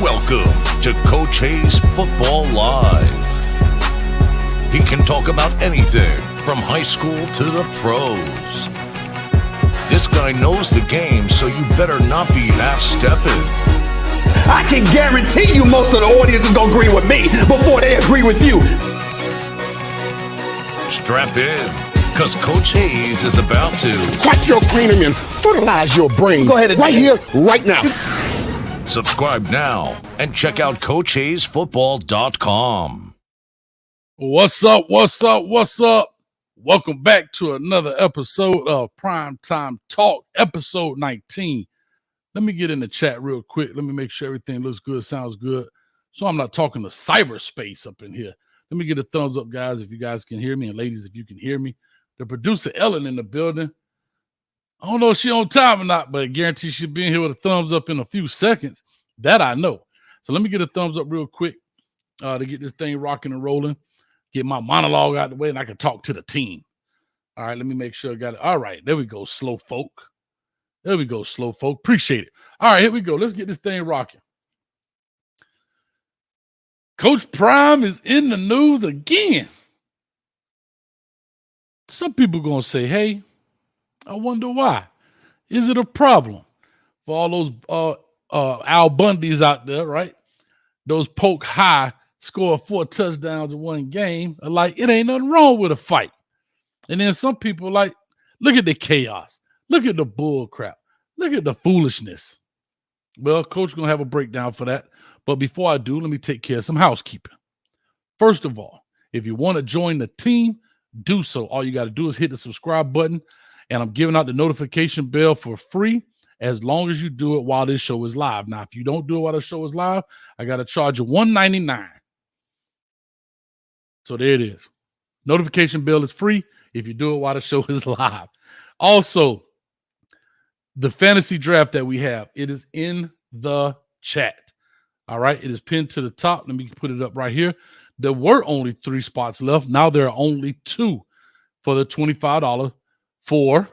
Welcome to Coach Hayes Football Live. He can talk about anything from high school to the pros. This guy knows the game, so you better not be half-stepping. I can guarantee you most of the audience is going to agree with me before they agree with you. Strap in, because Coach Hayes is about to crack your cranium and fertilize your brain. Go ahead and right here, right now. Subscribe now and check out CoachHayesFootball.com. What's up? What's up? What's up? Welcome back to another episode of Primetime Talk, episode 19. Let me get in the chat real quick. Let me make sure everything looks good, sounds good. So I'm not talking to cyberspace up in here. Let me get a thumbs up, guys, if you guys can hear me, and ladies, if you can hear me. The producer, Ellen, in the building. I don't know if she's on time or not, but I guarantee she'll be in here with a thumbs up in a few seconds. That I know. So let me get a thumbs up real quick to get this thing rocking and rolling, get my monologue out of the way, and I can talk to the team. All right, let me make sure I got it. All right, there we go, slow folk. There we go, slow folk. Appreciate it. All right, here we go. Let's get this thing rocking. Coach Prime is in the news again. Some people going to say, hey, I wonder why. Is it a problem for all those Al Bundys out there, right? Those poke high, score 4 touchdowns in one game. Are like, it ain't nothing wrong with a fight. And then some people like, look at the chaos. Look at the bull crap. Look at the foolishness. Well, Coach going to have a breakdown for that. But before I do, let me take care of some housekeeping. First of all, if you want to join the team, do so. All you got to do is hit the subscribe button. And I'm giving out the notification bell for free as long as you do it while this show is live. Now, if you don't do it while the show is live, I got to charge you $1.99. So there it is. Notification bell is free if you do it while the show is live. Also, the fantasy draft that we have, it is in the chat. All right, it is pinned to the top. Let me put it up right here. There were only 3 spots left. Now there are only 2 for the $25 for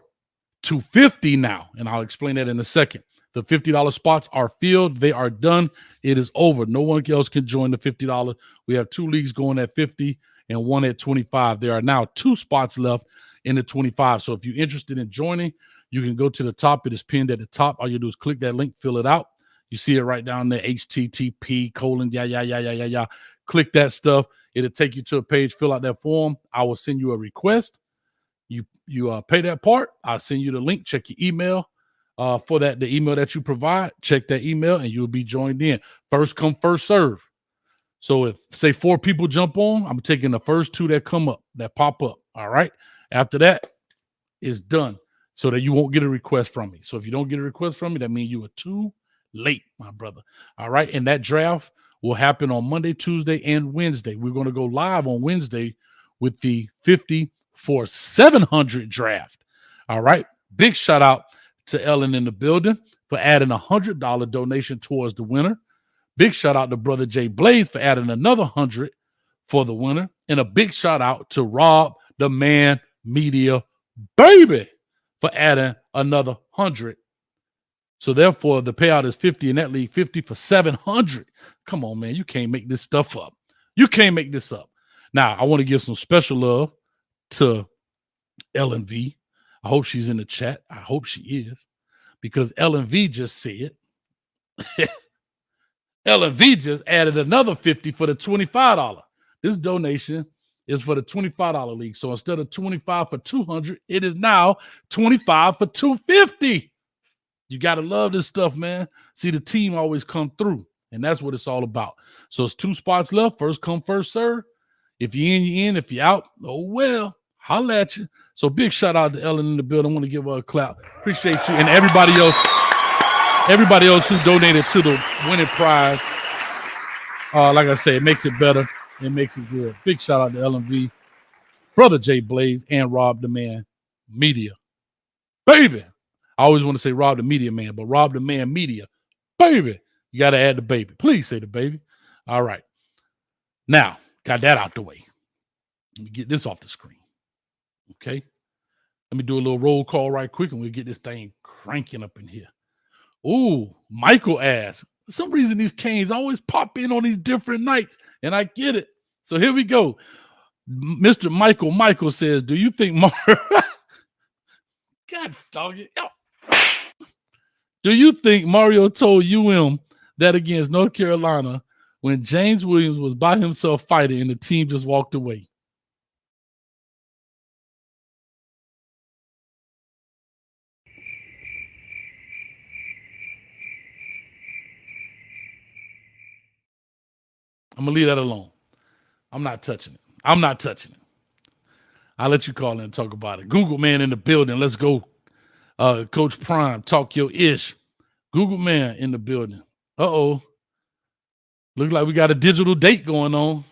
$250 now, and I'll explain that in a second. The $50 spots are filled. They are done. It is over. No one else can join the $50. We have 2 leagues going at 50 and 1 at 25. There are now 2 spots left in the 25. So if you're interested in joining, you can go to the top. It is pinned at the top. All you do is click that link, fill it out. You see it right down there, http://. Click that stuff. It'll take you to a page. Fill out that form. I will send you a request. You pay that part. I'll send you the link. Check your email for that. The email that you provide, check that email, and you'll be joined in. First come, first serve. So if, say, 4 people jump on, I'm taking the first 2 that come up, that pop up. All right. After that, it's done so that you won't get a request from me. So if you don't get a request from me, that means you are too late, my brother. All right. And that draft will happen on Monday, Tuesday, and Wednesday. We're going to go live on Wednesday with the 50 for 700 draft. All right. Big shout out to Ellen in the building for adding $100 donation towards the winner. Big shout out to Brother Jay Blaze for adding another 100 for the winner. And a big shout out to Rob the Man Media Baby for adding another 100. So therefore, the payout is 50 in that league, 50 for 700. Come on, man. You can't make this stuff up. You can't make this up. Now, I want to give some special love to Ellen V. I hope she's in the chat. I hope she is, because Ellen V just said Ellen V just added another 50 for the $25. This donation is for the $25 league. So instead of 25 for 200, it is now 25 for 250. You got to love this stuff, man. See, the team always come through, and that's what it's all about. So it's 2 spots left. First come, first serve. If you're in, you're in. If you're out, oh, well, holla at you. So big shout out to Ellen in the building. I want to give her a clap. Appreciate you. And everybody else who donated to the winning prize. Like I say, it makes it better. It makes it good. Big shout out to Ellen V, Brother Jay Blaze, and Rob the Man Media. Baby. I always want to say Rob the Media Man, but Rob the Man Media. Baby. You got to add the baby. Please say the baby. All right. Now, got that out the way. Let me get this off the screen. Okay. Let me do a little roll call right quick, and we'll get this thing cranking up in here. Ooh, Michael asks, For some reason, these Canes always pop in on these different nights, and I get it. So here we go. Mr. Michael says, do you think Mario... God dog it. Do you think Mario told UM that against North Carolina when James Williams was by himself fighting and the team just walked away? I'm going to leave that alone. I'm not touching it. I'll let you call in and talk about it. Google Man in the building. Let's go. Coach Prime, talk your ish. Google Man in the building. Uh-oh. Looks like we got a digital date going on.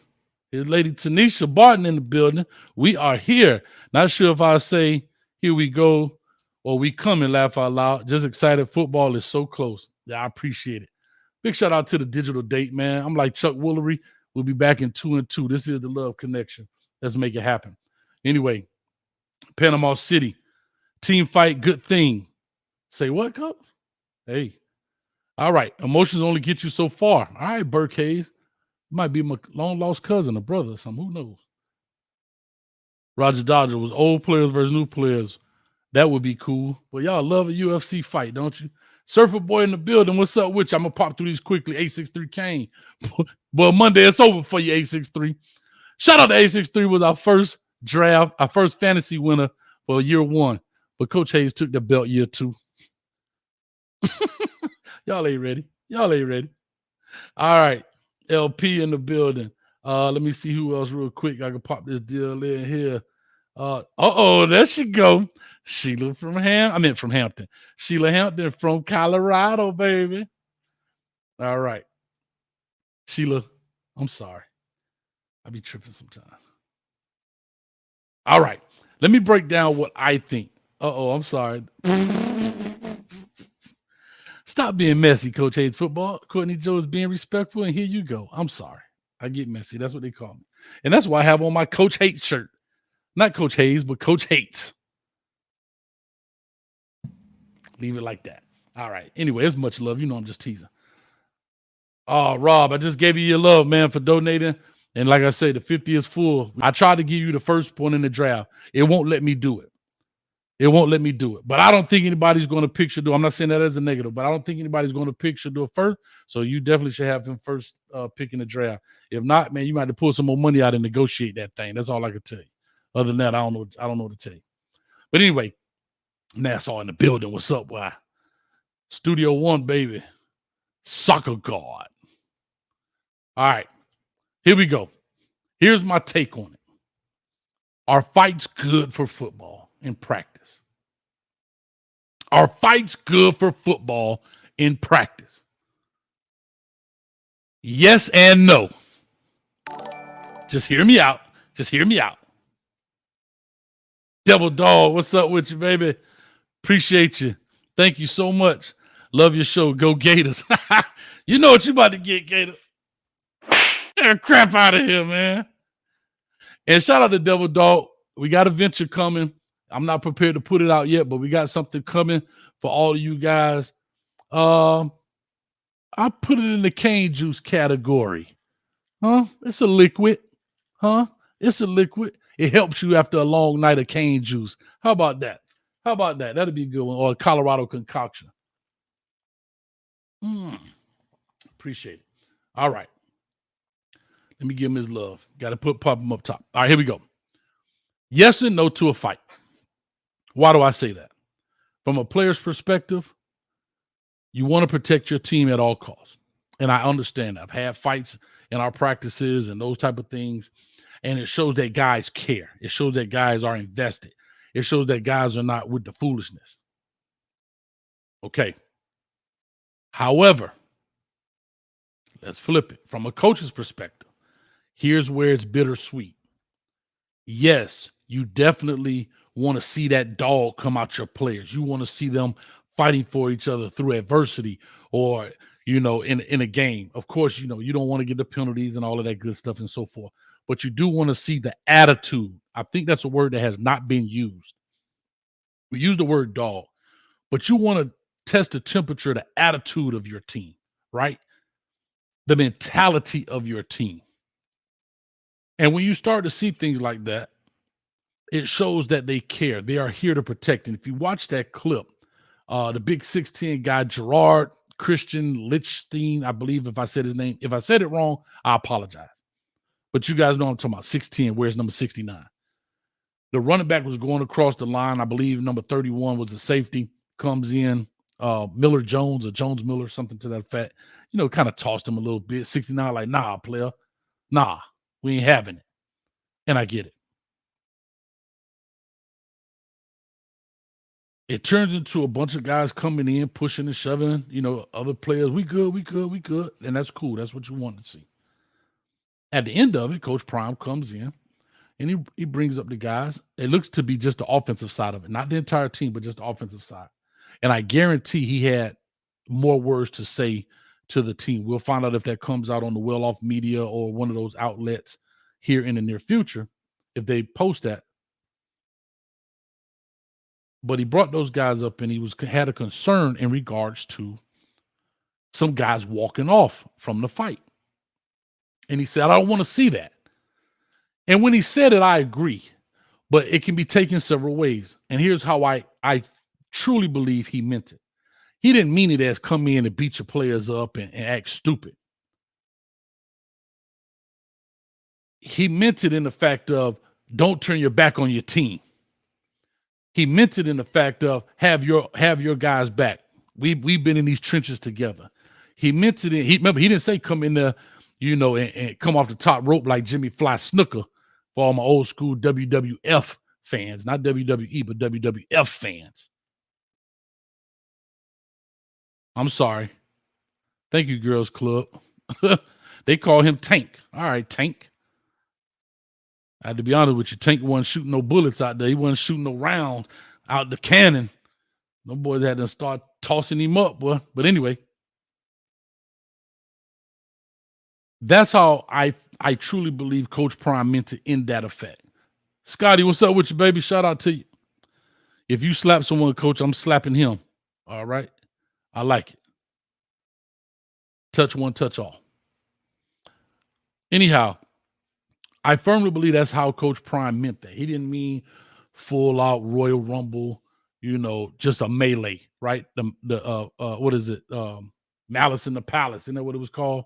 His lady Tanisha Barton in the building. We are here. Not sure if I say, here we go, or we come and laugh out loud. Just excited. Football is so close. Yeah, I appreciate it. Big shout out to the digital date, man. I'm like Chuck Woolery. We'll be back in 2 and 2. This is the love connection. Let's make it happen. Anyway, Panama City. Team fight, good thing. Say what, Cup? Hey. All right. Emotions only get you so far. All right, Burke Hayes. Might be my long-lost cousin or brother or something. Who knows? Roger Dodger was old players versus new players. That would be cool. But y'all love a UFC fight, don't you? Surfer Boy in the building. What's up with you? I'm going to pop through these quickly. 863 Kane. Well, Monday, it's over for you, 863. Shout out to 863 was our first draft, our first fantasy winner for year 1. But Coach Hayes took the belt year 2. Y'all ain't ready. All right. LP in the building. Let me see who else real quick. I can pop this deal in here. There she go. Sheila from Hampton. Sheila Hampton from Colorado, baby. All right. Sheila, I'm sorry. I be tripping sometimes. All right. Let me break down what I think. I'm sorry. Stop being messy, Coach Hayes Football. Courtney Joe is being respectful, and here you go. I'm sorry. I get messy. That's what they call me. And that's why I have on my Coach Hates shirt. Not Coach Hayes, but Coach Hates. Leave it like that. All right. Anyway, it's much love. You know I'm just teasing. Oh, Rob, I just gave you your love, man, for donating. And like I say, the 50 is full. I tried to give you the first one in the draft. It won't let me do it. But I don't think anybody's going to pick Shador. I'm not saying that as a negative, but I don't think anybody's going to pick Shador first. So you definitely should have him first pick in the draft. If not, man, you might have to pull some more money out and negotiate that thing. That's all I can tell you. Other than that, I don't know what to tell you. But anyway, Nassau in the building. What's up, boy? Studio One, baby. Soccer God. All right. Here we go. Here's my take on it. Are fights good for football in practice? Are fights good for football in practice? Yes and no. Just hear me out. Devil Dog, what's up with you, baby? Appreciate you. Thank you so much. Love your show. Go Gators. You know what you about to get, Gator. Get crap out of here, man. And shout out to Devil Dog. We got a venture coming. I'm not prepared to put it out yet, but we got something coming for all of you guys. I put it in the cane juice category. It's a liquid. It's a liquid. It helps you after a long night of cane juice. How about that? That'd be a good one. Or a Colorado concoction. Appreciate it. All right. Let me give him his love. Got to pop him up top. All right, here we go. Yes and no to a fight. Why do I say that? From a player's perspective, you want to protect your team at all costs. And I understand that. I've had fights in our practices and those type of things. And it shows that guys care. It shows that guys are invested. It shows that guys are not with the foolishness. Okay. However, let's flip it. From a coach's perspective, here's where it's bittersweet. Yes, you definitely want to see that dog come out your players. You want to see them fighting for each other through adversity or, in a game. Of course, you don't want to get the penalties and all of that good stuff and so forth. But you do want to see the attitude. I think that's a word that has not been used. We use the word dog, but you want to test the temperature, the attitude of your team, right? the mentality of your team. And when you start to see things like that, it shows that they care. They are here to protect. And if you watch that clip, the big 6'10" guy, Gerard Christian Lichstein, I believe, if I said his name, if I said it wrong, I apologize. But you guys know I'm talking about 6'10", where's number 69? The running back was going across the line. I believe number 31 was the safety, comes in, Miller Jones or Jones Miller, something to that effect. Kind of tossed him a little bit. 69, like, nah, player. Nah, we ain't having it. And I get it. It turns into a bunch of guys coming in, pushing and shoving, other players. We good. And that's cool. That's what you want to see. At the end of it, Coach Prime comes in and he brings up the guys. It looks to be just the offensive side of it, not the entire team, but just the offensive side. And I guarantee he had more words to say to the team. We'll find out if that comes out on the well-off media or one of those outlets here in the near future, if they post that. But he brought those guys up and he had a concern in regards to some guys walking off from the fight. And he said, I don't want to see that. And when he said it, I agree. But it can be taken several ways. And here's how I truly believe he meant it. He didn't mean it as come in and beat your players up and act stupid. He meant it in the fact of don't turn your back on your team. He meant it in the fact of have your guys back. We've been in these trenches together. He meant it in, he didn't say come in there, and come off the top rope like Jimmy Fly Snooker for all my old school WWF fans, not WWE, but WWF fans. I'm sorry. Thank you, Girls Club. They call him Tank. All right, Tank. I had to be honest with you. Tank wasn't shooting no bullets out there. He wasn't shooting no round out the cannon. No boys had to start tossing him up, boy. But anyway, that's how I truly believe Coach Prime meant it in that effect. Scotty, what's up with you, baby? Shout out to you. If you slap someone, Coach, I'm slapping him. All right? I like it. Touch one, touch all. Anyhow, I firmly believe that's how Coach Prime meant that. He didn't mean full out Royal Rumble, just a melee, right? The what is it? Malice in the Palace. Isn't that what it was called?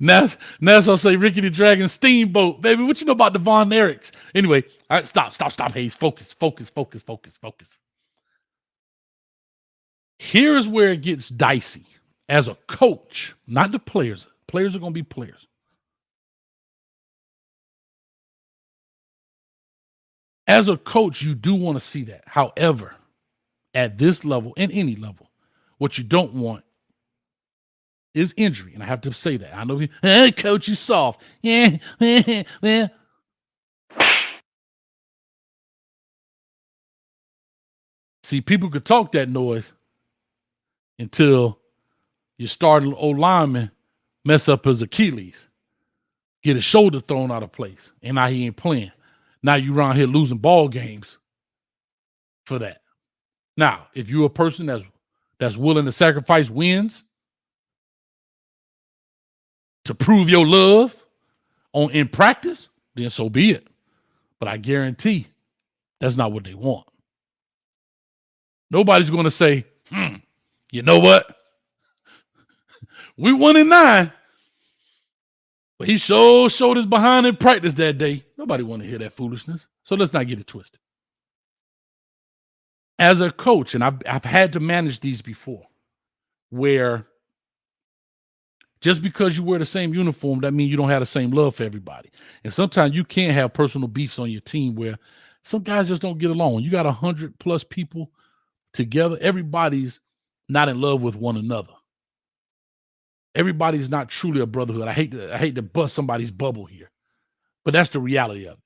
Now I'll say Ricky the Dragon Steamboat, baby. What you know about the Von Erichs? Anyway, all right, stop, Hayes. Focus. Here's where it gets dicey. As a coach, not the players. Players are going to be players. As a coach, you do want to see that. However, at this level and any level, what you don't want is injury. And I have to say that. I know, coach, you soft. Yeah. See, people could talk that noise until your starting old lineman mess up his Achilles, get his shoulder thrown out of place, and now he ain't playing. Now you around here losing ball games for that. Now, if you're a person that's willing to sacrifice wins to prove your love in practice, then so be it. But I guarantee that's not what they want. Nobody's going to say, you know what? We 1-9, but he showed his behind in practice that day. Nobody want to hear that foolishness. So let's not get it twisted. As a coach, and I've had to manage these before, where just because you wear the same uniform, that means you don't have the same love for everybody. And sometimes you can't have personal beefs on your team where some guys just don't get along. You got 100+ people together. Everybody's not in love with one another. Everybody's not truly a brotherhood. I hate to bust somebody's bubble here, but that's the reality of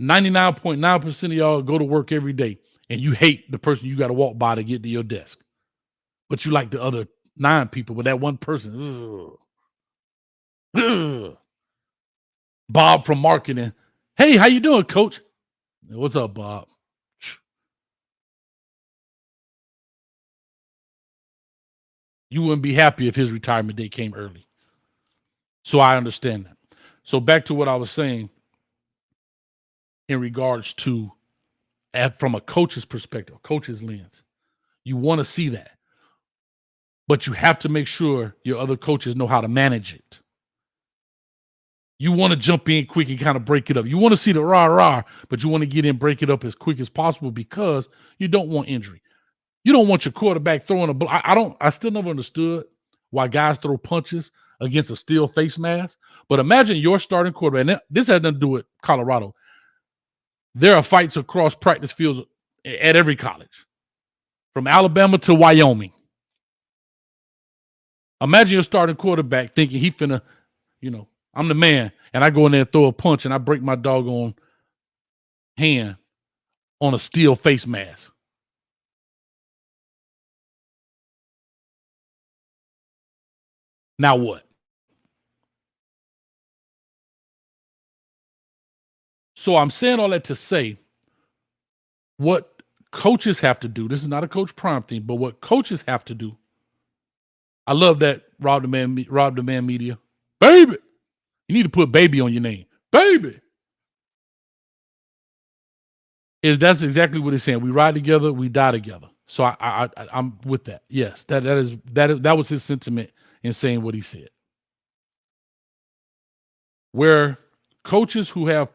it. 99.9% of y'all go to work every day and you hate the person you got to walk by to get to your desk, but you like the other 9 people, but that one person, Bob from marketing. Hey, how you doing, coach? What's up, Bob? You wouldn't be happy if his retirement date came early. So I understand that. So back to what I was saying in regards to from a coach's perspective, coach's lens. You want to see that. But you have to make sure your other coaches know how to manage it. You want to jump in quick and kind of break it up. You want to see the rah-rah, but you want to get in, break it up as quick as possible because you don't want injury. You don't want your quarterback throwing a ball. I still never understood why guys throw punches against a steel face mask. But imagine your starting quarterback. And this has nothing to do with Colorado. There are fights across practice fields at every college, from Alabama to Wyoming. Imagine your starting quarterback thinking he finna, I'm the man, and I go in there and throw a punch and I break my doggone hand on a steel face mask. Now what? So I'm saying all that to say what coaches have to do. This is not a Coach Prime thing, but what coaches have to do. I love that Rob the Man Media. Baby. You need to put baby on your name. Baby. That's exactly what he's saying. We ride together, we die together. So I'm with that. Yes, that was his sentiment in saying what he said. Where coaches who have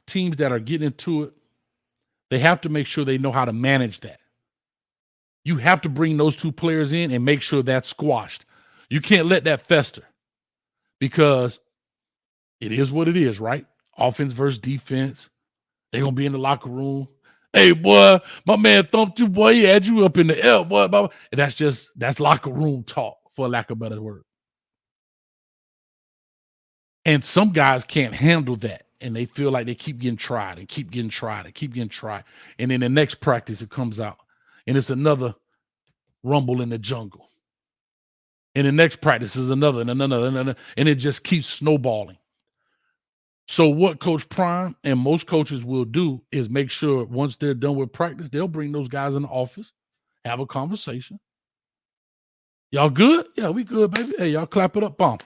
teams that are getting into it, they have to make sure they know how to manage that. You have to bring those two players in and make sure that's squashed. You can't let that fester because it is what it is, right? Offense versus defense. They're going to be in the locker room. Hey, boy, my man thumped you, boy. He had you up in the air, boy. And that's locker room talk, for lack of a better word. And some guys can't handle that. And they feel like they keep getting tried and keep getting tried and keep getting tried. And then the next practice, it comes out. And it's another rumble in the jungle. And the next practice is another and another. And it just keeps snowballing. So what Coach Prime and most coaches will do is make sure once they're done with practice, they'll bring those guys in the office, have a conversation. Y'all good? Yeah, we good, baby. Hey, y'all clap it up. Boom.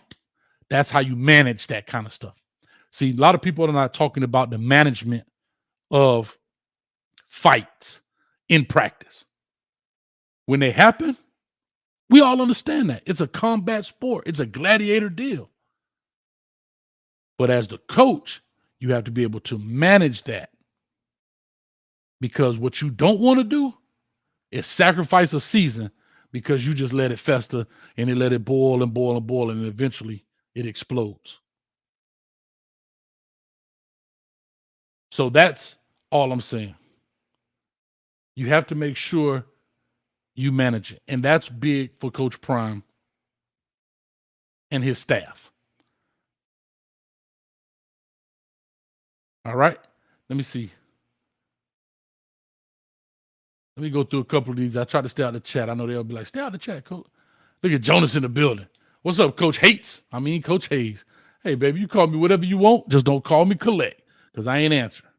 That's how you manage that kind of stuff. See, a lot of people are not talking about the management of fights in practice. When they happen, we all understand that. It's a combat sport. It's a gladiator deal. But as the coach, you have to be able to manage that. Because what you don't want to do is sacrifice a season because you just let it fester and you let it boil and boil and boil, and eventually it explodes. So that's all I'm saying. You have to make sure you manage it. And that's big for Coach Prime and his staff. All right. Let me see. Let me go through a couple of these. I try to stay out of the chat. I know they'll be like, stay out of the chat, Coach. Look at Jonas in the building. What's up, Coach Coach Hayes. Hey, baby, you call me whatever you want. Just don't call me collect because I ain't answering.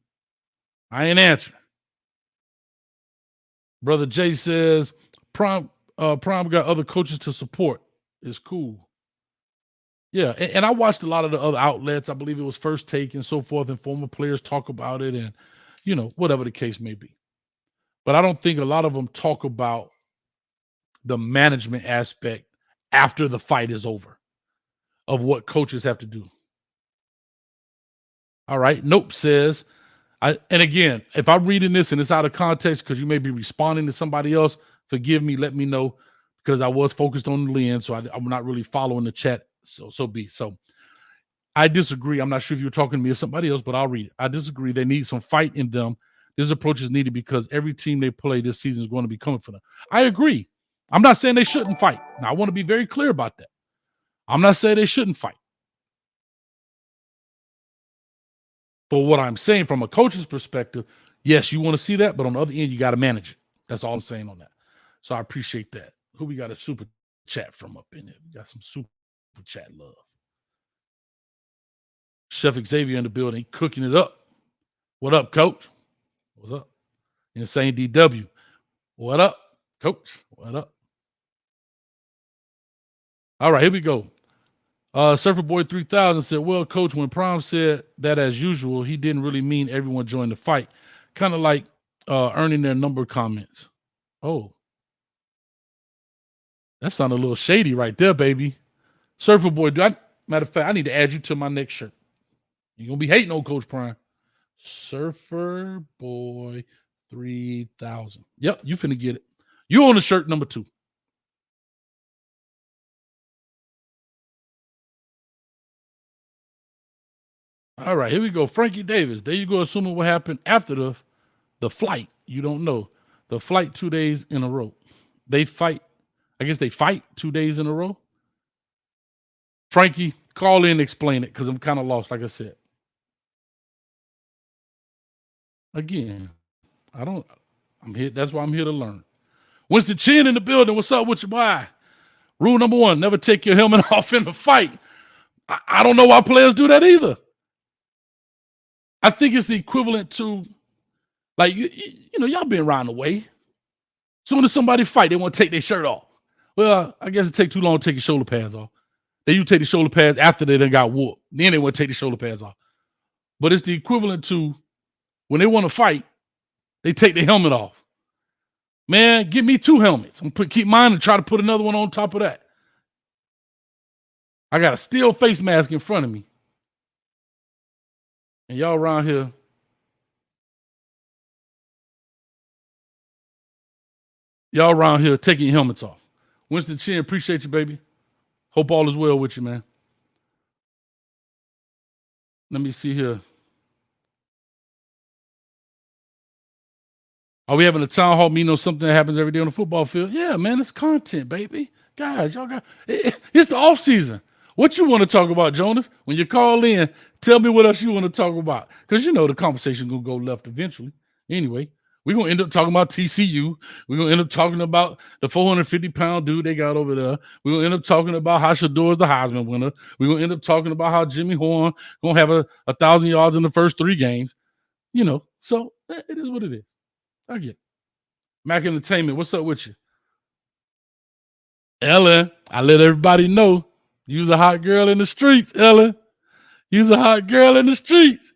Brother Jay says, Prime got other coaches to support. It's cool. Yeah, and I watched a lot of the other outlets. I believe it was First Take and so forth, and former players talk about it and, whatever the case may be. But I don't think a lot of them talk about the management aspect after the fight is over of what coaches have to do. All right. Nope says, and again, if I'm reading this and it's out of context because you may be responding to somebody else, forgive me, let me know, because I was focused on the lens, so I'm not really following the chat. So I disagree. I'm not sure if you're talking to me or somebody else, but I'll read it. I disagree. They need some fight in them. This approach is needed because every team they play this season is going to be coming for them. I agree. I'm not saying they shouldn't fight. Now, I want to be very clear about that. I'm not saying they shouldn't fight. But what I'm saying from a coach's perspective, yes, you want to see that, but on the other end, you got to manage it. That's all I'm saying on that. So I appreciate that. Who we got a super chat from up in here? We got some super chat love. Chef Xavier in the building, cooking it up. What up, Coach? What's up? Insane DW. What up, Coach? What up? All right, here we go. Surfer Boy 3000 said, well, Coach, when Prime said that as usual, he didn't really mean everyone joined the fight. Kind of like earning their number comments. Oh, that sounded a little shady right there, baby. Surfer Boy, matter of fact, I need to add you to my next shirt. You're going to be hating on Coach Prime. Surfer Boy 3000. Yep, you finna get it. You on the shirt number 2. All right, here we go. Frankie Davis. There you go, assuming what happened after the flight. You don't know. The flight 2 days in a row. They fight. I guess they fight 2 days in a row. Frankie, call in and explain it because I'm kind of lost, like I said. Again, I'm here. That's why I'm here to learn. Winston Chin in the building. What's up with your boy? Rule number 1, never take your helmet off in a fight. I don't know why players do that either. I think it's the equivalent to, like, you know, y'all been around the way. Soon as somebody fight, they want to take their shirt off. Well, I guess it take too long to take your shoulder pads off. They usually take the shoulder pads after they done got whooped. Then they want to take the shoulder pads off. But it's the equivalent to when they want to fight, they take their helmet off. Man, give me 2 helmets. I'm gonna keep mine and try to put another one on top of that. I got a steel face mask in front of me. And y'all around here. Y'all around here taking your helmets off. Winston Chin, appreciate you, baby. Hope all is well with you, man. Let me see here. Are we having a town hall meeting on something that happens every day on the football field? Yeah, man, it's content, baby. Guys, y'all got it's the off season. What you want to talk about, Jonas? When you call in, tell me what else you want to talk about. Because you know the conversation gonna go left eventually. Anyway, we're gonna end up talking about TCU. We're gonna end up talking about the 450-pound dude they got over there. We're gonna end up talking about how Shador is the Heisman winner. We're gonna end up talking about how Jimmy Horn gonna have 1,000 yards in the first 3 games. You know, so it is what it is. I get it. Mac Entertainment, what's up with you? Ellen, I let everybody know you's a hot girl in the streets, Ellen. You's a hot girl in the streets.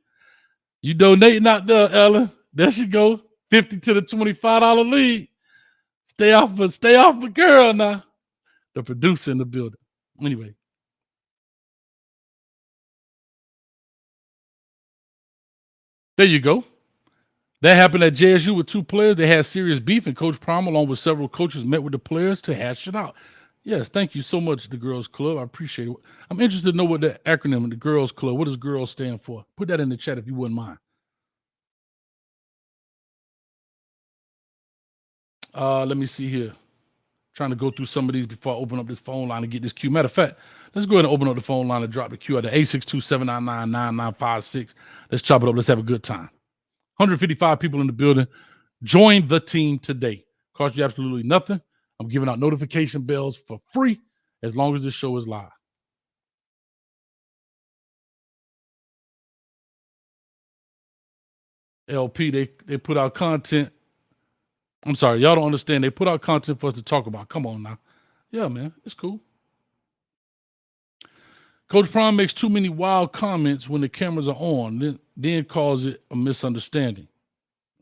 You donating out there, Ellen. There she go. 50 to the $25 lead. Stay off a girl now. The producer in the building. Anyway. There you go. That happened at JSU with 2 players. They had serious beef, and Coach Prime, along with several coaches, met with the players to hash it out. Yes, thank you so much, the Girls Club. I appreciate it. I'm interested to know what the acronym, the Girls Club, what does girls stand for? Put that in the chat if you wouldn't mind. Let me see here. Trying to go through some of these before I open up this phone line and get this queue. Matter of fact, let's go ahead and open up the phone line and drop the queue at the 862-799-9956. Let's chop it up. Let's have a good time. 155 people in the building. Join the team today. Cost you absolutely nothing. I'm giving out notification bells for free as long as this show is live. LP, they put out content. I'm sorry, y'all don't understand. They put out content for us to talk about. Come on now. Yeah, man, it's cool. Coach Prime makes too many wild comments when the cameras are on, then calls it a misunderstanding.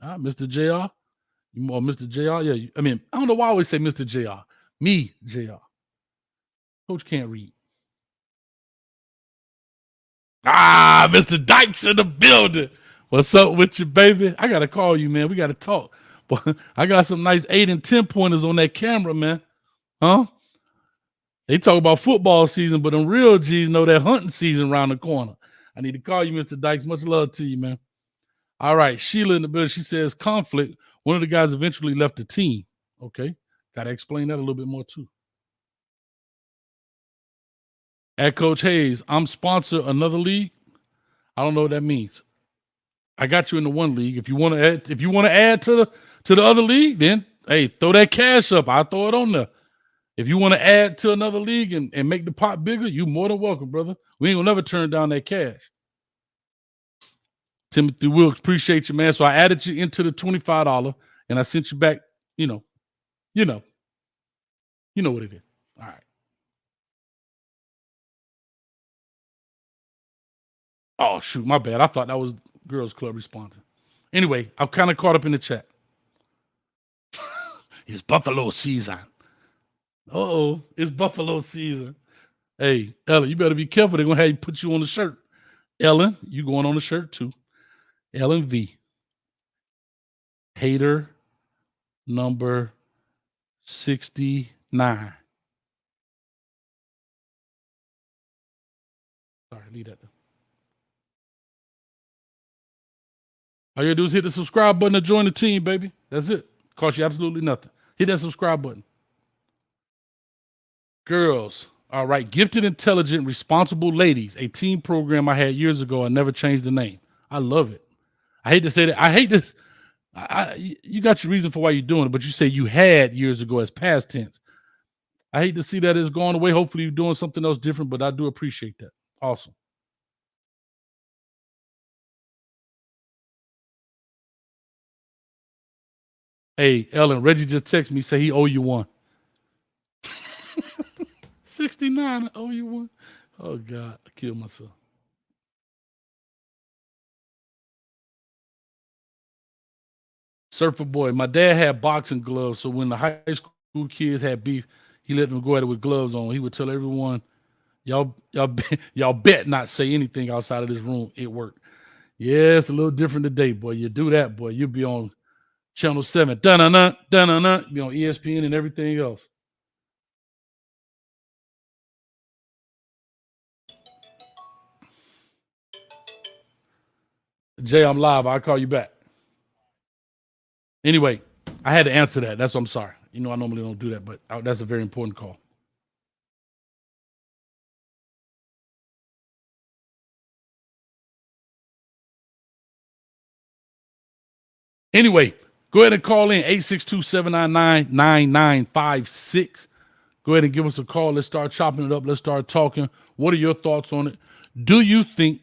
Mr. JR? Or Mr. JR? Yeah, I don't know why I always say Mr. JR. Me, JR. Coach can't read. Mr. Dykes in the building. What's up with you, baby? I got to call you, man. We got to talk. But I got some nice 8 and 10 pointers on that camera, man. Huh? They talk about football season, but them real G's know that hunting season around the corner. I need to call you, Mr. Dykes. Much love to you, man. All right. Sheila in the building. She says conflict. One of the guys eventually left the team. Okay. Got to explain that a little bit more, too. At Coach Hayes, I'm sponsor another league. I don't know what that means. I got you in the one league. If you want to add to the other league, then hey, throw that cash up. I'll throw it on there. If you want to add to another league and make the pot bigger, you more than welcome, brother. We ain't gonna never turn down that cash. Timothy Wilkes, appreciate you, man. So I added you into the $25 and I sent you back, you know what it is. All right. Oh, shoot, my bad. I thought that was Girls Club responding. Anyway, I'm kind of caught up in the chat. It's Buffalo season. Uh-oh, it's Buffalo season. Hey, Ellen, you better be careful. They're going to have you put you on the shirt. Ellen, you going on the shirt too. Ellen V. Hater number 69. Sorry, leave that there. All you gotta do is hit the subscribe button to join the team, baby. That's it. Cost you absolutely nothing. Hit that subscribe button. Girls, all right. Gifted, intelligent, responsible ladies, a team program I had years ago. I never changed the name. I love it. I hate to say that. I hate this. You got your reason for why you're doing it, but you say you had years ago as past tense. I hate to see that it's gone away. Hopefully you're doing something else different, but I do appreciate that. Awesome. Hey, Ellen, Reggie just texted me, say he owe you one. 69, I owe you one. Oh, God, I killed myself. Surfer Boy, my dad had boxing gloves, so when the high school kids had beef, he let them go at it with gloves on. He would tell everyone, y'all bet not say anything outside of this room. It worked. Yeah, it's a little different today, boy. You do that, boy, you'll be on Channel 7. Dun-dun-dun, dun-dun-dun. Be on ESPN and everything else. Jay, I'm live. I'll call you back. Anyway, I had to answer that. That's what I'm sorry. You know, I normally don't do that, but that's a very important call. Anyway, go ahead and call in 862-799-9956. Go ahead and give us a call. Let's start chopping it up. Let's start talking. What are your thoughts on it? Do you think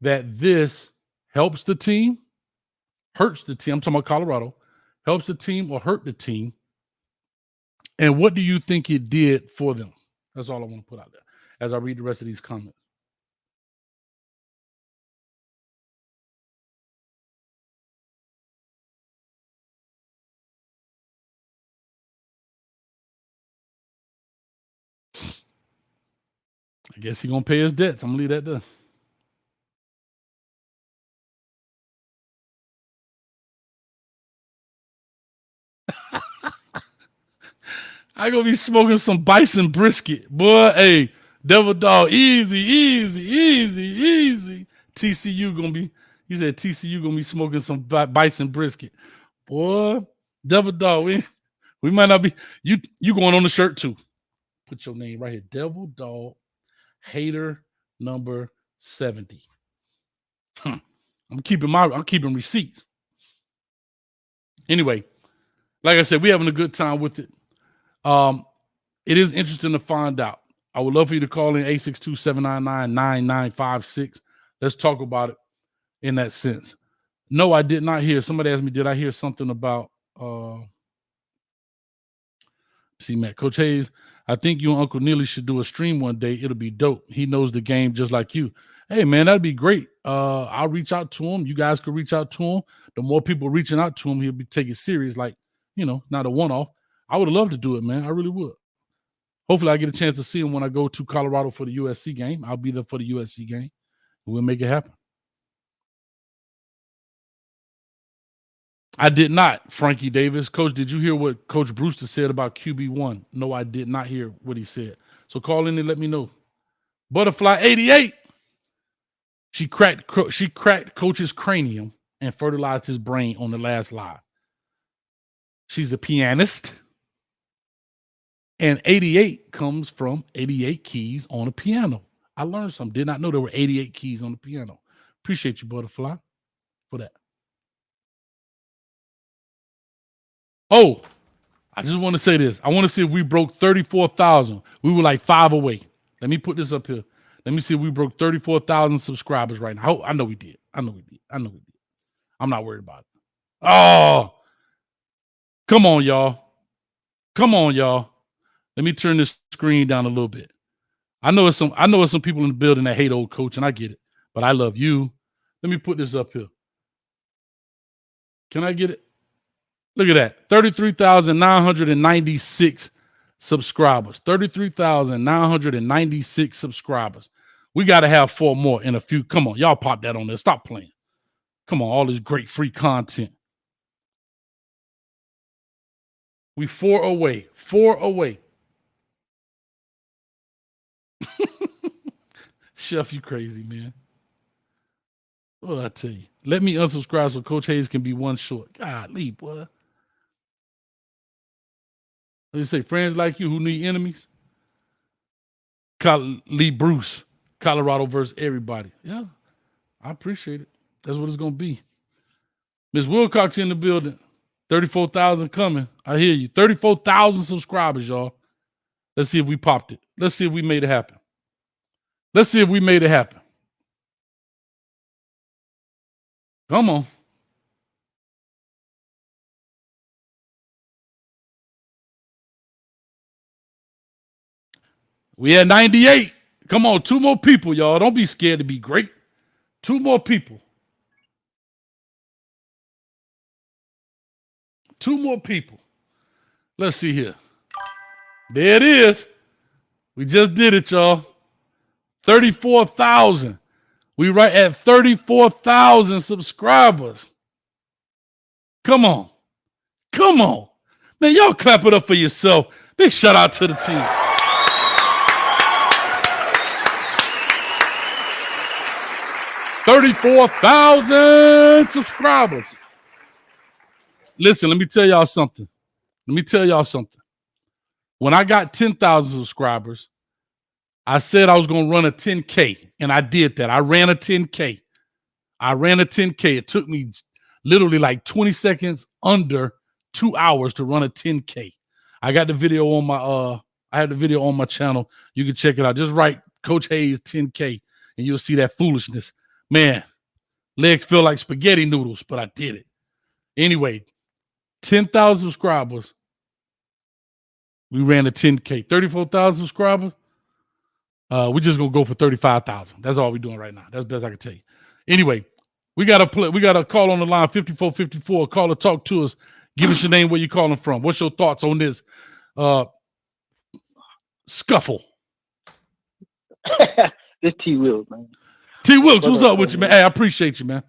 that this helps the team, hurts the team? I'm talking about Colorado. Helps the team or hurt the team? And what do you think it did for them? That's all I want to put out there as I read the rest of these comments. I guess he's going to pay his debts. I'm going to leave that there. I gonna be smoking some bison brisket, boy. Hey, Devil Dog, easy. TCU gonna be. He said TCU gonna be smoking some bison brisket, boy. Devil Dog, we might not be. You going on the shirt too? Put your name right here, Devil Dog, hater number 70. I'm keeping receipts. Anyway, like I said, we having a good time with it. It is interesting to find out. I would love for you to call in 862-799-9956. Let's talk about it in that sense. No, I did not hear. Somebody asked me, did I hear something about Matt, Coach Hayes, I think you and Uncle Neely should do a stream one day. It'll be dope. He knows the game just like you. Hey, man, that'd be great. I'll reach out to him. You guys could reach out to him. The more people reaching out to him, he'll be taking it serious, like, not a one-off. I would love to do it, man. I really would. Hopefully I get a chance to see him when I go to Colorado for the USC game. I'll be there for the USC game. We'll make it happen. I did not, Frankie Davis. Coach, did you hear what Coach Brewster said about QB1? No, I did not hear what he said. So call in and let me know. Butterfly 88. She cracked Coach's cranium and fertilized his brain on the last live. She's a pianist. And 88 comes from 88 keys on a piano. I learned something. Did not know there were 88 keys on the piano. Appreciate you, Butterfly, for that. Oh, I just want to say this. I want to see if we broke 34,000. We were like 5 away. Let me put this up here. Let me see if we broke 34,000 subscribers right now. I know we did. I'm not worried about it. Oh, come on, y'all. Let me turn this screen down a little bit. I know it's some people in the building that hate old coach, and I get it, but I love you. Let me put this up here. Can I get it? Look at that. 33,996 subscribers. 33,996 subscribers. We got to have 4 more in a few. Come on, y'all pop that on there. Stop playing. Come on, all this great free content. We 4 away. 4 away. Chef, you crazy, man. Well, I tell you. Let me unsubscribe so Coach Hayes can be one short. Golly, boy. They say friends like you who need enemies. Lee Bruce, Colorado versus everybody. Yeah, I appreciate it. That's what it's gonna be. Miss Wilcox in the building. 34,000 coming. I hear you. 34,000 subscribers, y'all. Let's see if we popped it. Let's see if we made it happen. Let's see if we made it happen. Come on. We had 98. Come on, 2 more people, y'all. Don't be scared to be great. 2 more people. 2 more people. Let's see here. There it is. We just did it, y'all. 34,000. We right at 34,000 subscribers. Come on. Come on. Man, y'all clap it up for yourself. Big shout out to the team. $34,000 subscribers. Listen, let me tell y'all something. When I got 10,000 subscribers, I said I was going to run a 10K, and I did that. I ran a 10K. It took me literally like 20 seconds, under 2 hours to run a 10K. I got the video on my I have the video on my channel. You can check it out. Just write Coach Hayes 10K, and you'll see that foolishness. Man, legs feel like spaghetti noodles, but I did it. Anyway, 10,000 subscribers. We ran a 10K. 34,000 subscribers. We're just gonna go for 35,000. That's all we're doing right now. That's the best I can tell you. Anyway, we got a call on the line, 5454. Call or talk to us. Give us your name, where you calling from. What's your thoughts on this scuffle? This T Wills, man. T Wilkes, what's up with you, man? Hey, I appreciate you, man.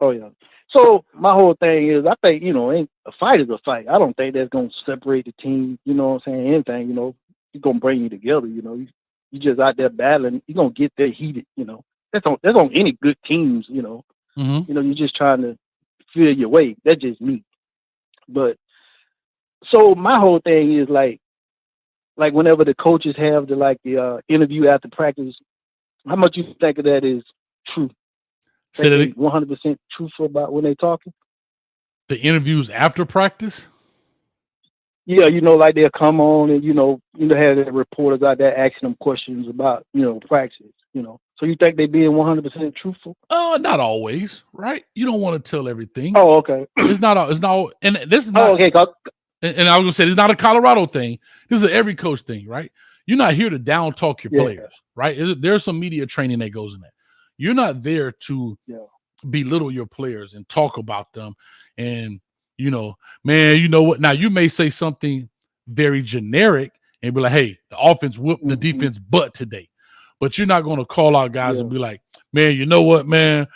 Oh yeah. So my whole thing is, I think, a fight is a fight. I don't think that's gonna separate the team. You know what I'm saying? Anything, it's gonna bring you together. You just out there battling. You're gonna get there heated. That's on any good teams. Mm-hmm. You're just trying to feel your way. That's just me. But so my whole thing is like whenever the coaches have the interview after practice, how much you think of that is true? Say that 100% truthful about when they talking? The interviews after practice? Yeah, like they'll come on and have the reporters out there asking them questions about practice. So you think they being 100% truthful? Not always, right? You don't want to tell everything. Oh, okay. It's not, and this is not. Oh, okay. And I was gonna say, it's not a Colorado thing. This is an every coach thing, right? You're not here to down talk your players, right? There's some media training that goes in that. You're not there to belittle your players and talk about them. And, man, you know what? Now, you may say something very generic and be like, hey, the offense whooped the defense butt today. But you're not going to call out guys and be like, man, you know what, man?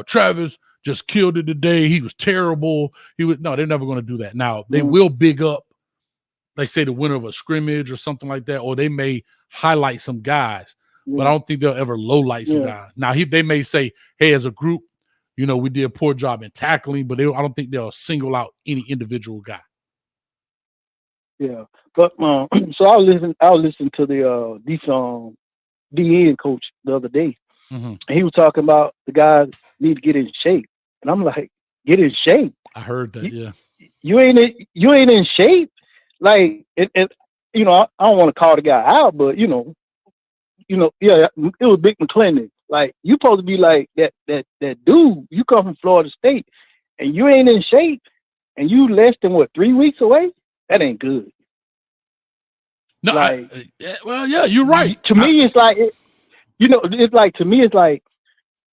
Travis just killed it today. He was terrible. No, they're never going to do that. Now, they will big up, like, say, the winner of a scrimmage or something like that, or they may highlight some guys. But I don't think they'll ever lowlight some guys. Now, they may say, hey, as a group, we did a poor job in tackling, but I don't think they'll single out any individual guy. Yeah. But so I was listening to the DN coach the other day. Mm-hmm. And he was talking about the guys need to get in shape. And I'm like, get in shape? I heard that, yeah. You ain't in shape? Like, I don't want to call the guy out, but, it was Big McClendon. Like, you supposed to be like that dude. You come from Florida State, and you ain't in shape, and you less than 3 weeks away? That ain't good. No, like, well, yeah, you're right. To me, it's like, to me, it's like,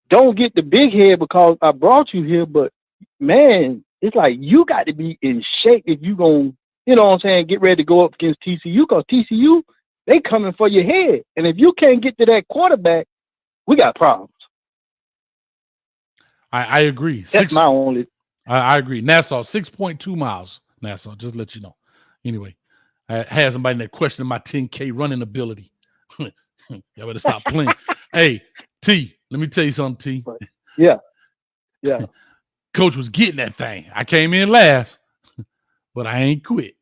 don't get the big head because I brought you here, but man, it's like you got to be in shape if you gonna, you know what I'm saying, get ready to go up against TCU, because TCU, they coming for your head. And if you can't get to that quarterback, we got problems. I agree. That's my only. I agree. Nassau, 6.2 miles. Nassau, just let you know. Anyway, I had somebody that questioned my 10K running ability. Y'all better stop playing. Hey, T, let me tell you something, T. Yeah. Coach was getting that thing. I came in last, but I ain't quit.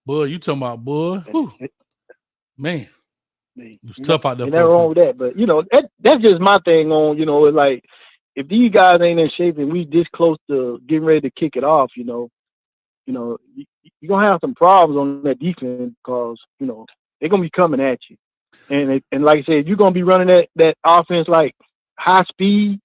Boy, you talking about, boy. Whew. Man, it was tough out there. Ain't nothing wrong with that. But, that's just my thing on, it's like, if these guys ain't in shape and we this close to getting ready to kick it off, you're going to have some problems on that defense because, they're going to be coming at you. And like I said, you're going to be running that offense like high speed.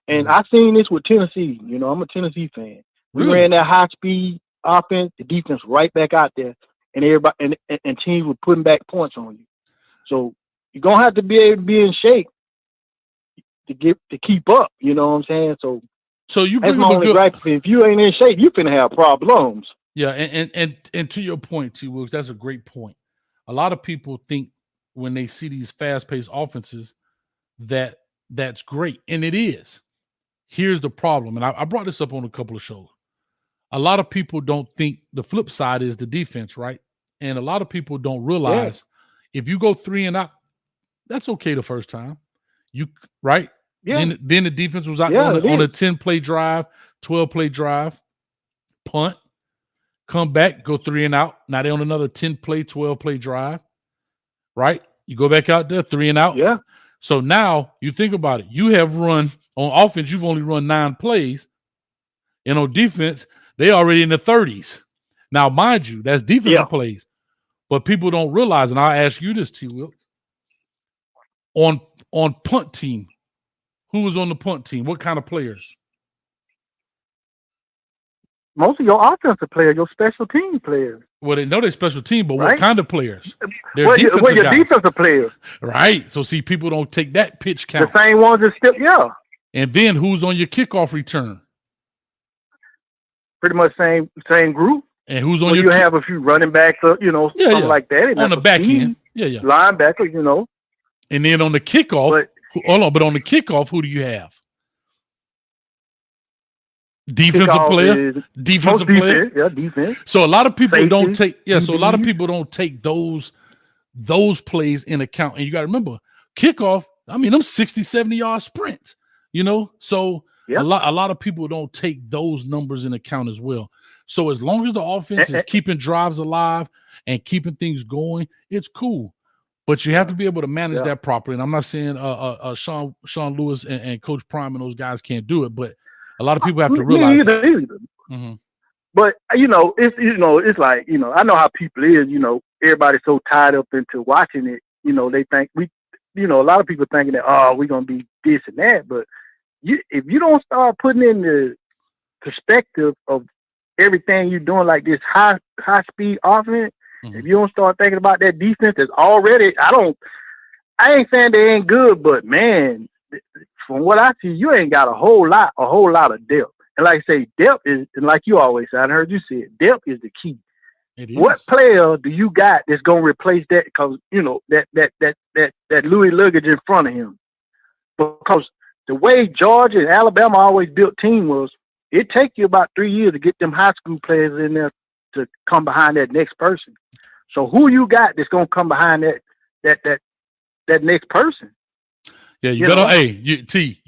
And I seen this with Tennessee. I'm a Tennessee fan. We ran that high speed offense, the defense right back out there, and everybody and teams were putting back points on you. So you're going to have to be able to be in shape to keep up, you know what I'm saying? So you that's bring my up a only good. gripe. If you ain't in shape, you finna have problems. Yeah, and to your point, T. Wilkes, that's a great point. A lot of people think when they see these fast-paced offenses that's great, and it is. Here's the problem, and I brought this up on a couple of shows. A lot of people don't think the flip side is the defense, right? And a lot of people don't realize if you go 3 and out, that's okay the first time. Right? Yeah. Then the defense was out on a 10-play drive, 12-play drive, punt, come back, go 3 and out. Now they're on another 10-play, 12-play drive, right? You go back out there, 3 and out. Yeah. So now you think about it. You have run on offense, you've only run 9 plays. And on defense, they already in the 30s. Now, mind you, that's defensive plays. But people don't realize, and I'll ask you this, T. Wilkes. On punt team, who was on the punt team? What kind of players? Most of your offensive players, your special team players. Well, they know they're special team, but what kind of players? They're your defensive players. Right. So, see, people don't take that pitch count. The same ones that still, And then who's on your kickoff return? Pretty much same group. And who's on your you have a few running backs, something like that. On the back end. Yeah. Linebackers, And then on the kickoff, but on the kickoff, who do you have? Defensive player. Defensive player. Yeah, defense. So a lot of people don't take so a lot of people don't take those plays in account. And you got to remember, kickoff, I mean, them 60, 70-yard sprints, So a lot of people don't take those numbers in account as well. So as long as the offense is keeping drives alive and keeping things going, it's cool. But you have to be able to manage that properly. And I'm not saying Sean Lewis and Coach Prime and those guys can't do it, but a lot of people have to realize that. Mm-hmm. But it's like, I know how people is, everybody's so tied up into watching it, they think a lot of people thinking that, we're gonna be this and that. But if you don't start putting in the perspective of everything you're doing, like this high speed offense, if you don't start thinking about that defense that's already, I ain't saying they ain't good, but man, from what I see, you ain't got a whole lot of depth. And like I say, depth is, and like you always say, I heard you say it, depth is the key. It is. What player do you got that's gonna replace that? Because that Louis luggage in front of him. Because the way Georgia and Alabama always built team was, it take you about 3 years to get them high school players in there to come behind that next person. So who you got that's gonna come behind that next person? Yeah, you better.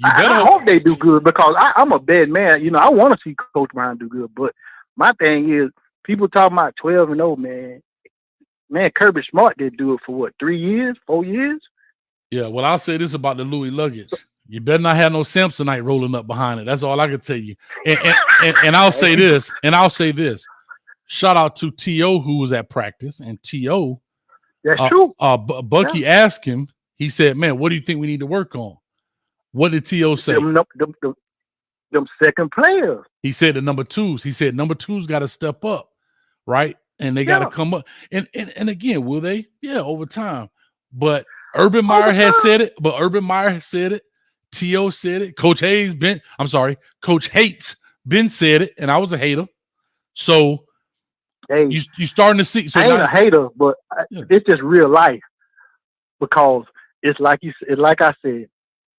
I hope they do good, because I'm a bad man. I want to see Coach Brown do good, but my thing is, people talking about 12-0, man. Man, Kirby Smart did do it for what, 3 years, 4 years? Yeah, well, I'll say this about the Louis luggage. You better not have no Samsonite rolling up behind it. That's all I can tell you. And I'll say this. Shout out to T.O. who was at practice, and T.O. That's true. Bucky asked him. He said, "Man, what do you think we need to work on?" What did T.O. say? Them second players. He said the number twos. He said number twos got to step up, right? and they got to come up. And again, will they? Yeah, over time. But Urban Meyer has said it. T.O. said it. Coach Hayes Ben said it, and I was a hater. So you starting to see. So I ain't a hater, but it's just real life, because it's like I said,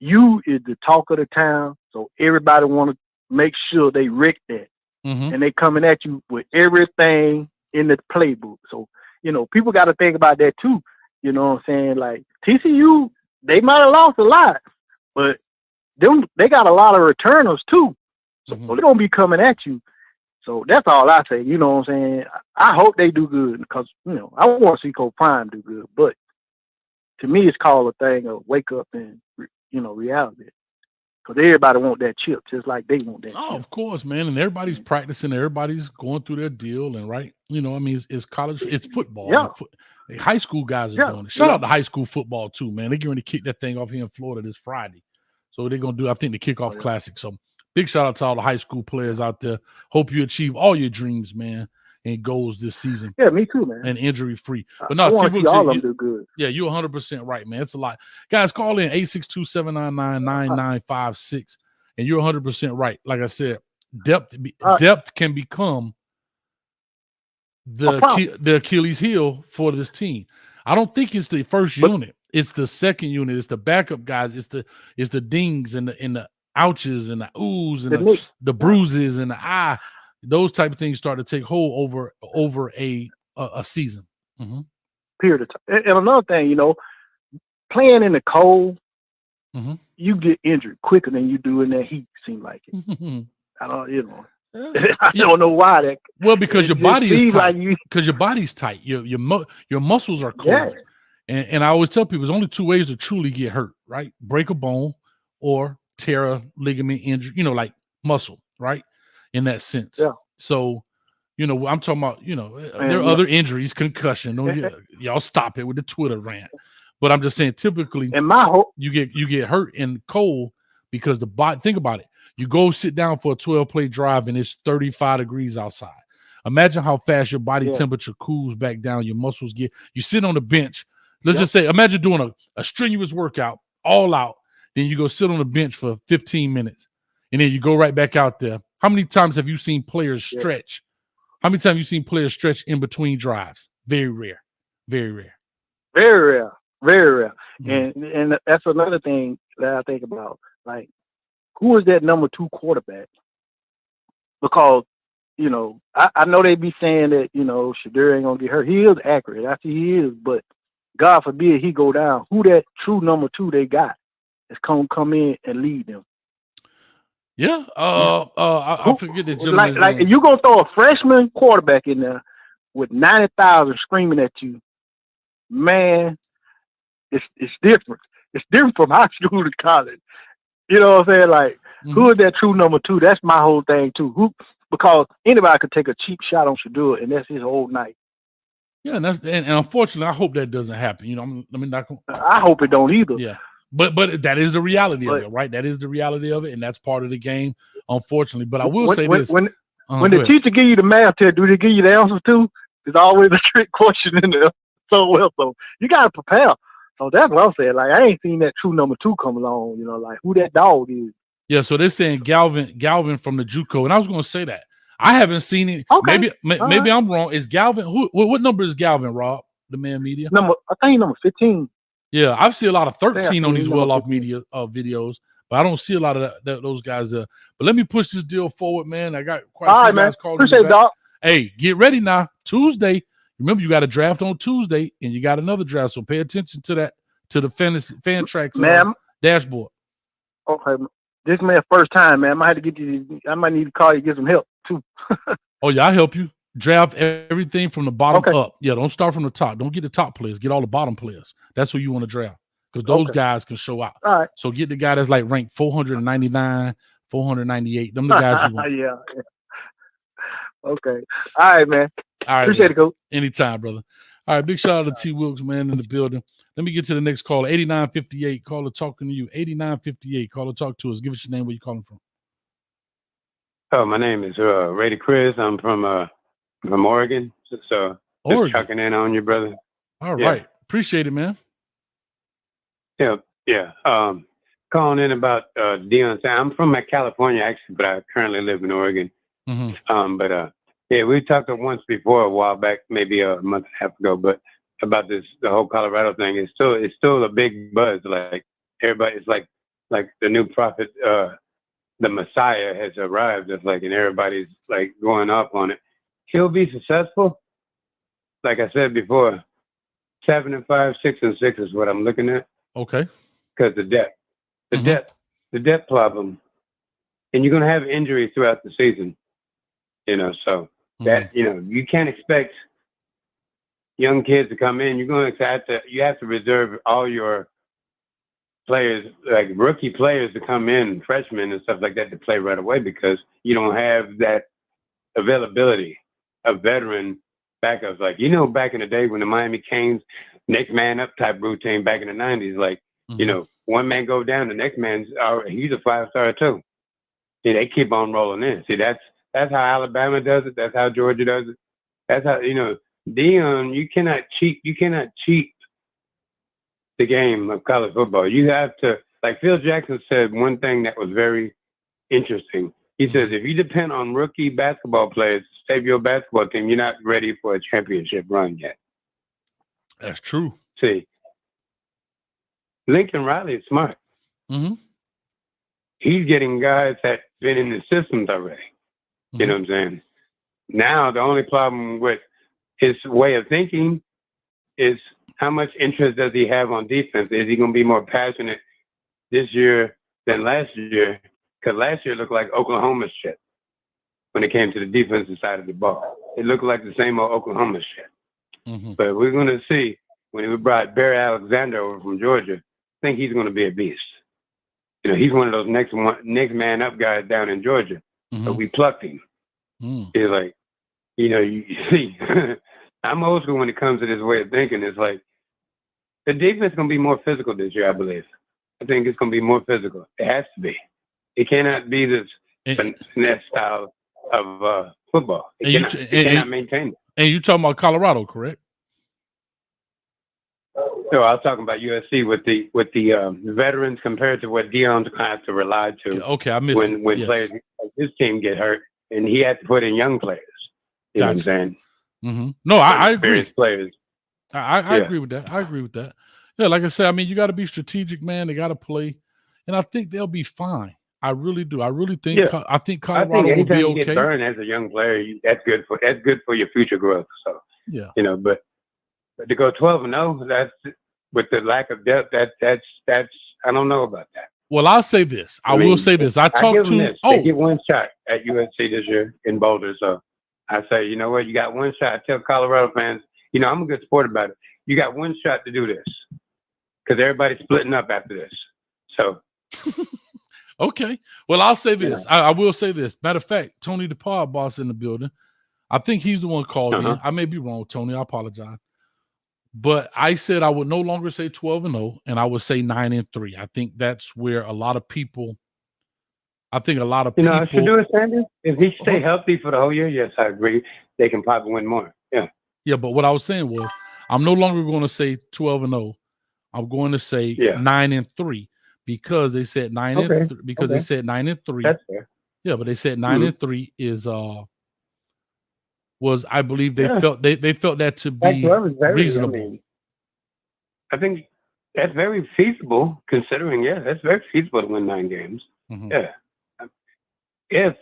you is the talk of the town, so everybody want to make sure they wreck that, and they coming at you with everything in the playbook. So people got to think about that too. You know what I'm saying? Like TCU, they might have lost a lot, but they got a lot of returners too. So they're gonna be coming at you. So that's all I say. You know what I'm saying? I hope they do good, because I want to see Coach Prime do good. But to me, it's called a thing of wake up and reality. Because everybody want that chip, just like they want that. Of course, man. And everybody's practicing. Everybody's going through their deal, and right. I mean, it's college. It's football. Yeah. High school guys are doing it. Shout out to high school football too, man. They're going to kick that thing off here in Florida this Friday. So they're going to do, I think, the kickoff classic. So big shout out to all the high school players out there. Hope you achieve all your dreams, man, and goals this season. Yeah, me too, man. And injury free. But I no, want to see all of them do good. Yeah, you're 100% right, man. It's a lot. Guys, call in 862-799-9956. And you're 100% right. Like I said, depth can become the Achilles heel for this team. I don't think it's the first unit. It's the second unit. It's the backup guys. It's the dings and the ouches and the oohs and the bruises and the eye. Those type of things start to take hold over a season. Period of time. And another thing, playing in the cold, you get injured quicker than you do in that heat. Seem like it. I don't, I don't know why that. Well, because your body is tight. Because your body's tight. Your muscles are cold. Yeah. And I always tell people, there's only two ways to truly get hurt, right? Break a bone or tear a ligament injury, like muscle, right? In that sense. Yeah. So, I'm talking about, there are other injuries, concussion. Y'all stop it with the Twitter rant. But I'm just saying, typically, you get hurt in cold because the body. Think about it. You go sit down for a 12-play drive and it's 35 degrees outside. Imagine how fast your body temperature cools back down. Your muscles you sit on the bench. Let's just say, imagine doing a strenuous workout all out. Then you go sit on the bench for 15 minutes. And then you go right back out there. How many times have you seen players stretch? How many times have you seen players stretch in between drives? Very rare. Very rare. Very rare. Very rare. And that's another thing that I think about. Like, who is that number 2 quarterback? Because, I know they be saying that, Shedeur ain't going to get hurt. He is accurate. I see he is. But God forbid he go down. Who that true number 2 they got is going to come in and lead them? Yeah. I forget the gentleman's like name. If you're going to throw a freshman quarterback in there with 90,000 screaming at you, man, it's different. It's different from high school to college. You know what I'm saying? Like, who is that true number 2? That's my whole thing too. Because anybody could take a cheap shot on Shedeur, and that's his whole night. Yeah, and unfortunately, I hope that doesn't happen. I hope it don't either. Yeah, but that is the reality of it, right? That is the reality of it, and that's part of the game, unfortunately. But I will say this: when the teacher give you the math test, do they give you the answers too? There's always a trick question in there. So you gotta prepare. So that's what I'm saying. Like, I ain't seen that true number 2 come along. Like who that dog is. Yeah, so they're saying Galvin from the JUCO, and I was going to say that I haven't seen it. Okay. Maybe I'm wrong. Is Galvin? What number is Galvin? Rob, the Man Media. I think number 15. Yeah, I've seen a lot of 13 on these well-off media videos, but I don't see a lot of those guys. But let me push this deal forward, man. I got quite a few guys calling. Appreciate it, dog. Hey, get ready now. Tuesday. Remember, you got a draft on Tuesday, and you got another draft. So pay attention to that, to the fan tracks dashboard. Okay. This man first time, man. I might need to call you to get some help too. Oh yeah, I'll help you. Draft everything from the bottom up. Yeah, don't start from the top. Don't get the top players. Get all the bottom players. That's who you want to draft, because those guys can show out. All right. So get the guy that's like ranked 499, 498. Them the guys you want. Yeah. Okay. All right, man. All right. Appreciate it, Coach. Anytime, brother. All right, big shout out to T. Wilkes, man, in the building. Let me get to the next call. 8958. Caller talking to you. 8958. Caller talk to us. Give us your name. Where you calling from? Oh, my name is Rady Chris. I'm from Oregon. So Oregon. just chucking in on you, brother. All right. Appreciate it, man. Yeah. Calling in about Deion. I'm from California, actually, but I currently live in Oregon. Mm-hmm. We talked once before a while back, maybe a month and a half ago, but about the whole Colorado thing. It's still a big buzz. Like everybody, it's like the new prophet, the Messiah has arrived. It's like, and everybody's like going up on it. He'll be successful. Like I said before, 7-5, 6-6 is what I'm looking at. Okay. Because the depth problem, and you're going to have injuries throughout the season, so that, you can't expect young kids to come in. You're going to have to reserve all your players, like rookie players, to come in, freshmen and stuff like that, to play right away, because you don't have that availability of veteran backups. Like, back in the day when the Miami Canes next man up type routine back in the 90s, like, one man go down, the next man's he's a 5-star too. See, they keep on rolling in. See, that's how Alabama does it. That's how Georgia does it. That's how, Deion, you cannot cheat. You cannot cheat the game of college football. You have to, like Phil Jackson said one thing that was very interesting. He says, if you depend on rookie basketball players to save your basketball team, you're not ready for a championship run yet. That's true. See, Lincoln Riley is smart. Mm-hmm. He's getting guys that's been in the systems already. Mm-hmm. You know what I'm saying? Now, the only problem with his way of thinking is how much interest does he have on defense? Is he going to be more passionate this year than last year? Because last year looked like Oklahoma's shit when it came to the defensive side of the ball. It looked like the same old Oklahoma shit. Mm-hmm. But we're going to see when we brought Barry Alexander over from Georgia. I think he's going to be a beast. He's one of those next man up guys down in Georgia. Mm-hmm. But we plucked him. Mm. It's like, you see, I'm old school when it comes to this way of thinking. It's like the defense is going to be more physical this year, I believe. I think it's going to be more physical. It has to be. It cannot be this finesse style of football. It cannot maintain it. And you're talking about Colorado, correct? So I was talking about USC with the veterans compared to what Deion's going to have to rely to. Okay, I missed when players like his team get hurt, and he had to put in young players. You know what I'm saying? Mm-hmm. No, I agree. Players. I agree with that. I agree with that. Yeah, like I said, I mean, you got to be strategic, man. They got to play, and I think they'll be fine. I really do. I really think. Yeah. I think Colorado will be okay. You get burned as a young player, that's good for your future growth. So yeah, but to go 12-0, that's with the lack of depth. That's I don't know about that. Well, I'll say this. I will say this. I talked to. They get one shot at USC this year in Boulder. So I say, you know what? You got one shot. I tell Colorado fans, I'm a good sport about it. You got one shot to do this because everybody's splitting up after this. So. Okay. Well, I'll say this. I will say this. Matter of fact, Tony DePaul, boss in the building. I think he's the one called in. I may be wrong, Tony. I apologize. But I said I would no longer say 12-0, and I would say 9-3. I think that's where a lot of people. I think a lot of people. Shedeur Sanders, if he stay healthy for the whole year, yes, I agree. They can probably win more. Yeah. Yeah, but what I was saying was, I'm no longer going to say 12-0. I'm going to say 9-3. Because they said 9-3. Because they said 9-3. That's fair. Yeah, but they said 9-3 is was I believe they felt they felt that to be reasonable. I think that's very feasible considering. Yeah, that's very feasible to win 9 games. Mm-hmm. Yeah, if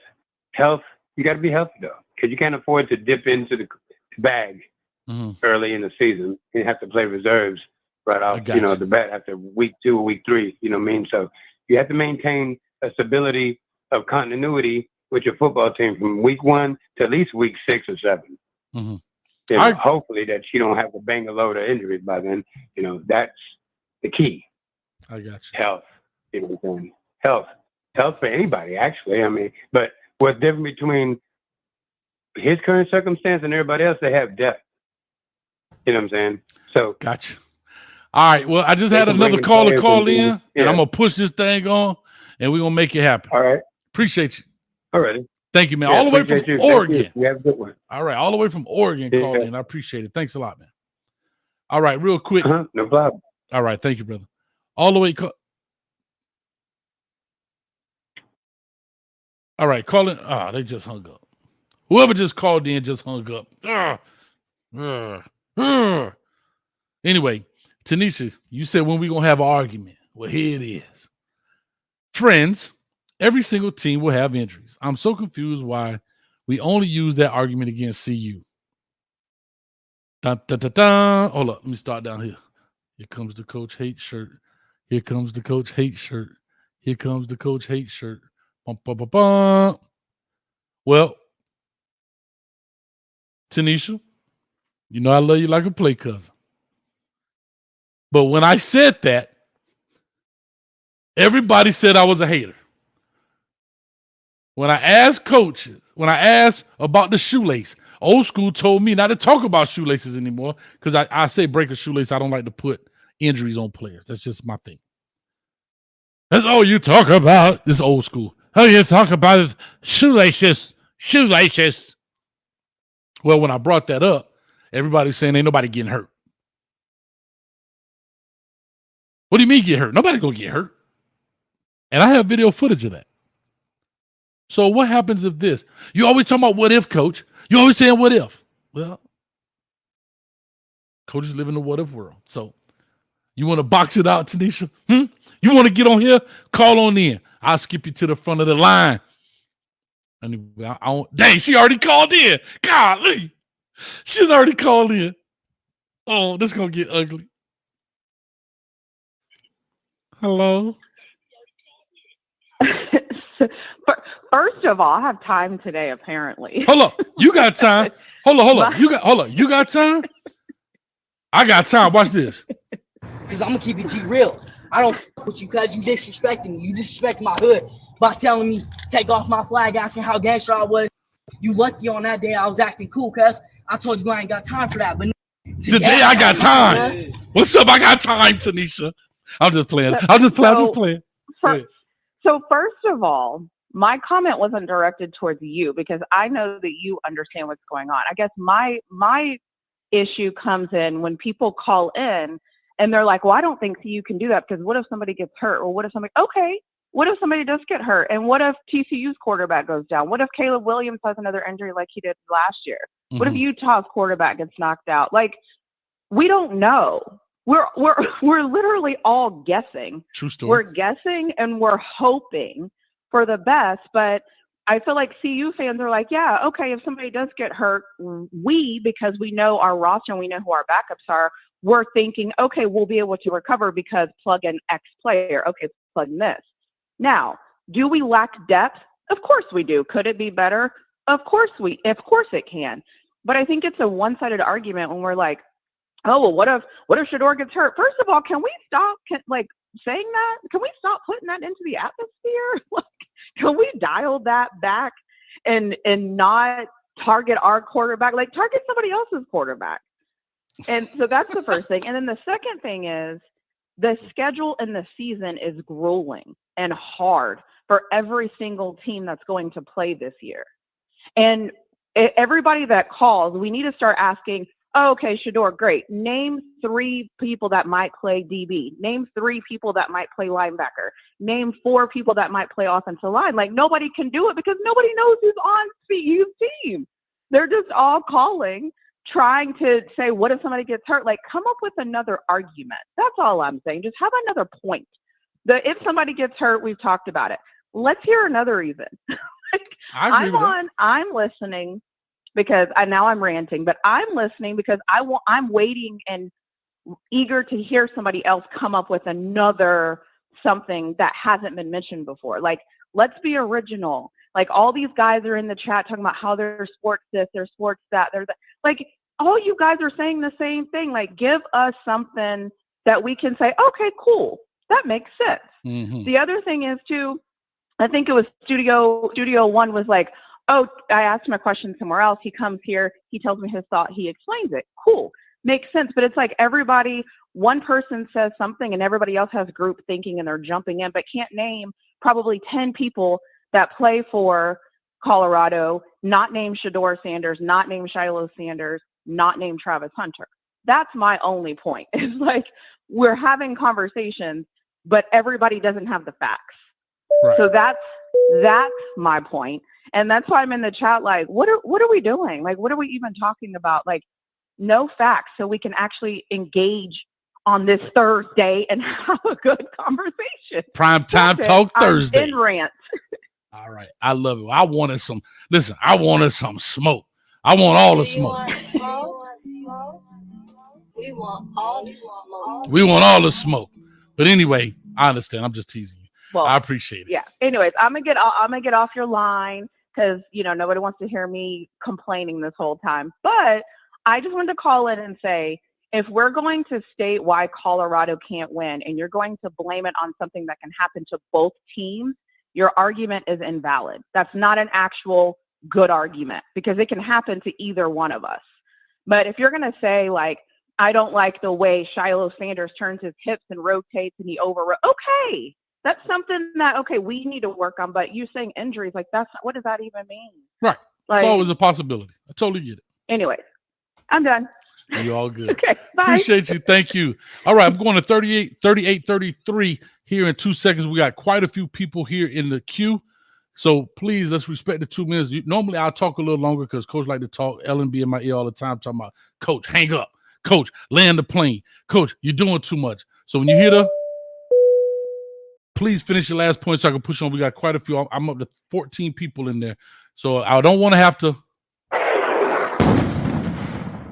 health, you got to be healthy though, because you can't afford to dip into the bag early in the season. You have to play reserves. Right off, the bat after week 2 or week 3, you know what I mean? So you have to maintain a stability of continuity with your football team from week 1 to at least week 6 or 7. Mm-hmm. Hopefully that you don't have to bang a load of injuries by then. That's the key. I got you. Health. You know what I'm saying? Health for anybody, actually. I mean, but what's different between his current circumstance and everybody else, they have depth. You know what I'm saying? So gotcha. All right. Well, I just had another caller call in, and I'm going to push this thing on, and we're going to make it happen. All right. Appreciate you. All righty. Thank you, man. Yeah, All the way from appreciate you. Thank you. Oregon. You have a good one. All right, all the way from Oregon Yeah. calling in. I appreciate it. Thanks a lot, man. All right, real quick. No problem. All right, thank you, brother. All the way. All right, calling. They just hung up. Whoever just called in just hung up. Anyway, Tanisha, you said when we gonna have an argument. Well, here it is. Friends, every single team will have injuries. I'm so confused why we only use that argument against CU. Dun, dun, dun, dun. Hold up, let me start down here. Here comes the Coach Hate shirt. Here comes the Coach Hate shirt. Here comes the Coach Hate shirt. Bum, bum, bum, bum. Well, Tanisha, you know I love you like a play cousin. But when I said that, everybody said I was a hater. When I asked coaches, when I asked about the shoelace, old school told me not to talk about shoelaces anymore because I say break a shoelace. I don't like to put injuries on players. That's just my thing. That's all you talk about. This old school. All you talk about is shoelaces. Shoelaces. Well, when I brought that up, everybody's saying ain't nobody getting hurt. What do you mean get hurt? Nobody gonna get hurt. And I have video footage of that. So what happens if this? You always talking about what if, coach. You always saying what if. Well, coaches live in the what if world. So you want to box it out, Tanisha? You want to get on here? Call on in. I'll skip you to the front of the line. Anyway, dang, she already called in. Golly. She's already called in. Oh, this is going to get ugly. Hello? First of all, I have time today, apparently. Hold up. You got time. Hold on. You got time? I got time. Watch this. Because I'm going to keep it G real. I don't f with you because you disrespecting me. You disrespect my hood by telling me take off my flag, asking how gangster I was. You lucky on that day I was acting cool because I told you I ain't got time for that. But today I got time. What's up? I got time, Tanisha. I'm just playing. I'm just playing. So first of all, my comment wasn't directed towards you because I know that you understand what's going on. I guess my issue comes in when people call in and they're like, well, I don't think you can do that because what if somebody gets hurt? Or what if somebody does get hurt? And what if TCU's quarterback goes down? What if Caleb Williams has another injury like he did last year? Mm-hmm. What if Utah's quarterback gets knocked out? Like, we don't know. We're literally all guessing. True story. We're guessing and we're hoping for the best, but I feel like CU fans are like, yeah, okay, if somebody does get hurt, because we know our roster and we know who our backups are, we're thinking, okay, we'll be able to recover because plug in X player. Okay, plug in this. Now, do we lack depth? Of course we do. Could it be better? Of course it can. But I think it's a one-sided argument when we're like, oh, well, what if Shedeur gets hurt? First of all, can we stop saying that? Can we stop putting that into the atmosphere? Can we dial that back and not target our quarterback? Like, target somebody else's quarterback. And so that's the first thing. And then the second thing is the schedule in the season is grueling and hard for every single team that's going to play this year. And everybody that calls, we need to start asking, oh, okay, Shedeur, great. Name 3 people that might play DB. Name 3 people that might play linebacker. Name 4 people that might play offensive line. Like, nobody can do it because nobody knows who's on CU's team. They're just all calling, trying to say, what if somebody gets hurt? Like, come up with another argument. That's all I'm saying. Just have another point. If somebody gets hurt, we've talked about it. Let's hear another reason. I'm listening. Because now I'm ranting, but I'm listening because I'm waiting and eager to hear somebody else come up with another something that hasn't been mentioned before. Like, let's be original. Like, all these guys are in the chat talking about how they're sports this, they're sports that, they're that. Like, all you guys are saying the same thing. Like, give us something that we can say, okay, cool, that makes sense. Mm-hmm. The other thing is too, I think it was Studio One was like, oh, I asked him a question somewhere else. He comes here. He tells me his thought. He explains it. Cool. Makes sense. But it's like one person says something and everybody else has group thinking and they're jumping in, but can't name probably 10 people that play for Colorado, not name Shedeur Sanders, not name Shiloh Sanders, not name Travis Hunter. That's my only point. It's like we're having conversations, but everybody doesn't have the facts. Right. So that's my point. And that's why I'm in the chat like, what are we doing? Like, what are we even talking about? Like, no facts, so we can actually engage on this Thursday and have a good conversation. Prime time talk Thursday. I'm in rant. All right. I love it. I wanted some smoke. I want all the smoke. We want all the smoke. We want all the smoke. But anyway, I understand. I'm just teasing you. Well, I appreciate it. Yeah. Anyways, I'm gonna get off your line because nobody wants to hear me complaining this whole time. But I just wanted to call in and say, if we're going to state why Colorado can't win and you're going to blame it on something that can happen to both teams, your argument is invalid. That's not an actual good argument because it can happen to either one of us. But if you're going to say, like, I don't like the way Shiloh Sanders turns his hips and rotates and he okay, that's something that, we need to work on. But you saying injuries, like, what does that even mean? Right. Like, it's always a possibility. I totally get it. Anyways, I'm done. You all good. Okay, bye. Appreciate you. Thank you. All right, I'm going to 38-33 here in 2 seconds. We got quite a few people here in the queue. So please, let's respect the 2 minutes. Normally, I'll talk a little longer because Coach like to talk. Ellen be in my ear all the time talking about, Coach, hang up. Coach, land the plane. Coach, you're doing too much. So when you hear please finish your last point so I can push on. We got quite a few. I'm up to 14 people in there. So I don't want to have to,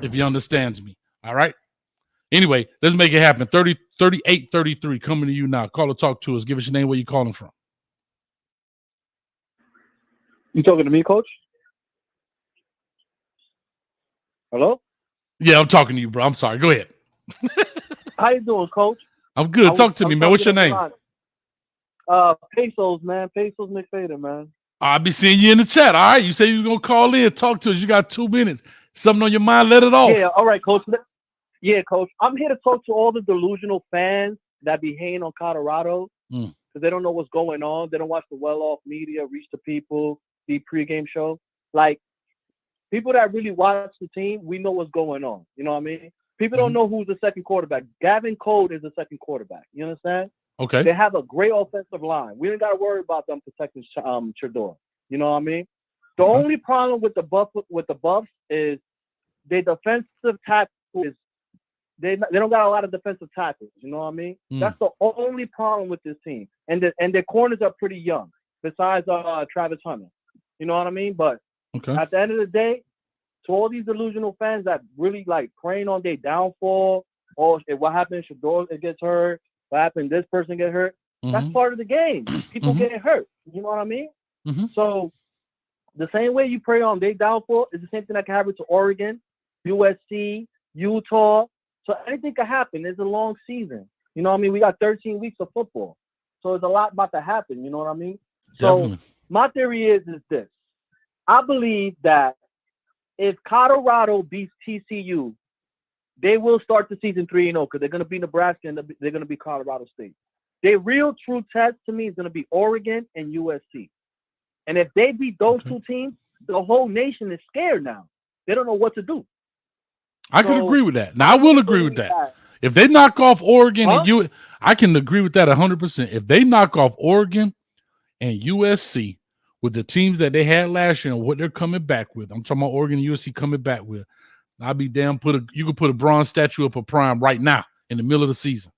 if you understands me. All right. Anyway, let's make it happen. 38-33 coming to you now. Call or talk to us. Give us your name, where you calling from. You talking to me, Coach? Hello? Yeah, I'm talking to you, bro. I'm sorry. Go ahead. How you doing, Coach? I'm good. Talk to me, man. What's your name? Pesos, man. Pesos McFader, man. I'll be seeing you in the chat. All right. You say you was going to call in, talk to us. You got 2 minutes. Something on your mind, let it off. Yeah, all right, Coach. Yeah, Coach. I'm here to talk to all the delusional fans that be hating on Colorado because they don't know what's going on. They don't watch the well-off media, reach the people, the pregame show. Like, people that really watch the team, we know what's going on. You know what I mean? People don't know who's the second quarterback. Gavin Code is the second quarterback. You understand? Okay. They have a great offensive line. We don't got to worry about them protecting Shedeur. You know what I mean? The only problem with the Buffs is their defensive tackle is they don't got a lot of defensive tackles. You know what I mean? That's the only problem with this team. And their corners are pretty young, besides Travis Hunter. You know what I mean? But at the end of the day, to all these delusional fans that really like preying on their downfall, or what happened, Shedeur gets hurt, what happened, this person get hurt. That's part of the game. People get hurt. You know what I mean? So the same way you prey on their downfall is the same thing that can happen to Oregon, USC, Utah. So anything can happen. It's a long season. You know what I mean? We got 13 weeks of football. So there's a lot about to happen. You know what I mean? Definitely. So my theory is this. I believe that if Colorado beats TCU, they will start the season 3-0 because they're going to be Nebraska and they're going to be Colorado State. Their real true test to me is going to be Oregon and USC. And if they beat those two teams, the whole nation is scared now. They don't know what to do. I can agree with that. Now, I will agree with that. If they knock off Oregon and I can agree with that 100%. If they knock off Oregon and USC with the teams that they had last year and what they're coming back with, I'm talking about Oregon and USC coming back with, I'll be damn you could put a bronze statue up of Prime right now in the middle of the season.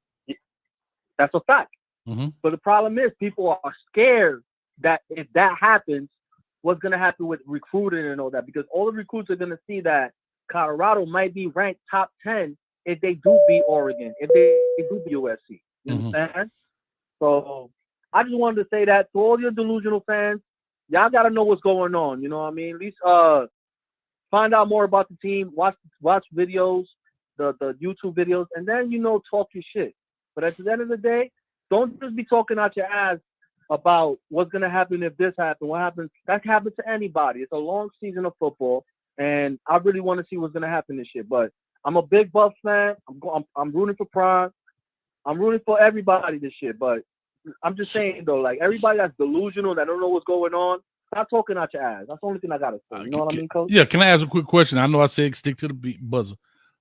That's a fact. But the problem is people are scared that if that happens, what's going to happen with recruiting and all that, because all the recruits are going to see that Colorado might be ranked top 10 if they do beat Oregon, if they do beat USC. You understand? So I just wanted to say that to all your delusional fans, y'all got to know what's going on. You know what I mean? At least find out more about the team, watch videos, the YouTube videos, and then, talk your shit. But at the end of the day, don't just be talking out your ass about what's going to happen if this happens, what happens. That can happen to anybody. It's a long season of football, and I really want to see what's going to happen this year. But I'm a big Buffs fan. I'm rooting for Prime. I'm rooting for everybody this year. But I'm just saying, though, like, everybody that's delusional, that don't know what's going on, Stop talking out your ass. That's the only thing I got to say. You know what I mean, Coach? Yeah, can I ask a quick question? I know I said stick to the buzzer,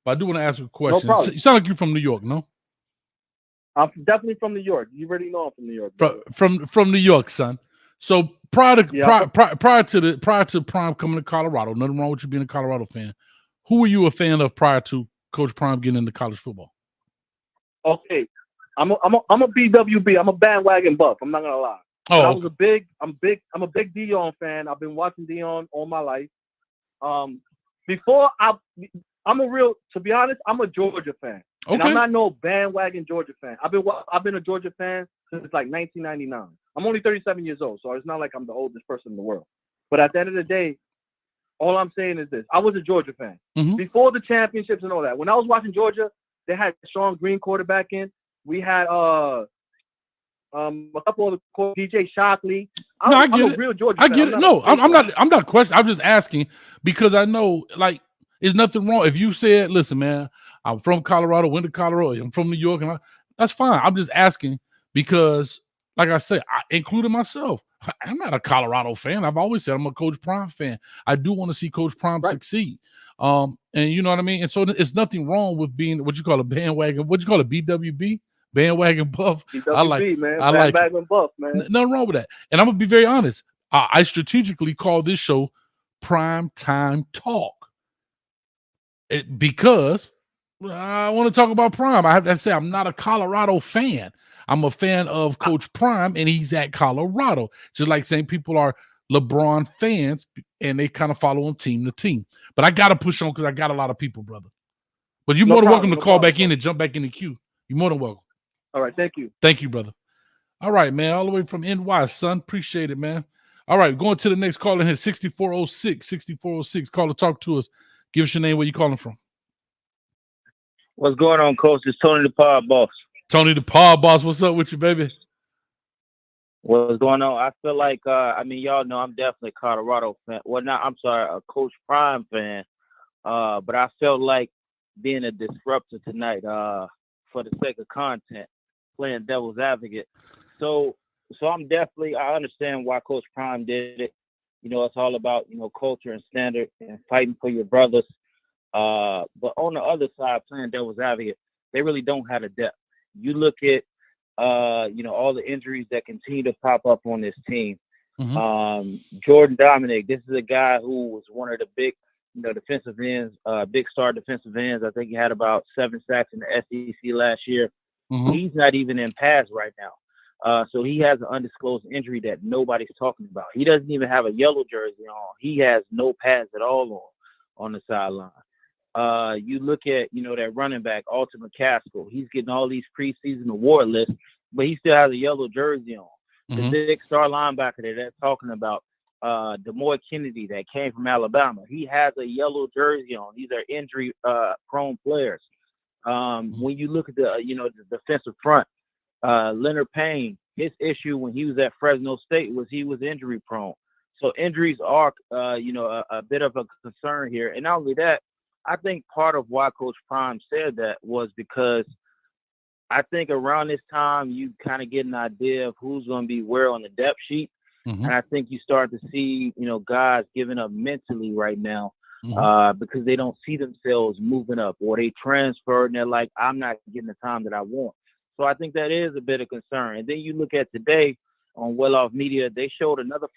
but I do want to ask a question. No problem. You sound like you're from New York, no? I'm definitely from New York. You already know I'm from New York. From New York, son. So prior to Prime coming to Colorado, nothing wrong with you being a Colorado fan. Who were you a fan of prior to Coach Prime getting into college football? Okay, I'm a BWB. I'm a bandwagon buff. I'm not gonna lie. Oh, I'm a big Deion fan. I've been watching Deion all my life. To be honest, I'm a Georgia fan. Okay. And I'm not no bandwagon Georgia fan. I've been a Georgia fan since like 1999. I'm only 37 years old, so it's not like I'm the oldest person in the world. But at the end of the day, all I'm saying is this: I was a Georgia fan before the championships and all that. When I was watching Georgia, they had Sean Green quarterbacking. We had a couple of the DJ Shockley. I'm a real Georgia fan. I get it. No, I'm not questioning. I'm just asking because I know like there's nothing wrong if you said, "Listen, man, I'm from Colorado, went to Colorado. I'm from New York," and that's fine. I'm just asking because, like I said, including myself, I'm not a Colorado fan. I've always said I'm a Coach Prime fan. I do want to see Coach Prime succeed. And you know what I mean? And so it's nothing wrong with being what you call a bandwagon. What you call a BWB? Bandwagon buff. BWB, man. Bandwagon buff, man. Nothing wrong with that. And I'm going to be very honest. I strategically call this show Prime Time Talk. Because I want to talk about Prime. I have to say I'm not a Colorado fan. I'm a fan of Coach Prime, and he's at Colorado. Just like saying people are LeBron fans, and they kind of follow him team to team. But I got to push on because I got a lot of people, brother. But you're more than welcome to call back in and jump back in the queue. You're more than welcome. All right, thank you. Thank you, brother. All right, man. All the way from NY, son. Appreciate it, man. All right, going to the next caller here, 6406. 6406. Caller, talk to us. Give us your name, where you calling from. What's going on, Coach? It's Tony the Pod Boss. Tony the Pod Boss. What's up with you, baby? What's going on? I feel like, y'all know I'm definitely a Colorado fan. Well, a Coach Prime fan. But I felt like being a disruptor tonight for the sake of content, playing devil's advocate. So I understand why Coach Prime did it. You know, it's all about, culture and standard and fighting for your brothers. But on the other side, playing devil's advocate, they really don't have the depth. You look at, all the injuries that continue to pop up on this team. Jordan Dominic, this is a guy who was one of the big, defensive ends, big star defensive ends. I think he had about 7 sacks in the SEC last year. He's not even in pads right now. So he has an undisclosed injury that nobody's talking about. He doesn't even have a yellow jersey on. He has no pads at all on the sideline. You look at, that running back, Alton McCaskill. He's getting all these preseason award lists, but he still has a yellow jersey on. The big star linebacker that they're talking about, DeMoy Kennedy, that came from Alabama. He has a yellow jersey on. These are injury-prone players. When you look at the defensive front, Leonard Payne, his issue when he was at Fresno State was he was injury-prone. So injuries are, a bit of a concern here. And not only that, I think part of why Coach Prime said that was because I think around this time you kind of get an idea of who's going to be where on the depth sheet. And I think you start to see, guys giving up mentally right now because they don't see themselves moving up, or they transfer and they're like, I'm not getting the time that I want. So I think that is a bit of concern. And then you look at today on Well Off Media, they showed another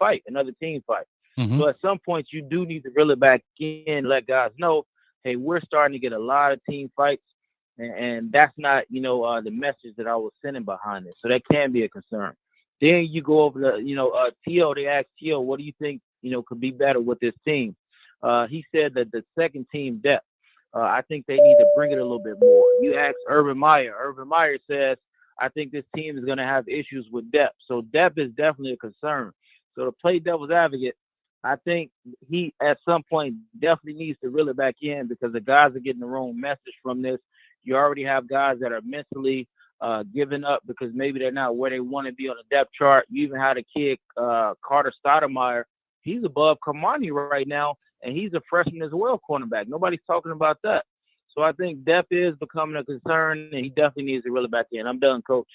team fight. So at some point you do need to reel it back in and let guys know, hey, we're starting to get a lot of team fights. And that's not, the message that I was sending behind it. So that can be a concern. Then you go over to, T.O., they asked T.O., what do you think, could be better with this team? He said that the second team depth, I think they need to bring it a little bit more. You ask Urban Meyer. Urban Meyer says, I think this team is going to have issues with depth. So depth is definitely a concern. So to play devil's advocate, I think he, at some point, definitely needs to reel it back in because the guys are getting the wrong message from this. You already have guys that are mentally giving up because maybe they're not where they want to be on the depth chart. You even had a kid, Carter Stoudemire. He's above Kamani right now, and he's a freshman as well, cornerback. Nobody's talking about that. So I think depth is becoming a concern, and he definitely needs to reel it back in. I'm done, Coach.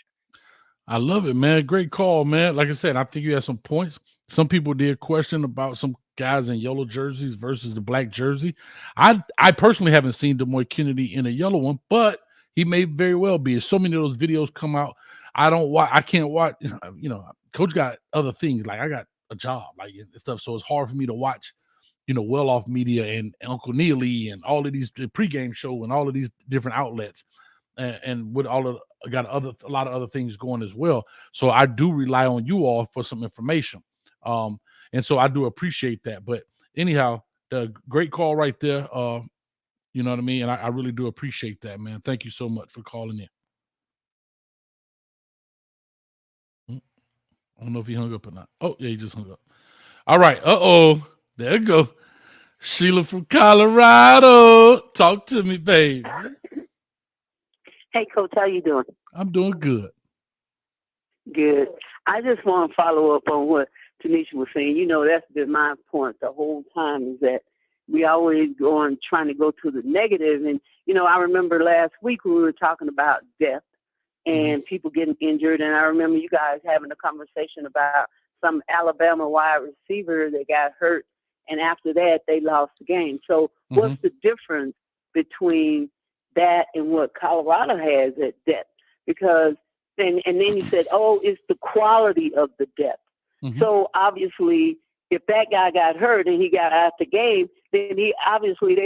I love it, man. Great call, man. Like I said, I think you had some points. Some people did question about some guys in yellow jerseys versus the black jersey. I personally haven't seen DeMoy Kennedy in a yellow one, but he may very well be. So many of those videos come out. I can't watch, coach got other things. Like I got a job, like and stuff. So it's hard for me to watch, well off media and Uncle Neely and all of these the pregame show and all of these different outlets. And with all of got a lot of other things going as well. So I do rely on you all for some information. And so I do appreciate that. But anyhow, the great call right there. You know what I mean? And I really do appreciate that, man. Thank you so much for calling in. I don't know if he hung up or not. Oh, yeah, he just hung up. All right. There you go. Sheila from Colorado. Talk to me, baby. Hey, Coach, how you doing? I'm doing good. Good. I just want to follow up on what Tanisha was saying. That's been my point the whole time is that we always go on trying to go to the negative. And, I remember last week we were talking about depth and people getting injured. And I remember you guys having a conversation about some Alabama wide receiver that got hurt. And after that, they lost the game. So what's the difference between that and what Colorado has at depth? Because and then you said, it's the quality of the depth. So obviously, if that guy got hurt and he got out the game, then they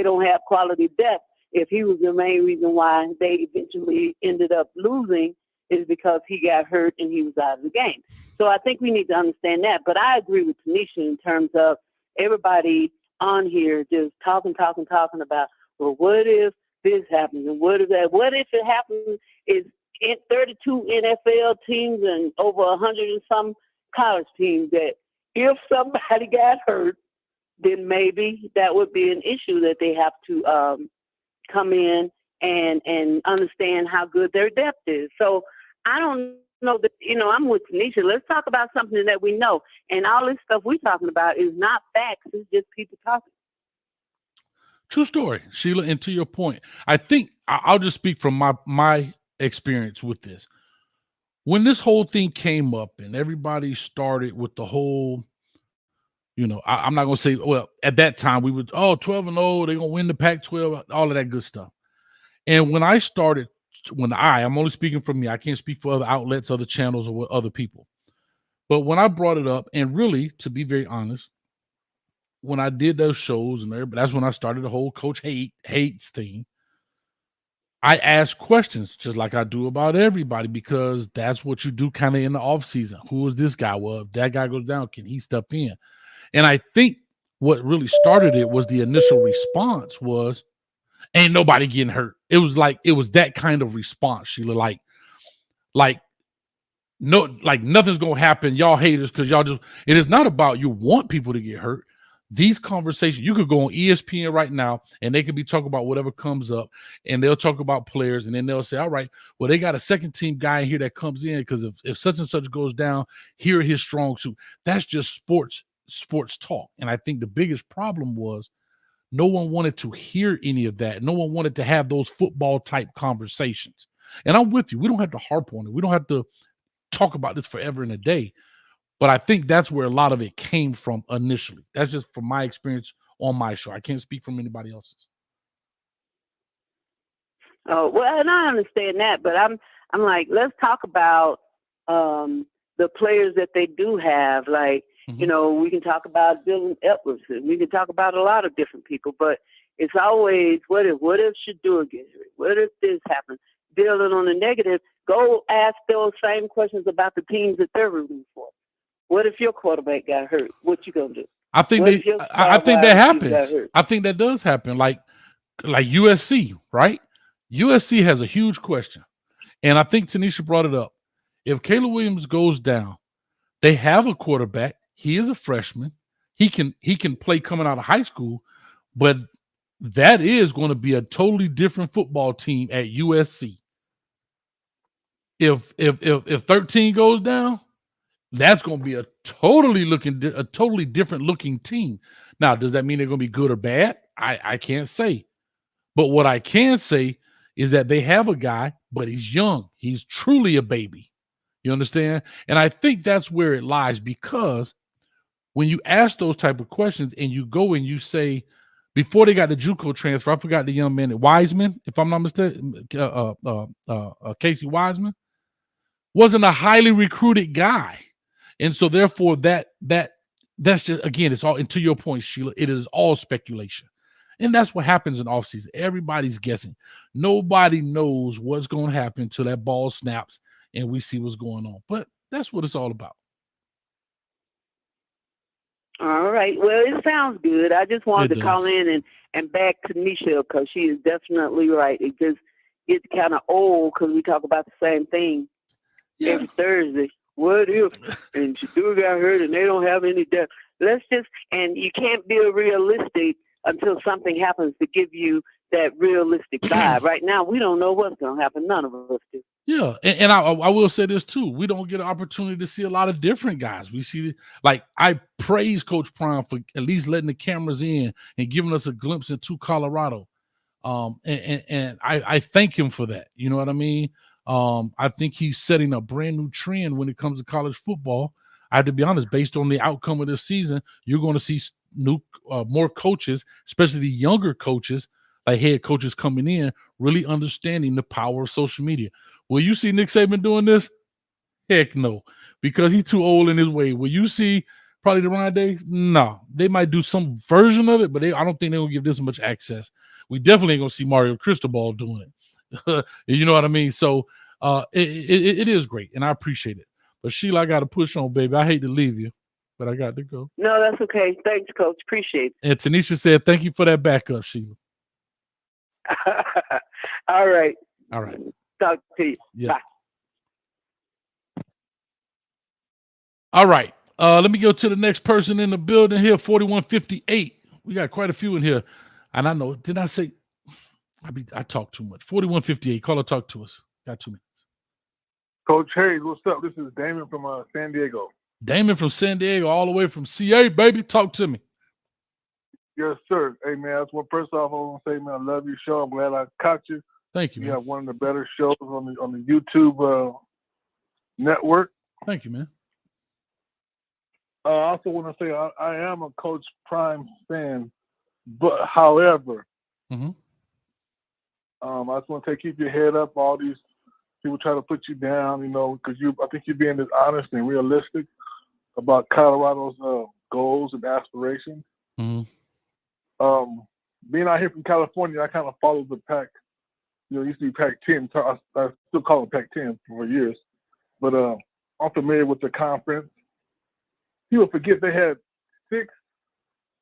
don't have quality depth. If he was the main reason why they eventually ended up losing is because he got hurt and he was out of the game. So I think we need to understand that. But I agree with Tanisha in terms of everybody on here just talking about, well, what if this happens and what if that? What if it happens is in 32 NFL teams and over 100 and some college teams that if somebody got hurt, then maybe that would be an issue that they have to come in and understand how good their depth is. So I don't know that, I'm with Tanisha. Let's talk about something that we know. And all this stuff we're talking about is not facts. It's just people talking. True story, Sheila. And to your point, I think I'll just speak from my experience with this. When this whole thing came up and everybody started with the whole, I'm not going to say, well, at that time we were, 12-0, they're going to win the Pac-12, all of that good stuff. And when I started, I'm only speaking for me, I can't speak for other outlets, other channels, or other people. But when I brought it up, and really, to be very honest, when I did those shows and that's when I started the whole Coach Hates thing. I ask questions just like I do about everybody because that's what you do kind of in the off season. Who is this guy? Well, if that guy goes down, can he step in? And I think what really started it was the initial response was, ain't nobody getting hurt. It was that kind of response, Sheila. Like nothing's gonna happen. Y'all haters, because y'all just, it is not about you want people to get hurt. These conversations, you could go on ESPN right now and they could be talking about whatever comes up and they'll talk about players and then they'll say, all right, well, they got a second team guy here that comes in because if such and such goes down, here are his strong suit. That's just sports talk. And I think the biggest problem was no one wanted to hear any of that. No one wanted to have those football type conversations. And I'm with you. We don't have to harp on it. We don't have to talk about this forever and a day. But I think that's where a lot of it came from initially. That's just from my experience on my show. I can't speak from anybody else's. Oh, well, and I understand that, but I'm like, let's talk about the players that they do have. Like, we can talk about Dylan Edwards, and we can talk about a lot of different people, but it's always, what if Shador gets hurt? What if this happens? Dylan on the negative, go ask those same questions about the teams that they're rooting for. What if your quarterback got hurt? What you gonna do? I think that happens. I think that does happen. Like USC, right? USC has a huge question. And I think Tanisha brought it up. If Caleb Williams goes down, they have a quarterback. He is a freshman. He can play coming out of high school, but that is going to be a totally different football team at USC. If 13 goes down, that's going to be a totally different looking team. Now, does that mean they're going to be good or bad? I can't say. But what I can say is that they have a guy, but he's young. He's truly a baby. You understand? And I think that's where it lies, because when you ask those type of questions and you go and you say, before they got the JUCO transfer, I forgot the young man, Wiseman, if I'm not mistaken, Casey Wiseman, wasn't a highly recruited guy. And so therefore that's just, again, it's all, and to your point, Sheila, it is all speculation. And that's what happens in offseason. Everybody's guessing. Nobody knows what's going to happen till that ball snaps and we see what's going on. But that's what it's all about. All right. Well, it sounds good. I just wanted to call in and back to Nisha, because she is definitely right. It just gets kind of old because we talk about the same thing every Thursday. What if? And Shadur got hurt and they don't have any depth. Let's just, and you can't be realistic until something happens to give you that realistic vibe. Right now, we don't know what's going to happen. None of us do. Yeah, and I will say this too. We don't get an opportunity to see a lot of different guys. We see, like, I praise Coach Prime for at least letting the cameras in and giving us a glimpse into Colorado. And I thank him for that. You know what I mean? I think he's setting a brand new trend when it comes to college football. I have to be honest, based on the outcome of this season, you're going to see more coaches, especially the younger coaches, like head coaches coming in, really understanding the power of social media. Will you see Nick Saban doing this? Heck no, because he's too old in his way. Will you see probably the Ryan Day? No, they might do some version of it, but I don't think they're going to give this much access. We definitely ain't going to see Mario Cristobal doing it. You know what I mean? So it is great, and I appreciate it. But Sheila, I got to push on, baby. I hate to leave you, but I got to go. No, that's okay. Thanks, Coach. Appreciate it. And Tanisha said, thank you for that backup, Sheila. All right. All right. Talk to you. Yeah. Bye. All right. Let me go to the next person in the building here, 4158. We got quite a few in here. And I know, did I say, I talk too much. 4158, call or talk to us. Got 2 minutes. Coach Hayes, what's up? This is Damon from San Diego. Damon from San Diego, all the way from CA, baby. Talk to me. Yes, sir. Hey, man, that's one. First off, I want to say, man, I love your show. I'm glad I caught you. Thank you, You man. have one of the better shows on the YouTube network. Thank you, man. I also want to say I am a Coach Prime fan, but however, I just want to say keep your head up. All these people try to put you down, because I think you're being as honest and realistic about Colorado's goals and aspirations. Being out here from California, I kind of follow the Pac. It used to be Pac-10. I still call it Pac-10 for years, but I'm familiar with the conference. People forget they had 6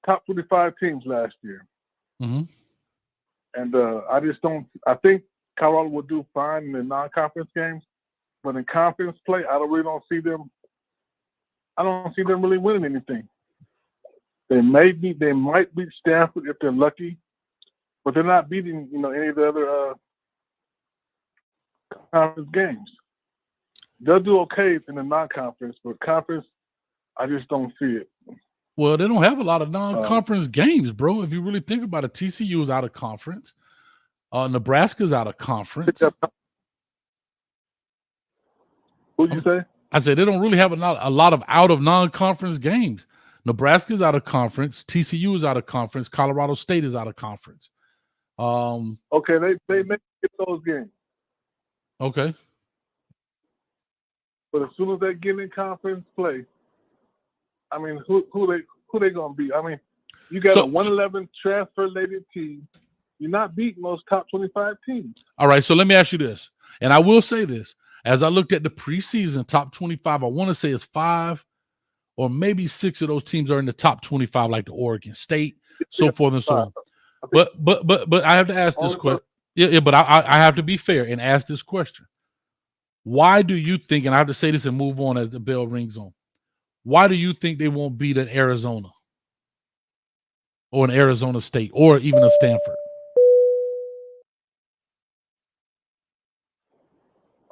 top 25 teams last year. And I think Colorado will do fine in the non-conference games, but in conference play, I don't see them really winning anything. They might beat Stanford if they're lucky, but they're not beating, any of the other conference games. They'll do okay in the non-conference, but conference, I just don't see it. Well, they don't have a lot of non-conference games, bro. If you really think about it, TCU is out of conference. Nebraska's out of conference. What'd you say? I said they don't really have a lot of out of non-conference games. Nebraska's out of conference. TCU is out of conference. Colorado State is out of conference. Okay, they may get those games. Okay. But as soon as they get in conference play, I mean, who they gonna beat? I mean, you got a 111 transfer-related team. You're not beating those top 25 teams. All right, so let me ask you this, and I will say this: as I looked at the preseason top 25, I want to say it's 5 or maybe 6 of those teams are in the top 25, like the Oregon State, so forth and so on. But I have to ask this question. Yeah, but I have to be fair and ask this question. Why do you think, and I have to say this and move on as the bell rings on, why do you think they won't beat an Arizona or an Arizona State or even a Stanford?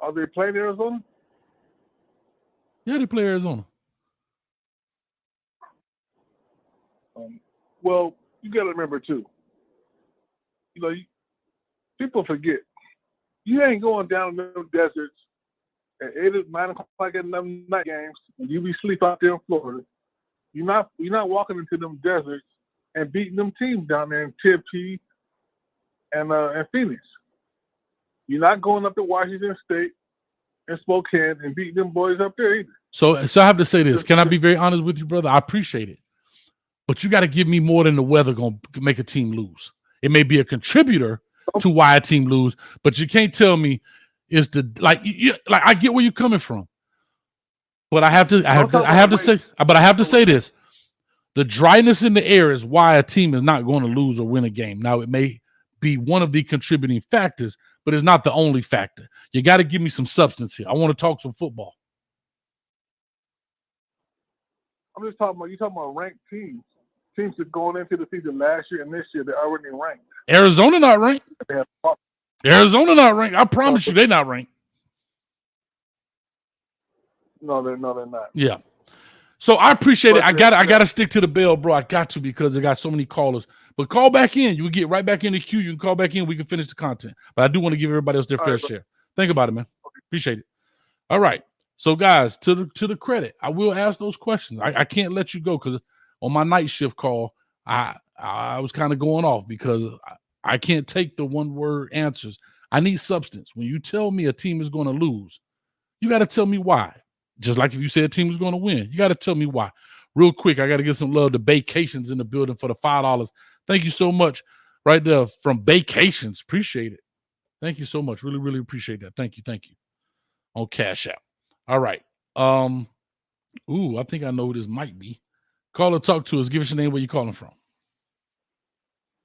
Are they playing Arizona? Yeah, they play Arizona. Well, you got to remember, too, people forget, you ain't going down in those deserts at 8 or 9 o'clock at night games, and you be sleep out there in Florida. You're not walking into them deserts and beating them teams down there in Tempe and Phoenix. You're not going up to Washington State and Spokane and beating them boys up there either. So I have to say this. Can I be very honest with you, brother? I appreciate it. But you got to give me more than the weather going to make a team lose. It may be a contributor to why a team lose, but you can't tell me it's the like I get where you're coming from. But I have to say this. The dryness in the air is why a team is not going to lose or win a game. Now, it may be one of the contributing factors, but it's not the only factor. You got to give me some substance here. I want to talk some football. I'm just talking about ranked teams. Teams that going into the season last year and this year, they're already ranked. Arizona not ranked. Arizona not ranked. I promise you they're not ranked. No, they're not. Yeah. So I appreciate it. I gotta stick to the bell, bro. I got to because I got so many callers. But call back in. You can get right back in the queue. You can call back in. We can finish the content. But I do want to give everybody else their fair share. Think about it, man. Okay. Appreciate it. All right. So, guys, to the credit, I will ask those questions. I can't let you go because on my night shift call, I was kind of going off because I can't take the one-word answers. I need substance. When you tell me a team is going to lose, you got to tell me why. Just like if you say a team is going to win, you got to tell me why. Real quick, I got to give some love to Vacations in the building for the $5. Thank you so much right there from Vacations. Appreciate it. Thank you so much. Really, really appreciate that. Thank you. On Cash App. All right. I think I know who this might be. Call or talk to us. Give us your name, where you calling from.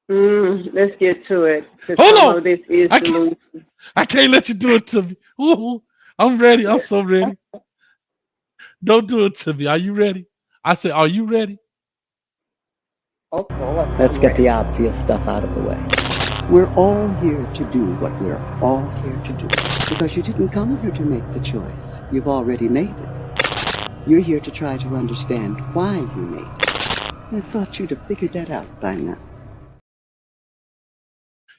Let's get to it. Hold on. This is I can't let you do it to me. Ooh, I'm ready. I'm so ready. Don't do it to me. Are you ready? I said, are you ready? Okay. Let's get the obvious stuff out of the way. We're all here to do what we're all here to do. Because you didn't come here to make the choice. You've already made it. You're here to try to understand why you made it. I thought you'd have figured that out by now.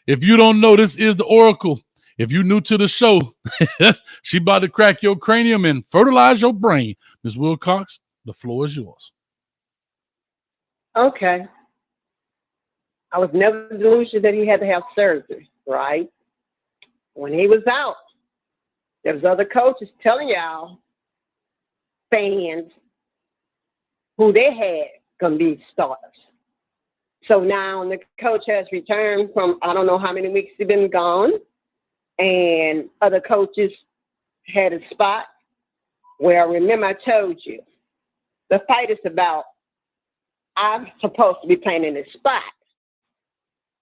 If you don't know, this is the Oracle. If you're new to the show, she about to crack your cranium and fertilize your brain. Ms. Wilcox, the floor is yours. Okay. I was never delusional that he had to have surgery, right? When he was out, there was other coaches telling y'all, fans, who they had gonna be starters. So now the coach has returned from, I don't know how many weeks he's been gone, and other coaches had a spot where, remember I told you, the fight is about, I'm supposed to be playing in this spot.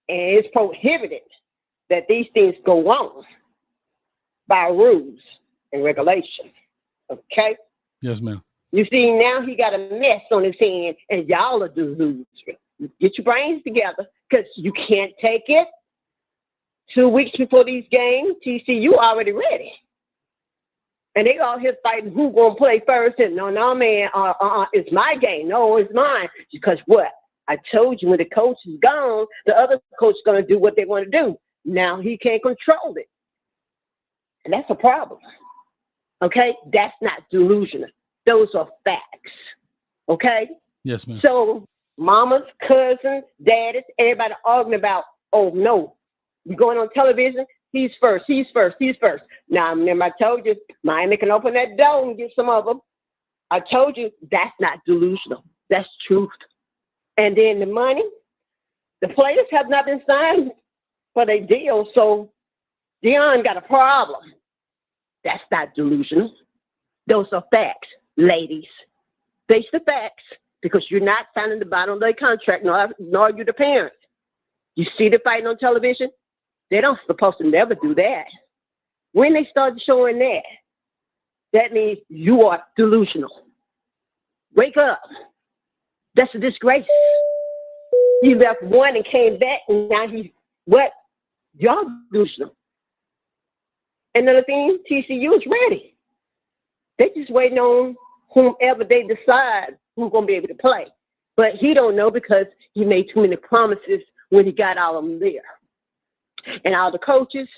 And it's prohibited that these things go on by rules and regulations. Okay? Yes, ma'am. You see, now he got a mess on his hand, and y'all are delusional. Get your brains together, because you can't take it. 2 weeks before these games, TCU already ready. And they all here fighting who gonna play first. And no, man, it's my game. No, it's mine. Because what? I told you, when the coach is gone, the other coach is going to do what they want to do. Now he can't control it. And that's a problem. Okay? That's not delusional. Those are facts. Okay? Yes, ma'am. So mamas, cousins, daddies, everybody arguing about, oh, no, you're going on television, he's first. Now, remember I told you, Miami can open that door and get some of them. I told you, that's not delusional. That's truth. And then the money, the players have not been signed for their deal, so Deion got a problem. That's not delusional. Those are facts, ladies. Face the facts, because you're not signing the bottom of their contract, nor you the parent. You see the fighting on television? They don't supposed to never do that. When they start showing that, that means you are delusional. Wake up. That's a disgrace. He left one and came back, and now what? Y'all delusional. Another thing, TCU is ready. They just waiting on whomever they decide who's going to be able to play. But he don't know, because he made too many promises when he got all of them there. And all the coaches,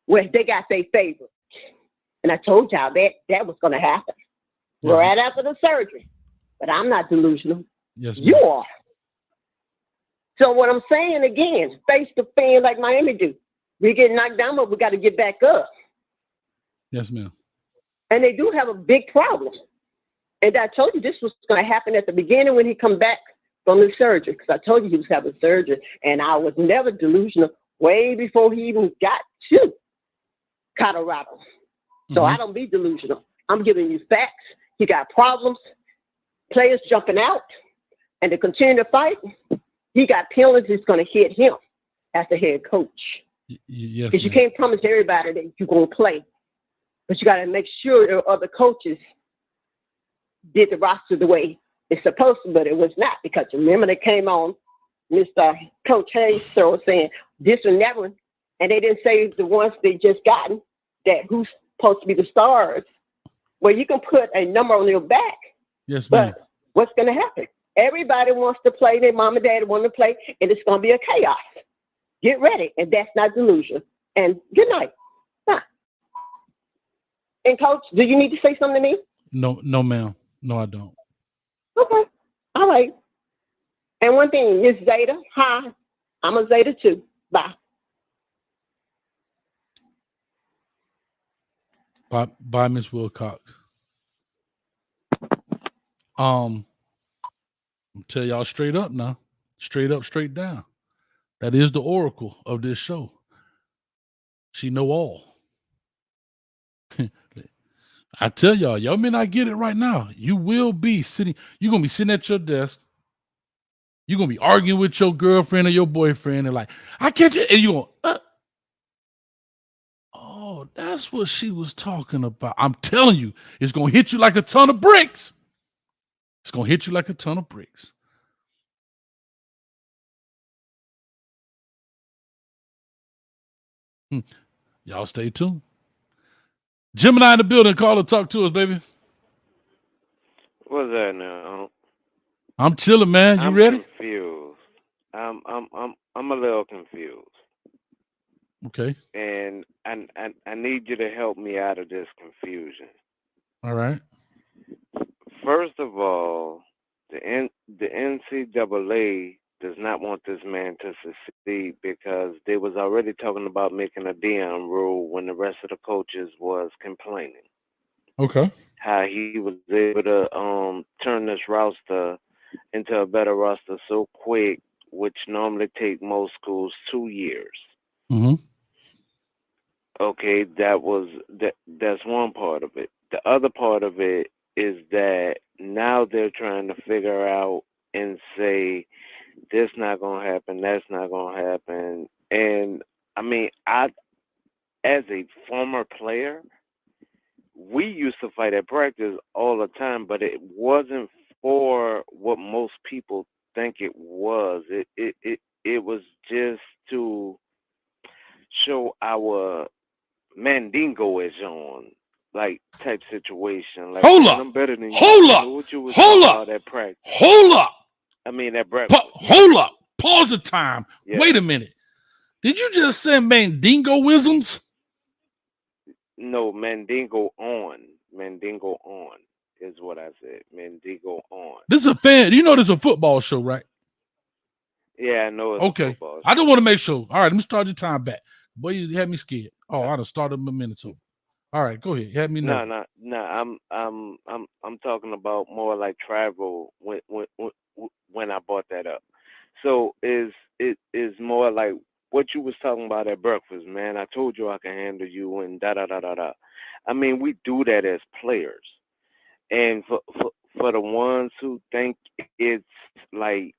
well, they got their favorites. And I told y'all that was going to happen right after the surgery. But I'm not delusional. Yes, you are. So what I'm saying again, face the fan like Miami do. We get knocked down, but we got to get back up. Yes, ma'am. And they do have a big problem. And I told you this was going to happen at the beginning when he come back from the surgery, because I told you he was having surgery, and I was never delusional way before he even got to Colorado. So I don't be delusional. I'm giving you facts. He got problems, players jumping out, and to continue to fight, he got penalties going to hit him as the head coach. Yes, because you can't promise everybody that you're going to play, but you got to make sure the other coaches did the roster the way it's supposed to, but it was not, because remember they came on Mr. Coach Hayes was saying this and that one, and they didn't say the ones they just gotten that who's supposed to be the stars. Well, you can put a number on your back. Yes, ma'am. But what's going to happen? Everybody wants to play. Their mom and dad want to play, and it's going to be a chaos. Get ready, and that's not delusion. And good night. Huh. And Coach, do you need to say something to me? No, ma'am. No, I don't. Okay. All right. And one thing, Miss Zeta, hi. I'm a Zeta too. Bye. Bye, Miss Wilcox. I'm tell y'all straight up now. Straight up, straight down. That is the oracle of this show. She know all. I tell y'all may not get it right now. You will be sitting, you're going to be sitting at your desk. You're going to be arguing with your girlfriend or your boyfriend and like, I can't, and you're going, oh, that's what she was talking about. I'm telling you, it's going to hit you like a ton of bricks. It's going to hit you like a ton of bricks. Y'all stay tuned. Gemini in the building. Call or talk to us, baby. What's that now? I'm chilling, man. You I'm ready? Confused. I'm a little confused. Okay. And I need you to help me out of this confusion. All right. First of all, the NCAA does not want this man to succeed because they was already talking about making a Dion rule when the rest of the coaches was complaining. Okay. How he was able to turn this roster into a better roster so quick, which normally take most schools 2 years. Mm-hmm. Okay, that's one part of it. The other part of it is that now they're trying to figure out and say this not gonna happen, that's not gonna happen. And I mean, as a former player, we used to fight at practice all the time, but it wasn't for what most people think it was. It was just to show our Mandingo is on, like, type situation. Like, hold man, up. I'm better than you. Hold I up. know what you was Hold talking up. about at practice. Hold up. I mean, at breakfast. Hold up. Pause the time. Yeah. Wait a minute. Did you just say Mandingoisms? No, Mandingo on. Mandingo on is what I said. Mandingo on. This is a fan. You know this is a football show, right? Yeah, I know it's a Okay. football show. I don't want to make sure. All right, let me start your time back. Boy, you had me scared. Oh, I'd have started a minute or two. All right, go ahead. You had me nervous. No. I'm talking about more like travel when I brought that up. So it is more like what you was talking about at breakfast, man. I told you I can handle you and da da da da da. I mean, we do that as players, and for the ones who think it's like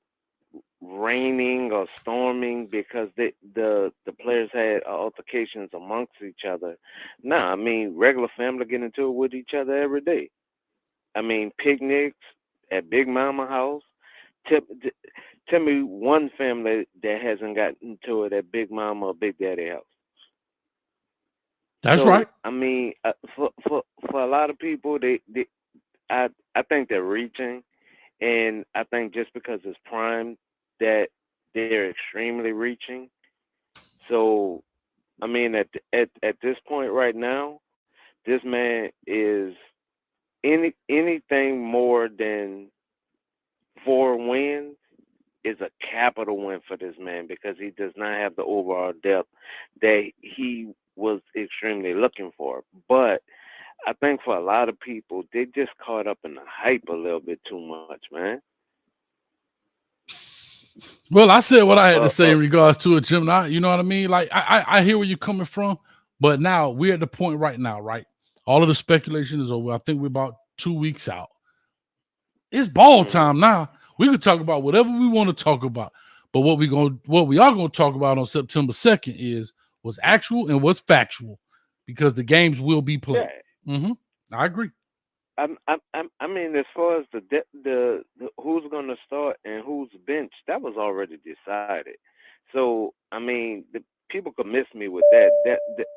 raining or storming because the players had altercations amongst each other. Nah, I mean, regular family get into it with each other every day. I mean, picnics at Big Mama house. Tell me one family that hasn't gotten into it at Big Mama or Big Daddy house. That's right. I mean, for a lot of people, I think they're reaching, and I think just because it's prime that they're extremely reaching. So, I mean, at this point right now, this man is anything more than 4 wins is a capital win for this man, because he does not have the overall depth that he was extremely looking for. But I think for a lot of people, they just caught up in the hype a little bit too much, man. Well, I said what I had to say in regards to it, Jim. You know what I mean? Like, I hear where you're coming from, but now we're at the point right now, right? All of the speculation is over. I think we're about 2 weeks out. It's ball time now. We can talk about whatever we want to talk about, but what we are gonna talk about on September 2nd is what's actual and what's factual, because the games will be played. Yeah. I agree. I mean, as far as the who's going to start and who's bench, that was already decided. So I mean, the people could miss me with that.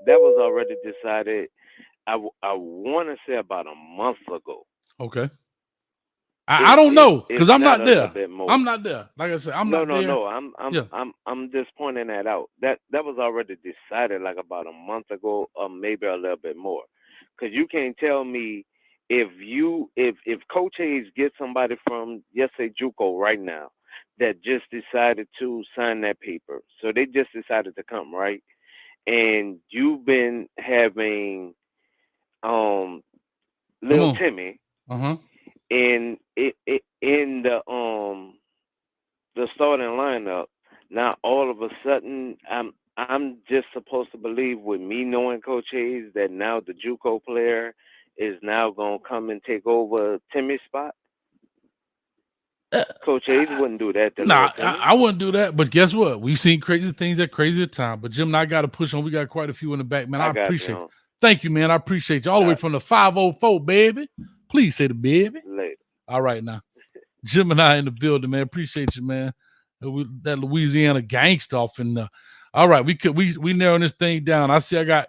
That was already decided. I want to say about a month ago. Okay. I don't know, because I'm not there. More. I'm not there. Like I said, I'm not there. No. I'm just pointing that out. That was already decided like about a month ago, or maybe a little bit more. Because you can't tell me if Coach Hayes gets somebody from, let's say, JUCO right now that just decided to sign that paper. So they just decided to come, right? And you've been having Lil Timmy in the starting lineup. Now all of a sudden I'm just supposed to believe, with me knowing Coach Hayes, that now the JUCO player is now gonna come and take over Timmy's spot. Coach Hayes wouldn't do that. I wouldn't do that. But guess what? We've seen crazy things at crazier time. But Jim and I got to push on. We got quite a few in the back, man. I appreciate it. Thank you, man. I appreciate you all the way from the 504, baby. Please say the baby. Later. All right, now. Jim and I in the building, man. Appreciate you, man. That Louisiana gangsta off in the. All right, we narrowing this thing down. I see I got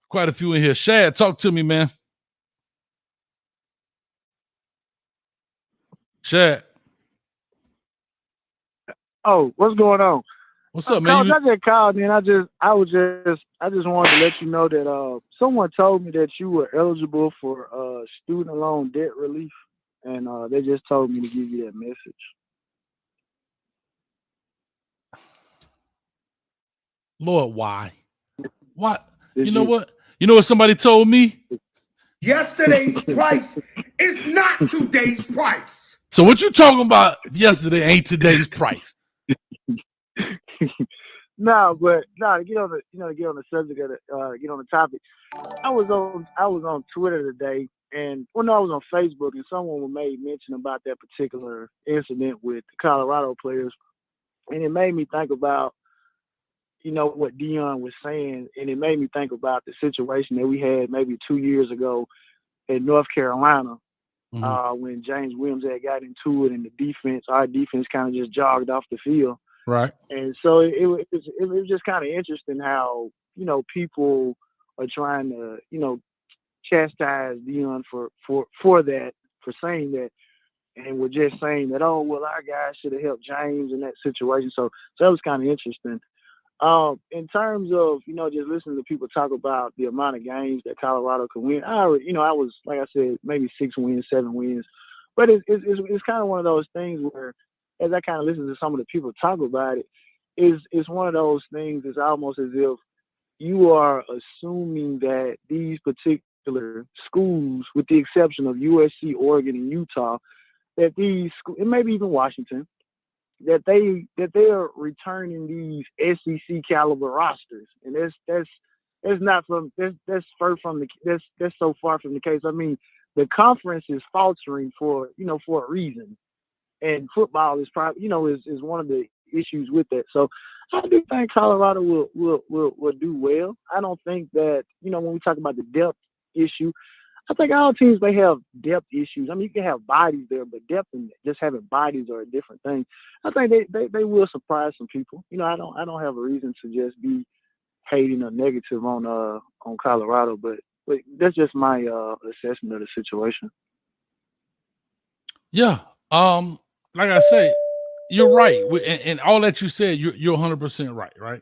quite a few in here. Shad, talk to me, man. Shad. Oh, what's going on? What's up, man? Coach, I just called, man. I just wanted to let you know that someone told me that you were eligible for student loan debt relief, and they just told me to give you that message. Lord, why? What? You know what? You know what somebody told me? Yesterday's price is not today's price. So what you talking about yesterday ain't today's price. To get on the subject of get on the topic. I was on Twitter today, and I was on Facebook, and someone made mention about that particular incident with the Colorado players, and it made me think about what Dion was saying, and it made me think about the situation that we had maybe 2 years ago in North Carolina. When James Williams had got into it, and our defense kind of just jogged off the field. Right. And so it was just kind of interesting how, people are trying to, chastise Dion for that, for saying that. And we're just saying that, oh, well, our guys should have helped James in that situation. So that was kind of interesting. In terms of, just listening to people talk about the amount of games that Colorado could win, I was, like I said, maybe 6 wins, 7 wins. But it's kind of one of those things where, as I kind of listen to some of the people talk about it, it's one of those things. It's almost as if you are assuming that these particular schools, with the exception of USC, Oregon, and Utah, that these schools, and maybe even Washington, that they are returning these SEC caliber rosters, and that's so far from the case. I mean, the conference is faltering for a reason, and football is probably is one of the issues with that. So I do think Colorado will do well. I don't think that when we talk about the depth issue, I think all teams may have depth issues. I mean, you can have bodies there, but depth and just having bodies are a different thing. I think they will surprise some people. I don't have a reason to just be hating or negative on Colorado, but that's just my assessment of the situation. Yeah. Like I say, you're right. And all that you said, you're 100% right, right?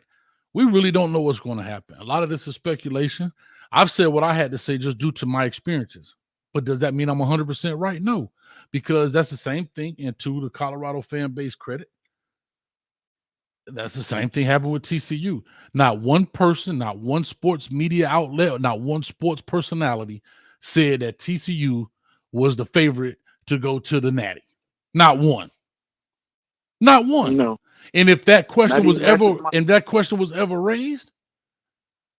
We really don't know what's going to happen. A lot of this is speculation. I've said what I had to say just due to my experiences. But does that mean I'm 100% right? No, because that's the same thing. And to the Colorado fan base credit, that's the same thing happened with TCU. Not one person, not one sports media outlet, not one sports personality said that TCU was the favorite to go to the Natty. Not one. Not one. No. And if that question Not was even after ever raised,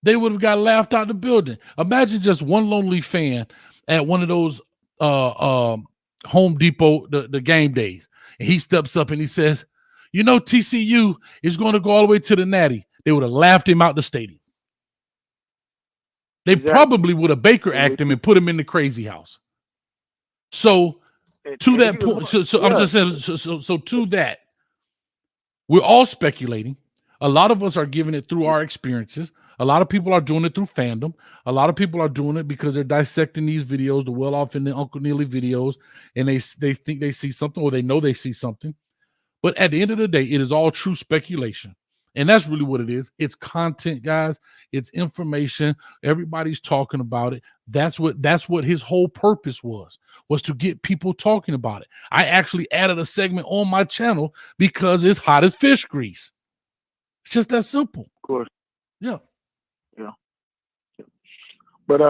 they would have got laughed out the building. Imagine just one lonely fan at one of those Home Depot the game days, and he steps up and he says, "You know, TCU is going to go all the way to the Natty." They would have laughed him out the stadium. They probably would have Baker act him and put him in the crazy house. So to that point, I'm just saying, so to that, we're all speculating. A lot of us are giving it through our experiences. A lot of people are doing it through fandom. A lot of people are doing it because they're dissecting these videos, the Well Off and the Uncle Neely videos, and they think they see something, or they know they see something. But at the end of the day, it is all true speculation. And that's really what it is. It's content, guys. It's information. Everybody's talking about it. That's what his whole purpose was to get people talking about it. I actually added a segment on my channel because it's hot as fish grease. It's just that simple. Of course. Yeah. Yeah. But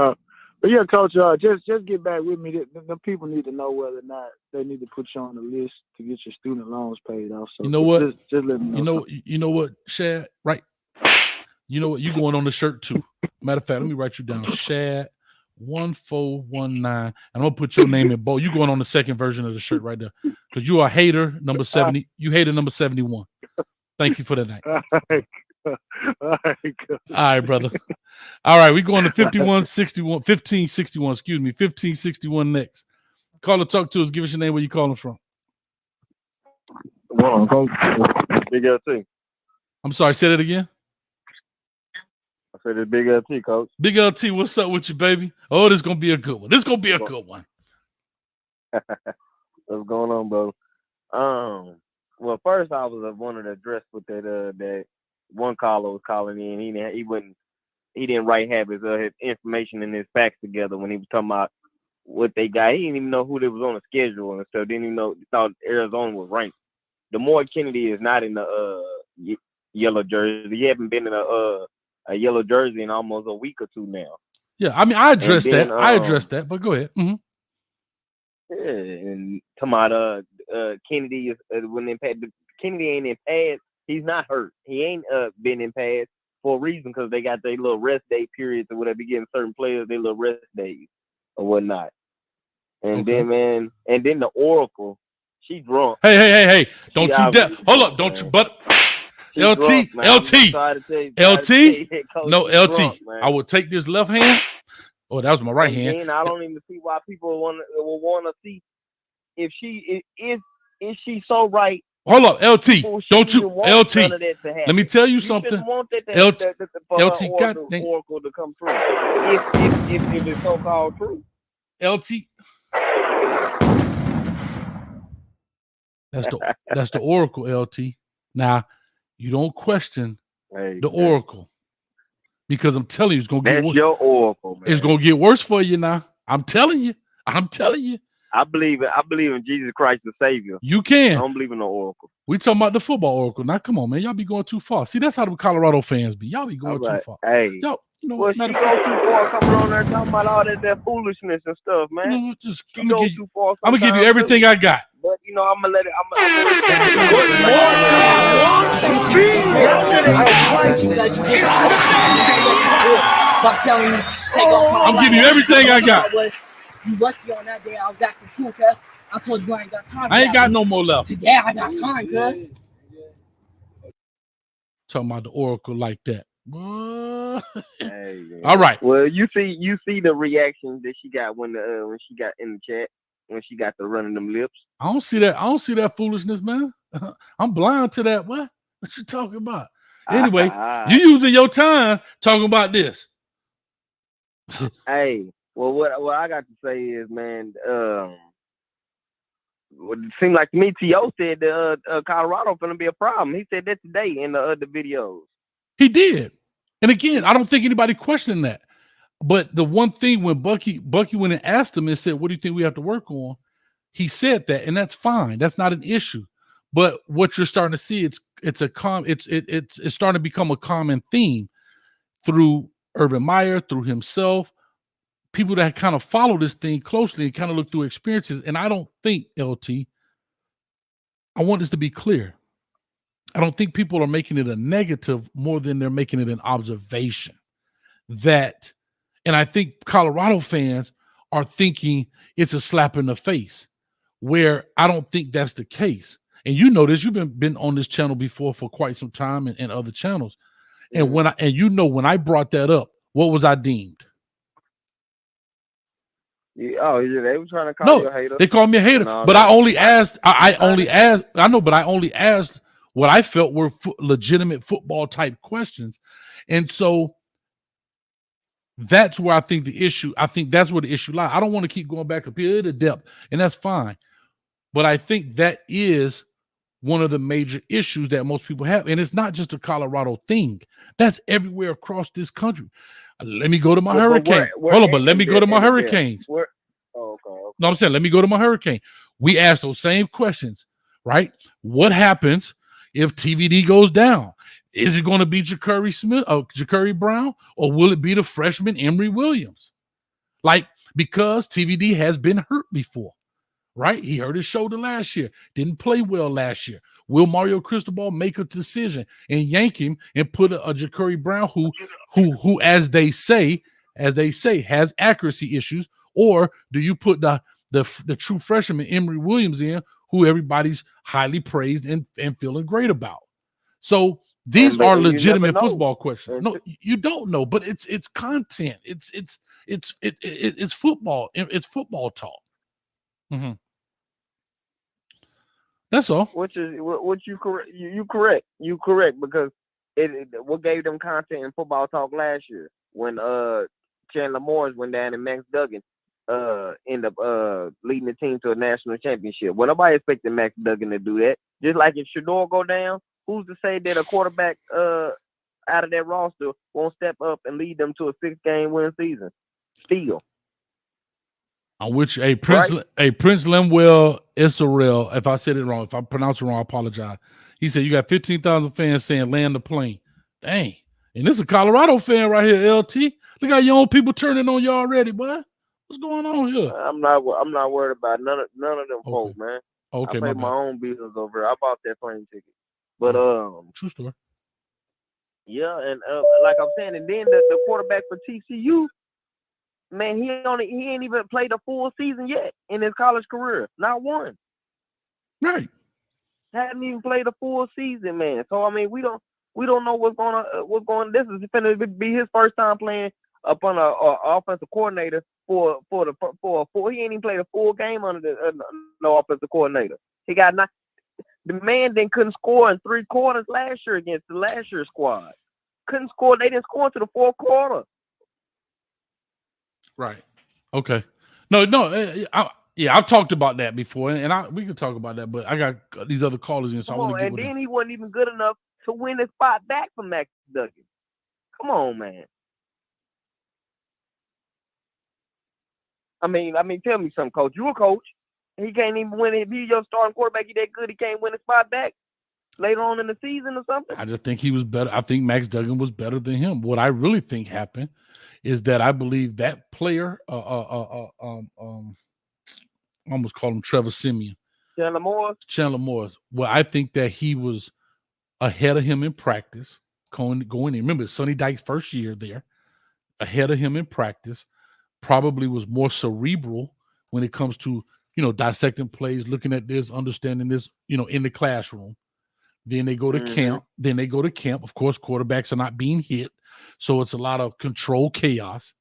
yeah, Coach, just get back with me. The people need to know whether or not they need to put you on the list to get your student loans paid off. So you know what? Just let me know. You know what, Shad? Right. You know what? You going on the shirt too. Matter of fact, let me write you down. Shad 1419. And I'm gonna put your name in bold. You going on the second version of the shirt right there. Because you are a hater, number 70. You hated number 71. Thank you for that night. All right, brother. All right, we going to 1561, excuse me, 1561 next. Call or talk to us. Give us your name, where you calling from. Well, Coach, Big LT. I'm sorry, say that again. I said it's Big LT, Coach. Big LT, what's up with you, baby? Oh, this is gonna be a good one. This is gonna be a good one. What's going on, bro? Well, first I was wanted to address with that one caller was calling in. He didn't have his information and his facts together when he was talking about what they got. He didn't even know who they was on the schedule and stuff. Didn't even know, thought Arizona was ranked. DeMoy Kennedy is not in the yellow jersey. He haven't been in a yellow jersey in almost a week or two now. Yeah, I mean, I addressed that, but go ahead. Mm-hmm. Yeah, and talking about Kennedy is when in pads. Kennedy ain't in pads. He's not hurt. He ain't been in pads for a reason, because they got their little rest day periods or whatever. Giving certain players their little rest days or whatnot. And then the Oracle, she drunk. Hey! Don't you hold up! Don't you but. LT. No, LT. Drunk, I will take this left hand. Oh, that was my right hand. And I don't even see why people will want to see if she is she so right. Hold up, LT. Don't you, LT? Let me tell you something. Want that LT, God dang. Oracle to come through if it's so called true. LT. That's the Oracle, LT. Now, you don't question the Oracle, because I'm telling you, it's gonna get worse. That's your Oracle, man. It's gonna get worse for you now. I'm telling you. I believe in Jesus Christ the Savior. You can. I don't believe in the Oracle. We talking about the football Oracle. Now, come on, man. Y'all be going too far. See, that's how the Colorado fans be. Y'all be going too far. Hey. Yo, you know well, what? She go too far coming on there talking about all that foolishness and stuff, man. You know, I'm gonna give you everything I got. But you know, I'm gonna let it. I'm giving you everything I got. You lucky on that day I was acting cool, cuz I told you I ain't got time. I ain't got no more left. Today I got time, cuz. Talking about the Oracle like that. Hey, all right. Well, you see the reaction that she got when she got in the chat, when she got the running them lips. I don't see that foolishness, man. I'm blind to that. What you talking about? Anyway, you using your time talking about this. Hey, well, what I got to say is, man, it seemed like to me, T.O. said that Colorado gonna be a problem. He said that today in the other videos. He did. And again, I don't think anybody questioned that. But the one thing when Bucky went and asked him and said, "What do you think we have to work on?" He said that, and that's fine. That's not an issue. But what you're starting to see, it's starting to become a common theme through Urban Meyer, through himself, people that kind of follow this thing closely and kind of look through experiences. And I don't think, LT, I want this to be clear. I don't think people are making it a negative more than they're making it an observation. That, and I think Colorado fans are thinking it's a slap in the face, where I don't think that's the case. And you know this, you've been on this channel before for quite some time and other channels. And when I brought that up, what was I deemed? Yeah, they were trying to call you a hater. They called me a hater, but I only asked. I only asked. I know, but I only asked what I felt were legitimate football type questions, and so that's where I think the issue. I think that's where the issue lies. I don't want to keep going back up here to depth, and that's fine. But I think that is one of the major issues that most people have, and it's not just a Colorado thing. That's everywhere across this country. Let me go to my Hurricane. Hold on, but let me go to my Hurricanes. No, I'm saying, let me go to my Hurricane. We asked those same questions, right? What happens if TVD goes down? Is it going to be Ja'Cory Brown, or will it be the freshman Emory Williams? Because TVD has been hurt before, right? He hurt his shoulder last year, didn't play well last year. Will Mario Cristobal make a decision and yank him and put a Ja'Cory Brown who, as they say, has accuracy issues, or do you put the true freshman Emory Williams in, who everybody's highly praised and feeling great about? So these are legitimate football questions. No, you don't know, but it's content. It's football. It's football talk. Mm-hmm. That's all. Which is what you correct. You correct because what gave them content in football talk last year when Chandler Morris went down and Max Duggan ended up leading the team to a national championship. Well, nobody expected Max Duggan to do that. Just like if Shador go down, who's to say that a quarterback out of that roster won't step up and lead them to a 6-game win season? Still. I'm with you. Prince Lemuel Israel, if I said it wrong, if I pronounce it wrong, I apologize. He said you got 15,000 fans saying land the plane. Dang. And this is a Colorado fan right here, LT. Look how young people turning on you already, boy. What's going on here? I'm not worried about none of them folks, man. Okay, I pay my own bills over here. I bought that plane ticket. But true story. Yeah, and like I'm saying, and then the quarterback for TCU, man, he ain't even played a full season yet in his college career. Not one. Right. Hadn't even played a full season, man. So I mean, we don't know what's going. This is going to be his first time playing up on a offensive coordinator for he ain't even played a full game under no offensive coordinator. He got the man then couldn't score in 3 quarters last year against the last year's squad. Couldn't score. They didn't score until the 4th quarter. Right. Okay. No. I've talked about that before, and we can talk about that. But I got these other callers in, so I want to get with them. And then he wasn't even good enough to win his spot back from Max Duggan. Come on, man. I mean, tell me something, coach. You a coach. He can't even win. If he's your starting quarterback, he that good, he can't win a spot back later on in the season or something. I just think he was better. I think Max Duggan was better than him. What I really think happened is that I believe that player, I almost call him Trevor Siemian. Chandler Morris. Well, I think that he was ahead of him in practice, going in. Remember, Sonny Dykes' first year there, ahead of him in practice, probably was more cerebral when it comes to, dissecting plays, looking at this, understanding this, in the classroom. Then they go to camp. Of course, quarterbacks are not being hit. So it's a lot of controlled chaos.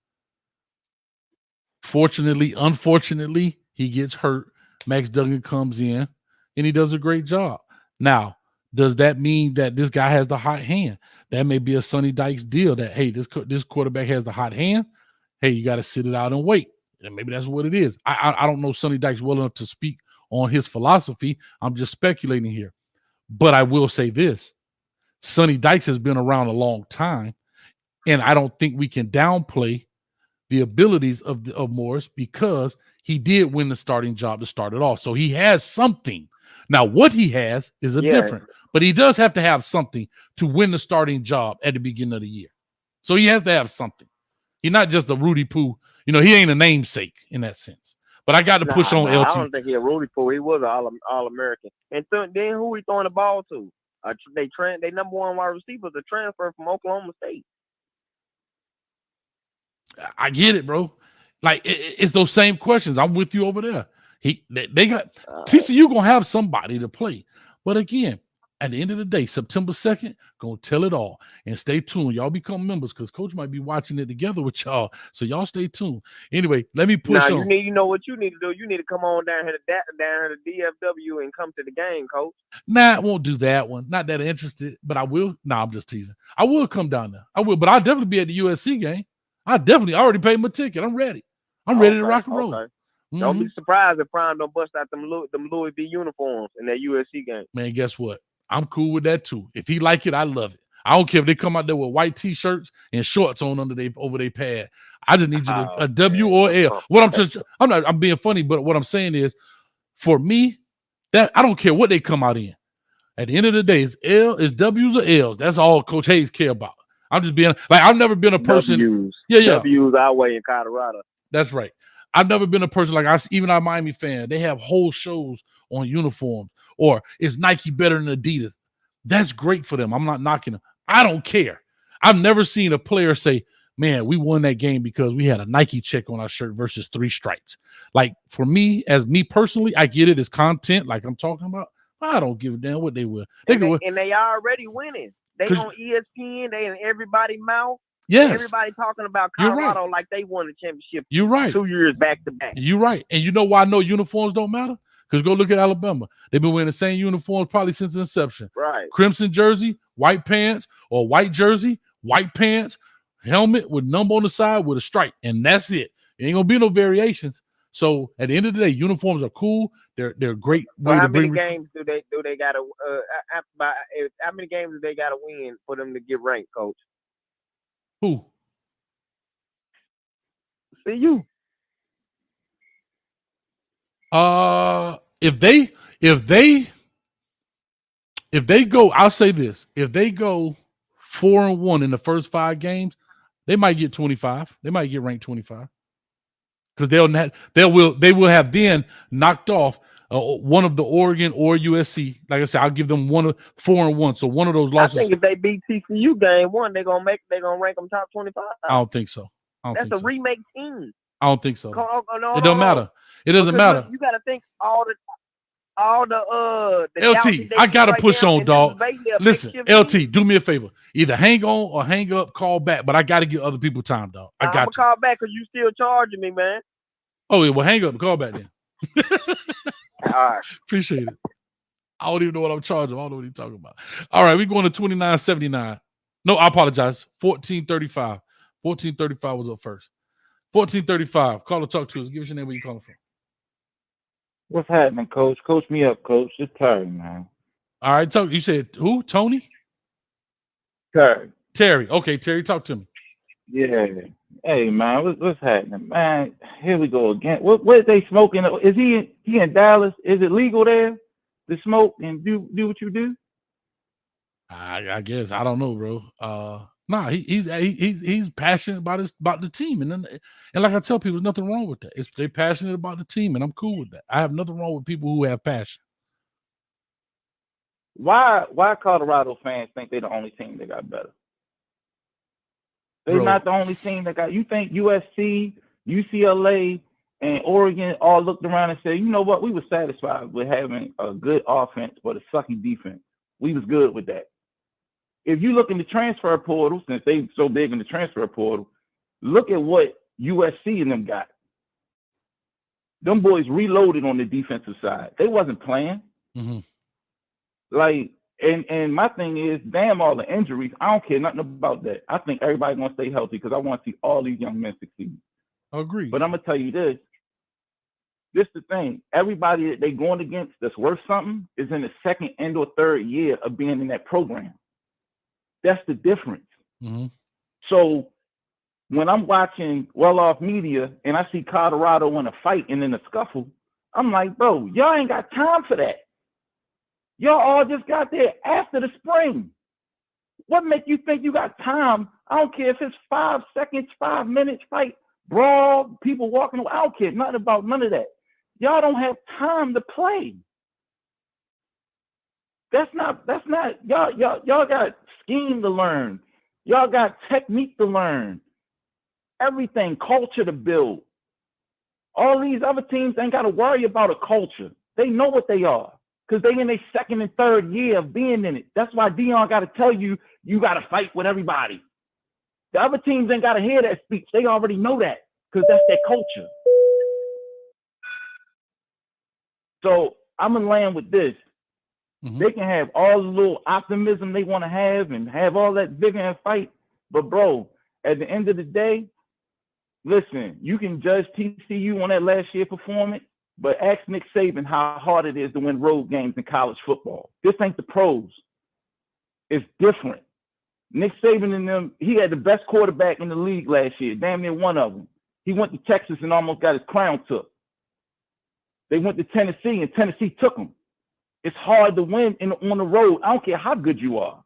Unfortunately, he gets hurt. Max Duggan comes in and he does a great job. Now, does that mean that this guy has the hot hand? That may be a Sonny Dykes deal that, hey, this quarterback has the hot hand. Hey, you got to sit it out and wait. And maybe that's what it is. I don't know Sonny Dykes well enough to speak on his philosophy. I'm just speculating here. But I will say this. Sonny Dykes has been around a long time, and I don't think we can downplay the abilities of Morris because he did win the starting job to start it off. So he has something. Now, what he has is a different, but he does have to have something to win the starting job at the beginning of the year. So he has to have something. He's not just a Rudy Poo. You know, he ain't a namesake in that sense. But I got to push on LT. I don't think he a Rudy Poo. He was an All-American. And then who he throwing the ball to? They number one wide receiver, the transfer from Oklahoma State. I get it, bro. Like it's those same questions. I'm with you over there. They got TCU gonna have somebody to play, but again, at the end of the day, September 2nd, gonna tell it all. And stay tuned. Y'all become members because Coach might be watching it together with y'all. So y'all stay tuned. Anyway, let me push on. You know what you need to do. You need to come on down here to DFW and come to the game, Coach. Nah, I won't do that one. Not that interested, but I will. Nah, I'm just teasing. I will come down there. I will, but I'll definitely be at the USC game. I already paid my ticket. I'm ready. I'm ready to rock and roll. Okay. Don't be surprised if Prime don't bust out them Louis V uniforms in that USC game. Man, guess what? I'm cool with that too. If he like it, I love it. I don't care if they come out there with white t-shirts and shorts on over their pad. I just need you to a W or L. I'm being funny, but what I'm saying is, for me, that I don't care what they come out in. At the end of the day, it's W's or L's. That's all Coach Hayes care about. I'm just being like, I've never been a person. W's our way in Colorado. That's right. I've never been a person like even our Miami fan. They have whole shows on uniforms, or is Nike better than Adidas? That's great for them. I'm not knocking them. I don't care. I've never seen a player say, man, we won that game because we had a Nike check on our shirt versus 3 stripes. Like for me, as me personally, I get it as content, like I'm talking about. I don't give a damn what they will. And they already winning. They on ESPN, they in everybody's mouth. Yes. Everybody talking about Colorado like they won the championship. You're right. 2 years back to back. You're right. And you know why I know uniforms don't matter? Because go look at Alabama. They've been wearing the same uniforms probably since inception. Right. Crimson jersey, white pants, or white jersey, white pants, helmet with number on the side with a stripe. And that's it. There ain't going to be no variations. So at the end of the day, uniforms are cool. They're great. Well, how many games do they got to how many games do they got to win for them to get ranked, Coach? Who? See you. If they go, I'll say this: if they go 4-1 in the first 5 games, they might get 25. They might get ranked 25 because they will have been knocked off one of the Oregon or USC. Like I said, I'll give them 4-1. So one of those losses. I think if they beat TCU game 1, they're gonna rank them top 25. I don't think so. That's a remake team. I don't think so. No, it don't matter. It doesn't matter. You got to think all the LT, I gotta push on, dog. Listen, LT, do me a favor. Either hang on or hang up, call back. But I gotta give other people time, dog. I got to call back because you still charging me, man. Oh yeah, well hang up and call back then. All right. Appreciate it. I don't even know what I'm charging. I don't know what he's talking about. All right, we're going to 29.79. No, I apologize. 14.35. 14.35 was up first. 14.35. Call or talk to us. Give us your name, where you calling from. What's happening, Coach? Coach me up, Coach. Just Terry, man. All right, talk. You said who? Tony? Terry. Okay, Terry, talk to me. Yeah. Hey, man, what's happening, man? Here we go again. What they smoking? Is he in Dallas? Is it legal there to smoke and do what you do? I guess I don't know, bro. Nah, he's passionate about the team, and like I tell people, there's nothing wrong with that. They're passionate about the team, and I'm cool with that. I have nothing wrong with people who have passion. Why Colorado fans think they're the only team that got better? They're not the only team that got. You think USC, UCLA, and Oregon all looked around and said, you know what, we were satisfied with having a good offense but a sucky defense. We was good with that. If you look in the transfer portal, since they so big in the transfer portal, look at what USC and them got. Them boys reloaded on the defensive side. They wasn't playing. Mm-hmm. Like, and my thing is, damn all the injuries. I don't care nothing about that. I think everybody's gonna stay healthy because I want to see all these young men succeed. Agreed. But I'm gonna tell you this. This the thing. Everybody that they going against that's worth something is in the second and or third year of being in that program. That's the difference. Mm-hmm. So when I'm watching well-off media and I see Colorado in a fight and in a scuffle, I'm like, bro, y'all ain't got time for that. Y'all all just got there after the spring. What make you think you got time? I don't care if it's 5 seconds, 5 minutes fight, brawl, people walking away. I don't care nothing about none of that. Y'all don't have time to play. That's not y'all got scheme to learn. Y'all got technique to learn. Everything, culture to build. All these other teams ain't got to worry about a culture. They know what they are because they in their second and third year of being in it. That's why Dion got to tell you, you got to fight with everybody. The other teams ain't got to hear that speech. They already know that because that's their culture. So I'm going to land with this. Mm-hmm. They can have all the little optimism they want to have and have all that vigor and fight. But, bro, at the end of the day, listen, you can judge TCU on that last year performance, but ask Nick Saban how hard it is to win road games in college football. This ain't the pros. It's different. Nick Saban and them, he had the best quarterback in the league last year, damn near one of them. He went to Texas and almost got his crown took. They went to Tennessee and Tennessee took him. It's hard to win on the road. I don't care how good you are.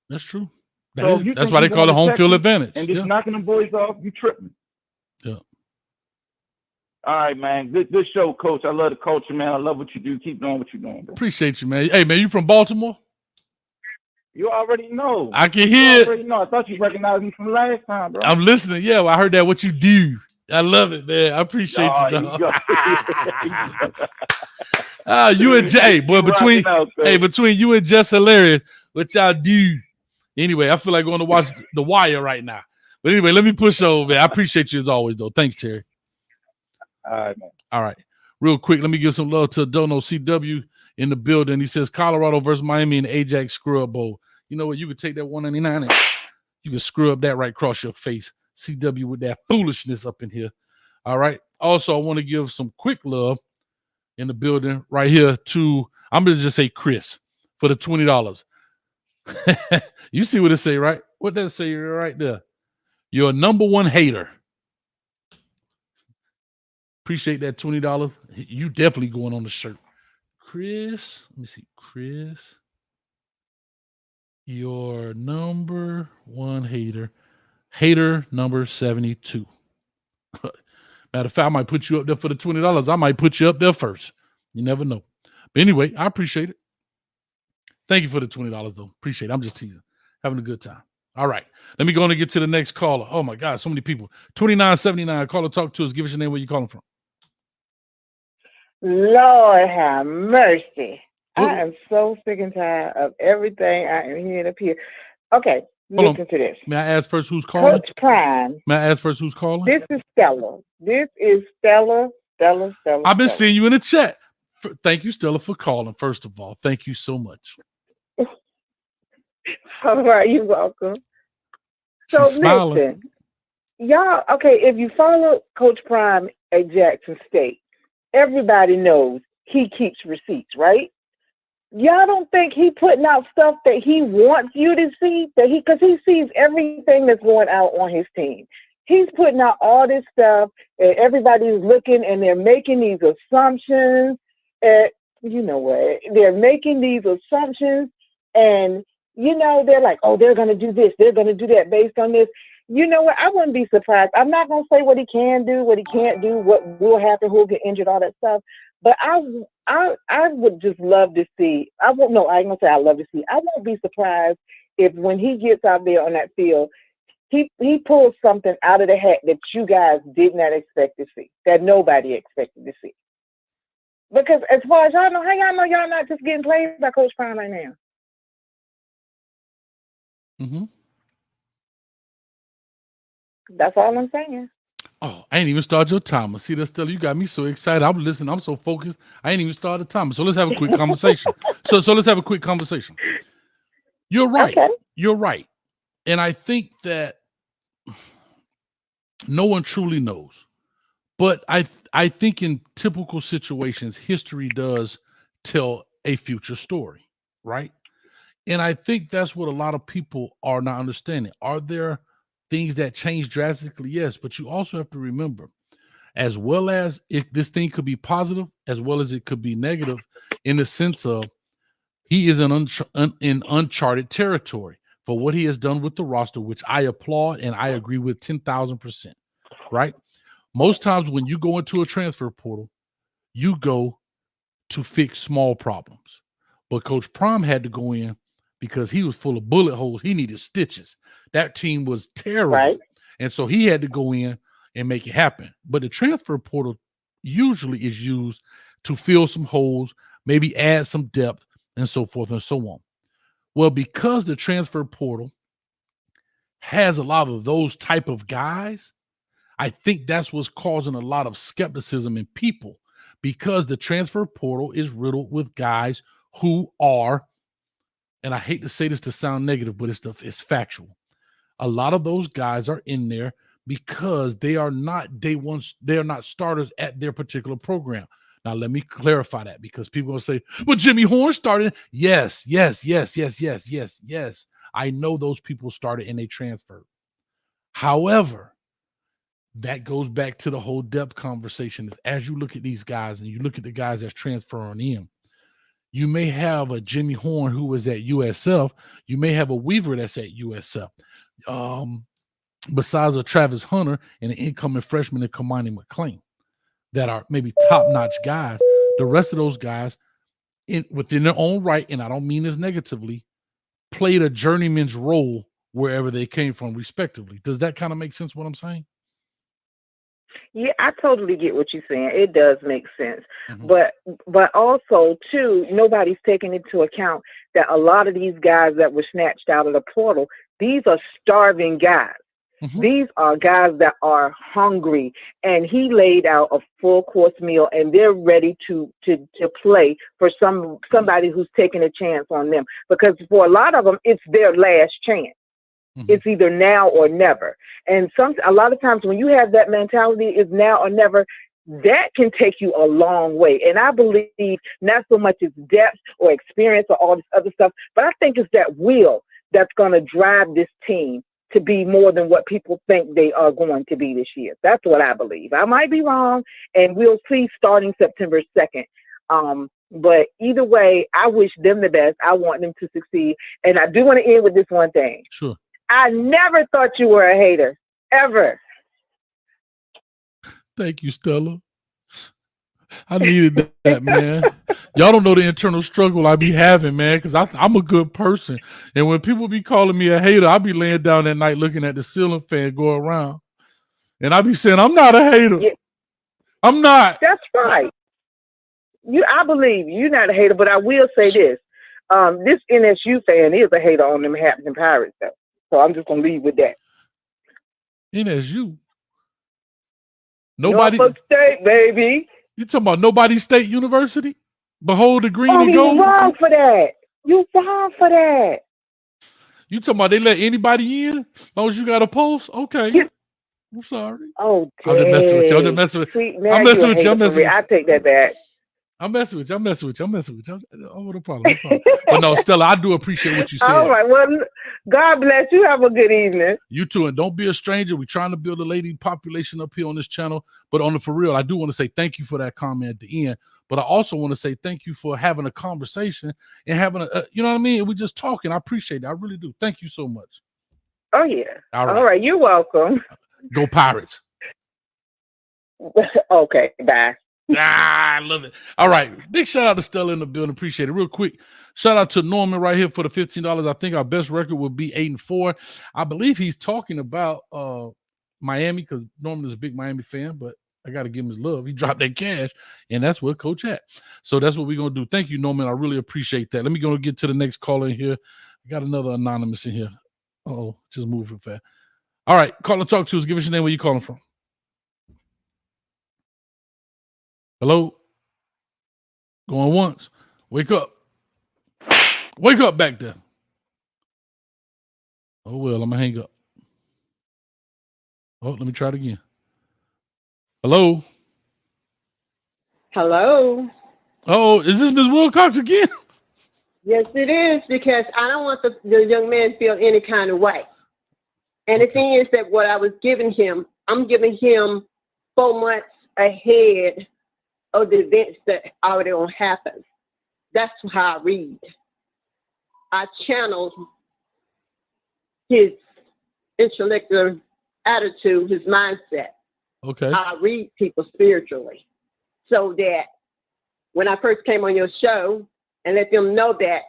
That's true. That's why they call it home field advantage. And just knocking them boys off, you tripping. Yeah. All right, man. Good show, Coach. I love the culture, man. I love what you do. Keep doing what you're doing, bro. Appreciate you, man. Hey, man, you from Baltimore? You already know. I can hear it. Already know. I thought you recognized me from last time, bro. I'm listening. Yeah, well, I heard that. What you do. I love it, man. I appreciate you, dog. You and Jay, boy, between you and Jess hilarious. What y'all do? Anyway, I feel like going to watch The Wire right now. But anyway, let me push over, man. I appreciate you as always, though. Thanks, Terry. All right, man. All right. Real quick, let me give some love to Dono CW in the building. He says Colorado versus Miami in the Ajax Scrub Bowl. You know what? You could take that 199 and you can scrub that right across your face. CW with that foolishness up in here. All right. Also, I want to give some quick love in the building right here to, I'm going to just say Chris for the $20. You see what it say, right? What does it say right there? Your number one hater. Appreciate that $20. You definitely going on the shirt. Chris, let me see. Chris, your number one hater. Hater number 72. Matter of fact, I might put you up there for the $20. I might put you up there first. You never know. But anyway, I appreciate it. Thank you for the $20, though. Appreciate it. I'm just teasing. Having a good time. All right. Let me go on and get to the next caller. Oh, my God. So many people. 2979. Caller, talk to us. Give us your name. Where you calling from? Lord have mercy. I am so sick and tired of everything I am hearing up here. Okay. Listen to this. May I ask first who's calling? Coach Prime. May I ask first who's calling? This is Stella. This is Stella. I've been seeing you in the chat. Thank you, Stella, for calling, first of all. Thank you so much. All right, you're welcome. So listen, y'all, okay, if you follow Coach Prime at Jackson State, everybody knows he keeps receipts, right? Y'all don't think he putting out stuff that he wants you to see? Because he sees everything that's going out on his team. He's putting out all this stuff, and everybody's looking, and they're making these assumptions. You know what? They're making these assumptions, and, you know, they're like, oh, they're going to do this. They're going to do that based on this. You know what? I wouldn't be surprised. I'm not going to say what he can do, what he can't do, what will happen, who'll get injured, all that stuff. But I would just love to see. I ain't gonna say I love to see. I won't be surprised if when he gets out there on that field, he pulls something out of the hat that you guys did not expect to see, that nobody expected to see. Because as far as y'all know, how y'all know y'all not just getting played by Coach Prime right now? Mm-hmm. That's all I'm saying. Oh, I ain't even started your timer. See that, Stella? You got me so excited. I'm listening. I'm so focused. I ain't even started the timer. So let's have a quick conversation. So let's have a quick conversation. You're right. Okay. You're right. And I think that no one truly knows. But I think in typical situations, history does tell a future story, right? And I think that's what a lot of people are not understanding. Are there things that change drastically? Yes, but you also have to remember, as well as if this thing could be positive, as well as it could be negative, in the sense of he is in uncharted territory for what he has done with the roster, which I applaud and I agree with 10,000%. Right? Most times when you go into a transfer portal, you go to fix small problems. But Coach Prime had to go in because he was full of bullet holes. He needed stitches. That team was terrible. Right. And so he had to go in and make it happen. But the transfer portal usually is used to fill some holes, maybe add some depth, and so forth and so on. Well, because the transfer portal has a lot of those type of guys, I think that's what's causing a lot of skepticism in people, because the transfer portal is riddled with guys who are, and I hate to say this to sound negative, but it's factual. A lot of those guys are in there because they are not day one, they are not starters at their particular program. Now, let me clarify that, because people will say, well, Jimmy Horn started. Yes. I know those people started and they transferred. However, that goes back to the whole depth conversation. As you look at these guys and you look at the guys that's transferring in, you may have a Jimmy Horn who was at USF. You may have a Weaver that's at USF. Besides a Travis Hunter and an incoming freshman in Kamani McClain that are maybe top-notch guys. The rest of those guys, within their own right, and I don't mean this negatively, played a journeyman's role wherever they came from, respectively. Does that kind of make sense what I'm saying? Yeah, I totally get what you're saying. It does make sense. But also, too, nobody's taking into account that a lot of these guys that were snatched out of the portal, these are starving guys. These are guys that are hungry, and he laid out a full course meal, and they're ready to play for somebody who's taking a chance on them. Because for a lot of them, it's their last chance. It's either now or never. And a lot of times when you have that mentality, is now or never, that can take you a long way. And I believe not so much as depth or experience or all this other stuff, but I think it's that will that's going to drive this team to be more than what people think they are going to be this year. That's what I believe. I might be wrong, and we'll see starting September 2nd. But either way, I wish them the best. I want them to succeed. And I do want to end with this one thing. Sure. I never thought you were a hater, ever. Thank you, Stella. I needed that, man. Y'all don't know the internal struggle I be having, man, because I'm a good person. And when people be calling me a hater, I be laying down at night looking at the ceiling fan go around. And I be saying, I'm not a hater. Yeah. I'm not. That's right. I believe you're not a hater, but I will say this. This NSU fan is a hater on them Hampton Pirates, though. So I'm just going to leave with that. NSU? Nobody. Norfolk State, baby. You talking about Nobody State University? Behold the green and gold? You wrong for that. You wrong for that. You talking about they let anybody in? As long as you got a post? Okay. I'm sorry. Oh, I'm just messing with you. I'm just messing with you. I'm messing with you. I'm messing with you. I take that back. I'm messing with you. I'm messing with you. I'm messing with you. Oh, no problem. No problem. But no, Stella, I do appreciate what you said. All right. Well, God bless you. Have a good evening. You too. And don't be a stranger. We're trying to build a lady population up here on this channel. But on the for real, I do want to say thank you for that comment at the end. But I also want to say thank you for having a conversation and having a, you know what I mean? We just talking. I appreciate it. I really do. Thank you so much. Oh, yeah. All right. You're welcome. Go Pirates. Okay. Bye. I love it. All right. Big shout out to Stella in the building. Appreciate it. Real quick, shout out to Norman right here for the $15. I think our best record will be 8-4. I believe he's talking about Miami, because Norman is a big Miami fan, but I got to give him his love. He dropped that cash, and that's what Coach at. So that's what we're going to do. Thank you, Norman. I really appreciate that. Let me go get to the next caller in here. I got another anonymous in here. Uh-oh, just moving fast. All right, call and talk to us. Give us your name. Where you calling from? Hello? Going once. Wake up. Wake up back there. Oh, well, I'm going to hang up. Oh, let me try it again. Hello? Hello? Oh, is this Ms. Wilcox again? Yes, it is, because I don't want the young man to feel any kind of way. And the thing is that what I was giving him, I'm giving him 4 months ahead of the events that already going to happen. That's how I read. I channeled his intellectual attitude, his mindset. Okay. I read people spiritually, so that when I first came on your show and let them know that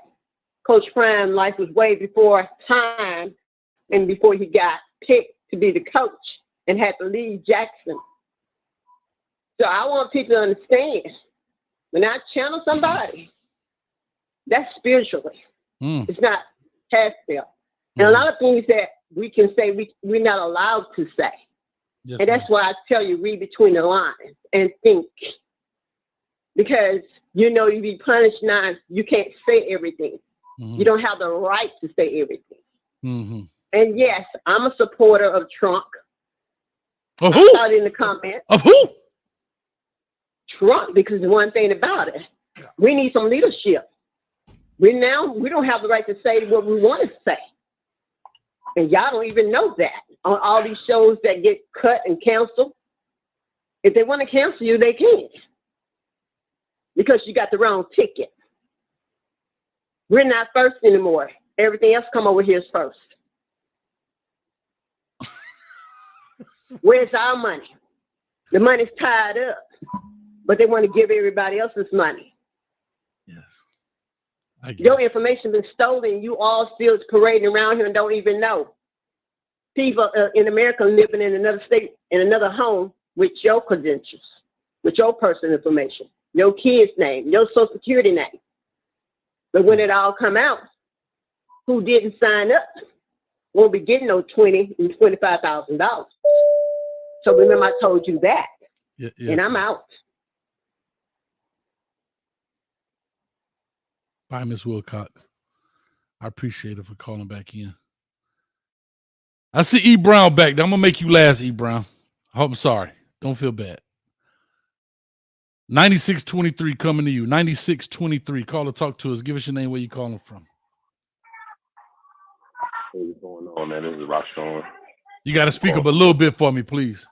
Coach Prime life was way before time and before he got picked to be the coach and had to leave Jackson. So I want people to understand, when I channel somebody, that's spiritually. It's not past them. And a lot of things that we can say, we're not allowed to say. Yes, and that's why I tell you, read between the lines and think. Because, you be punished now, you can't say everything. You don't have the right to say everything. And yes, I'm a supporter of Trump. Of I who? saw it in the comments. Of who? Trump, because one thing about it, we need some leadership. We don't have the right to say what we want to say. And y'all don't even know that on all these shows that get cut and canceled. If they want to cancel you, they can. Because you got the wrong ticket. We're not first anymore. Everything else come over here is first. Where's our money? The money's tied up, but they want to give everybody else's money. Yes. Your information been stolen. You all still parading around here and don't even know. People in America living in another state, in another home with your credentials, with your personal information, your kid's name, your social security name. But when it all come out, who didn't sign up won't be getting no $20,000 and $25,000. So remember, I told you that. Yes, and I'm out. Bye, Miss Wilcox. I appreciate it for calling back in. I see E. Brown back there. I'm going to make you last, E. Brown. I'm sorry. Don't feel bad. 9623 coming to you. 9623. Call or talk to us. Give us your name, where you calling from. What's going on, man? This is Rashawn. You got to speak up a little bit for me, please.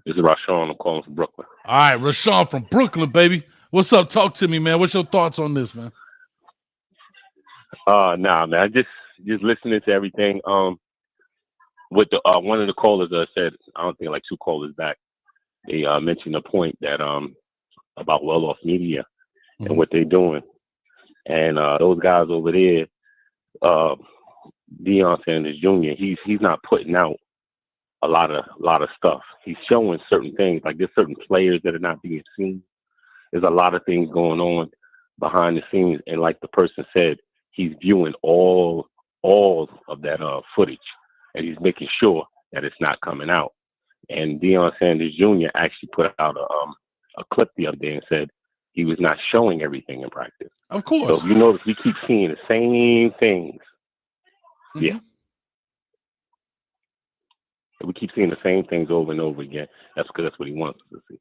This is Rashawn. I'm calling from Brooklyn. All right, Rashawn from Brooklyn, baby. What's up? Talk to me, man. What's your thoughts on this, man? Nah, man. Just listening to everything. With the one of the callers said, I don't think like 2 callers back, they mentioned a point that about well-off media and what they're doing, and those guys over there, Deion Sanders Jr. He's not putting out a lot of stuff. He's showing certain things, like there's certain players that are not being seen. There's a lot of things going on behind the scenes, and like the person said, he's viewing all of that footage, and he's making sure that it's not coming out. And Deion Sanders Jr. actually put out a clip the other day and said he was not showing everything in practice. Of course. So if you notice, we keep seeing the same things. Yeah. We keep seeing the same things over and over again. That's because that's what he wants us to see.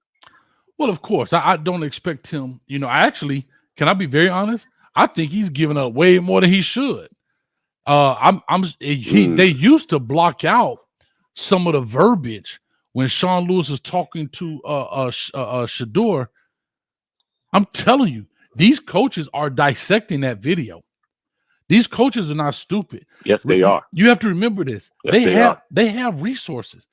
Well, of course. I don't expect him. Can I be very honest? I think he's giving up way more than he should. They used to block out some of the verbiage when Sean Lewis is talking to Shador. I'm telling you, these coaches are dissecting that video. These coaches are not stupid. Yes, they are. You have to remember this. Yes, they have resources.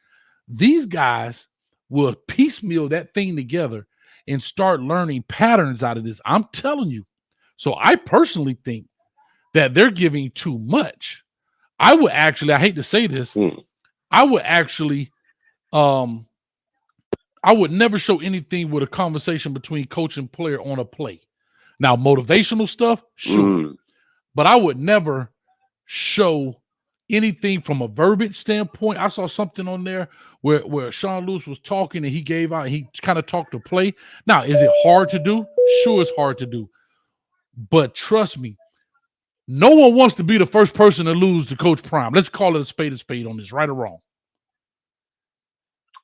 These guys will piecemeal that thing together and start learning patterns out of this. I'm telling you. So I personally think that they're giving too much. I would actually, I hate to say this, I would actually, I would never show anything with a conversation between coach and player on a play. Now, motivational stuff, sure. But I would never show anything from a verbiage standpoint. I saw something on there where Sean Lewis was talking and he gave out, he kind of talked to play. Now, is it hard to do? Sure, it's hard to do. But trust me, no one wants to be the first person to lose to Coach Prime. Let's call it a spade on this, right or wrong.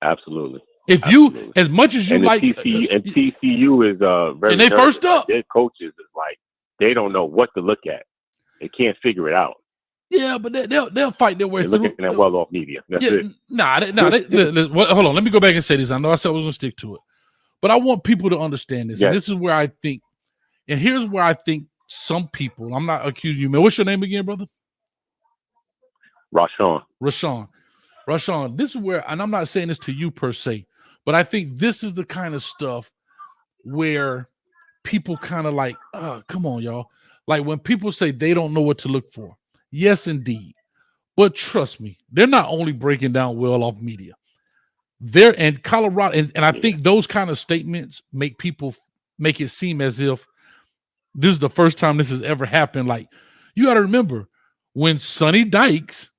Absolutely. If you, as much as you and like, TCU is very and they nervous. first up. Like, their coaches is like they don't know what to look at. They can't figure it out. Yeah, but they'll fight their way They're through. looking at well-off media. That's it. Hold on. Let me go back and say this. I know I said I was going to stick to it, but I want people to understand this. Yes. And this is where I think, and here's where I think some people. I'm not accusing you, man. What's your name again, brother? Rashawn. This is where, and I'm not saying this to you per se, but I think this is the kind of stuff where people kind of like, come on, y'all. Like when people say they don't know what to look for. Yes, indeed. But trust me, they're not only breaking down well-off media. They're in Colorado, and I think those kind of statements make it seem as if this is the first time this has ever happened. Like, you got to remember, when Sonny Dykes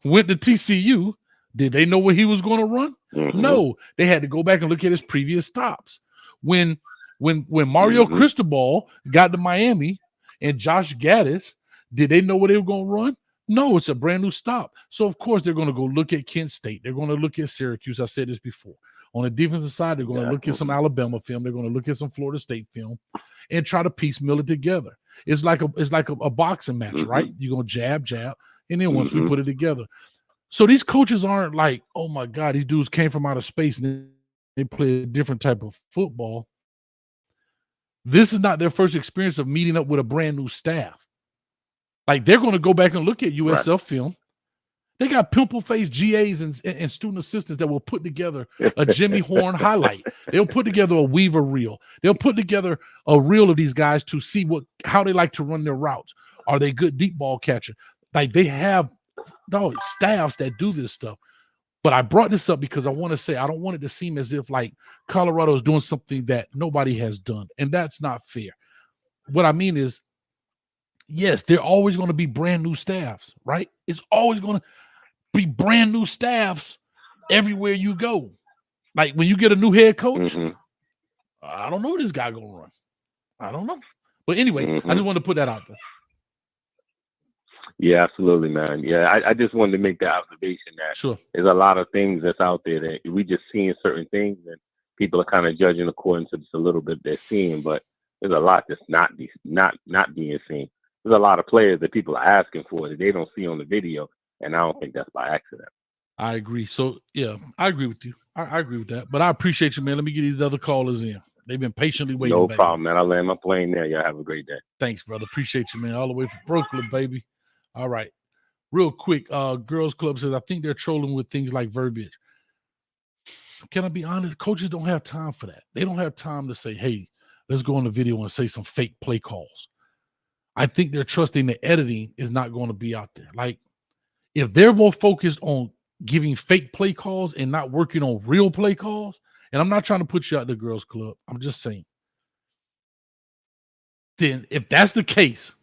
went to TCU, did they know what he was going to run? Mm-hmm. No, they had to go back and look at his previous stops. When Mario Cristobal got to Miami and Josh Gaddis, did they know what they were going to run? No, it's a brand new stop. So, of course, they're going to go look at Kent State. They're going to look at Syracuse. I said this before. On the defensive side, they're going to look at some Alabama film. They're going to look at some Florida State film and try to piecemeal it together. It's like a boxing match, right? You're going to jab, and then once we put it together. So these coaches aren't like, oh, my God, these dudes came from outer space and they play a different type of football. This is not their first experience of meeting up with a brand new staff. Like, they're going to go back and look at USF film. They got pimple-faced GAs and student assistants that will put together a Jimmy Horn highlight. They'll put together a Weaver reel. They'll put together a reel of these guys to see how they like to run their routes. Are they good deep ball catcher? Like, they have staffs that do this stuff. But I brought this up because I want to say I don't want it to seem as if like Colorado is doing something that nobody has done, and that's not fair. What I mean is, yes, they're always going to be brand new staffs, right? It's always going to be brand new staffs everywhere you go. Like when you get a new head coach, I don't know what this guy going to run. I don't know. But anyway, I just wanted to put that out there. Yeah, absolutely, man. Yeah, I just wanted to make the observation that there's a lot of things that's out there that we just seeing certain things and people are kind of judging according to just a little bit they're seeing, but there's a lot that's not being seen. There's a lot of players that people are asking for that they don't see on the video, and I don't think that's by accident. I agree. So, yeah, I agree with you. I agree with that. But I appreciate you, man. Let me get these other callers in. They've been patiently waiting. No problem, man. I'll land my plane there. Y'all have a great day. Thanks, brother. Appreciate you, man. All the way from Brooklyn, baby. All right. Real quick, Girls Club says, I think they're trolling with things like verbiage. Can I be honest? Coaches don't have time for that. They don't have time to say, hey, let's go on the video and say some fake play calls. I think they're trusting the editing is not going to be out there. Like, if they're more focused on giving fake play calls and not working on real play calls, and I'm not trying to put you out the Girls Club, I'm just saying, then if that's the case,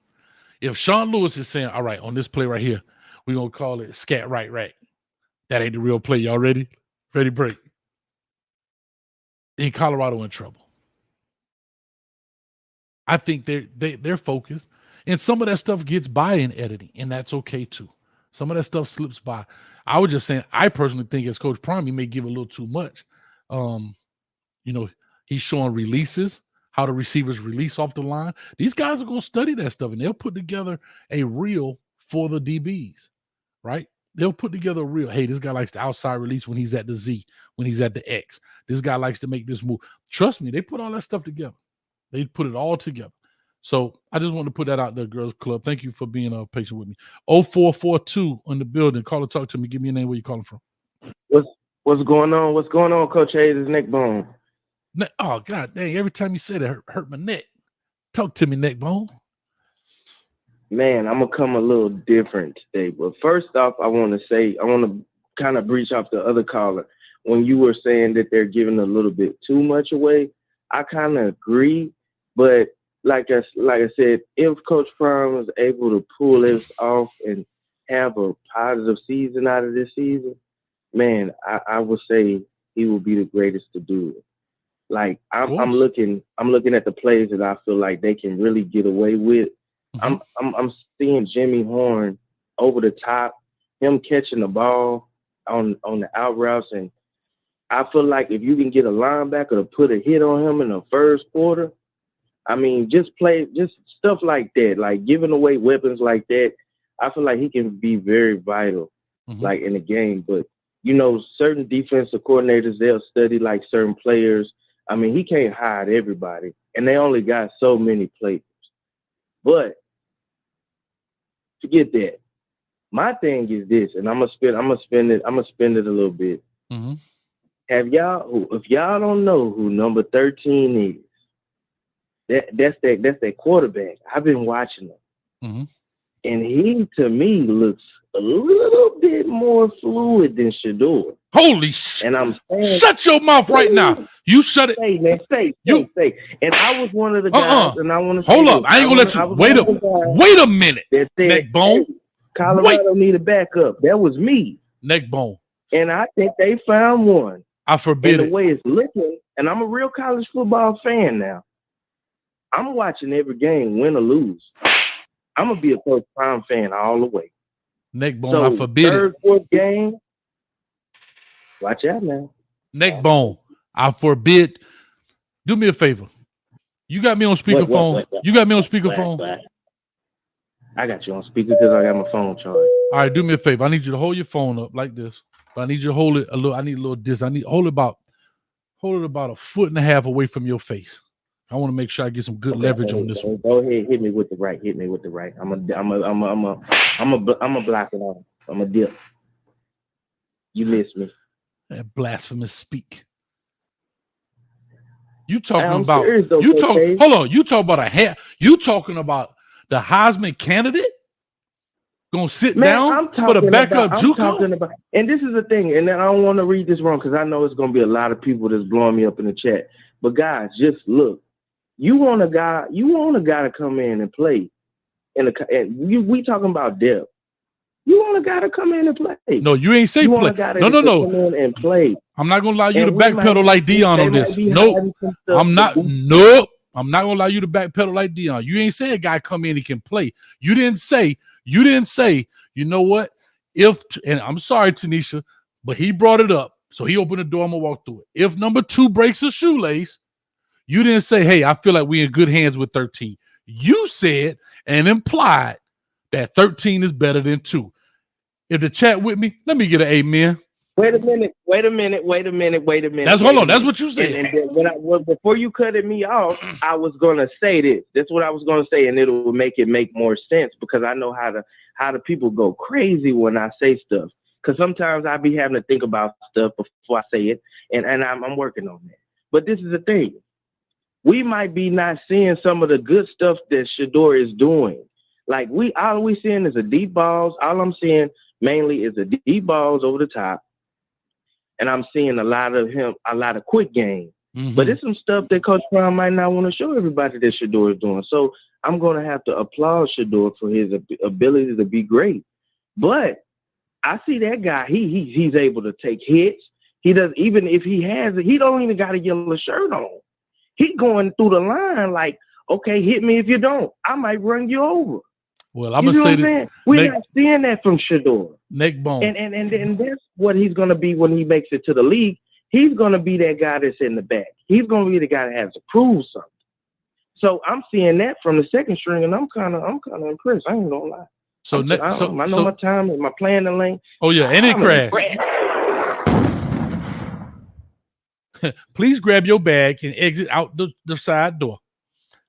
if Sean Lewis is saying, all right, on this play right here, we're going to call it scat right rack. That ain't the real play. Y'all ready? Ready, break. In Colorado in trouble. I think they're focused. And some of that stuff gets by in editing, and that's okay too. Some of that stuff slips by. I was just saying, I personally think as Coach Prime, he may give a little too much. He's showing releases, how the receivers release off the line. These guys are going to study that stuff, and they'll put together a reel for the DBs, right? They'll put together a reel. Hey, this guy likes the outside release when he's at the Z, when he's at the X. This guy likes to make this move. Trust me, they put all that stuff together. They put it all together. So I just wanted to put that out there, Girls Club. Thank you for being patient with me. 0442 in the building. Call or talk to me. Give me your name. Where you calling from? What's going on? What's going on, Coach Hayes? It's Neck Bone. Oh, God dang. Every time you say that, hurt my neck. Talk to me, Neck Bone. Man, I'm going to come a little different today. But first off, I want to kind of breach off the other caller. When you were saying that they're giving a little bit too much away, I kind of agree. But like I said, if Coach Prime was able to pull this off and have a positive season out of this season, man, I would say he will be the greatest to do it. Like I'm looking at the plays that I feel like they can really get away with. Mm-hmm. I'm seeing Jimmy Horn over the top, him catching the ball on the out routes, and I feel like if you can get a linebacker to put a hit on him in the first quarter, I mean, just stuff like that, like giving away weapons like that. I feel like he can be very vital, like in the game. But you know, certain defensive coordinators, they'll study like certain players. I mean, he can't hide everybody, and they only got so many players. But forget that. My thing is this, and I'm gonna spend it a little bit. If y'all don't know who number 13 is, that's that quarterback. I've been watching him, and he to me looks a little bit more fluid than Shador. Holy shit! And I'm saying, shut your mouth right now. You shut it. Say, man, say. And I was one of the guys, and I want to hold up. I ain't gonna let you wait a minute. Neck bone. Hey, Colorado need a backup. That was me. Neck bone. And I think they found one. I forbid and it. The way it's looking, and I'm a real college football fan now. I'm watching every game, win or lose. I'm gonna be a Coach Prime fan all the way. Neck bone. I forbid third, fourth game. Watch out, man. Neck bone. I forbid. Do me a favor. You got me on speakerphone. You got me on speakerphone. I got you on speaker because I got my phone charged. All right, do me a favor. I need you to hold your phone up like this, but I need you to hold it a little. I need a little distance. I need hold it about a foot and a half away from your face. I want to make sure I get some good leverage on this one. Go ahead, hit me with the right. I'm a block it on. I'm a dip. You missed me. That blasphemous speak. You talking about serious, though, you talk? Hold on. You talk about you talking about the Heisman candidate gonna sit down for the backup JUCO? And this is the thing, and I don't want to read this wrong because I know it's gonna be a lot of people that's blowing me up in the chat. But guys, just look. You want a guy to come in and play, and we talking about depth. You want a guy to come in and play. No, you ain't say play. No. Come in and play. I'm not gonna allow you to backpedal like Dion on this. Nope. I'm not. Nope. I'm not gonna allow you to backpedal like Dion. You ain't say a guy come in and can play. You didn't say. You know what? And I'm sorry, Tanisha, but he brought it up, so he opened the door. I'm gonna walk through it. If number 2 breaks a shoelace, you didn't say, "Hey, I feel like we're in good hands with 13." You said and implied that 13 is better than 2. If the chat with me, let me get an amen. Wait a minute. That's hold on. That's what you said. And then before you cut me off, I was gonna say this. That's what I was gonna say, and it will make more sense because I know how the people go crazy when I say stuff. Because sometimes I be having to think about stuff before I say it, and I'm working on that. But this is the thing. We might be not seeing some of the good stuff that Shador is doing. Like all we seeing is a deep balls. All I'm seeing mainly is the deep balls over the top. And I'm seeing a lot of quick game. But it's some stuff that Coach Prime might not want to show everybody that Shador is doing. So I'm going to have to applaud Shador for his ability to be great. But I see that guy, he's able to take hits. He does, even if he has it, he don't even got a yellow shirt on. He going through the line like, okay, hit me if you don't. I might run you over. Well, I'm gonna say that we're not seeing that from Shador. Neck bone. And that's what he's gonna be when he makes it to the league. He's gonna be that guy that's in the back. He's gonna be the guy that has to prove something. So I'm seeing that from the second string, and I'm kind of impressed. I ain't gonna lie. So I know my time and my plan and lane. Oh yeah, and it crashed. Please grab your bag and exit out the side door.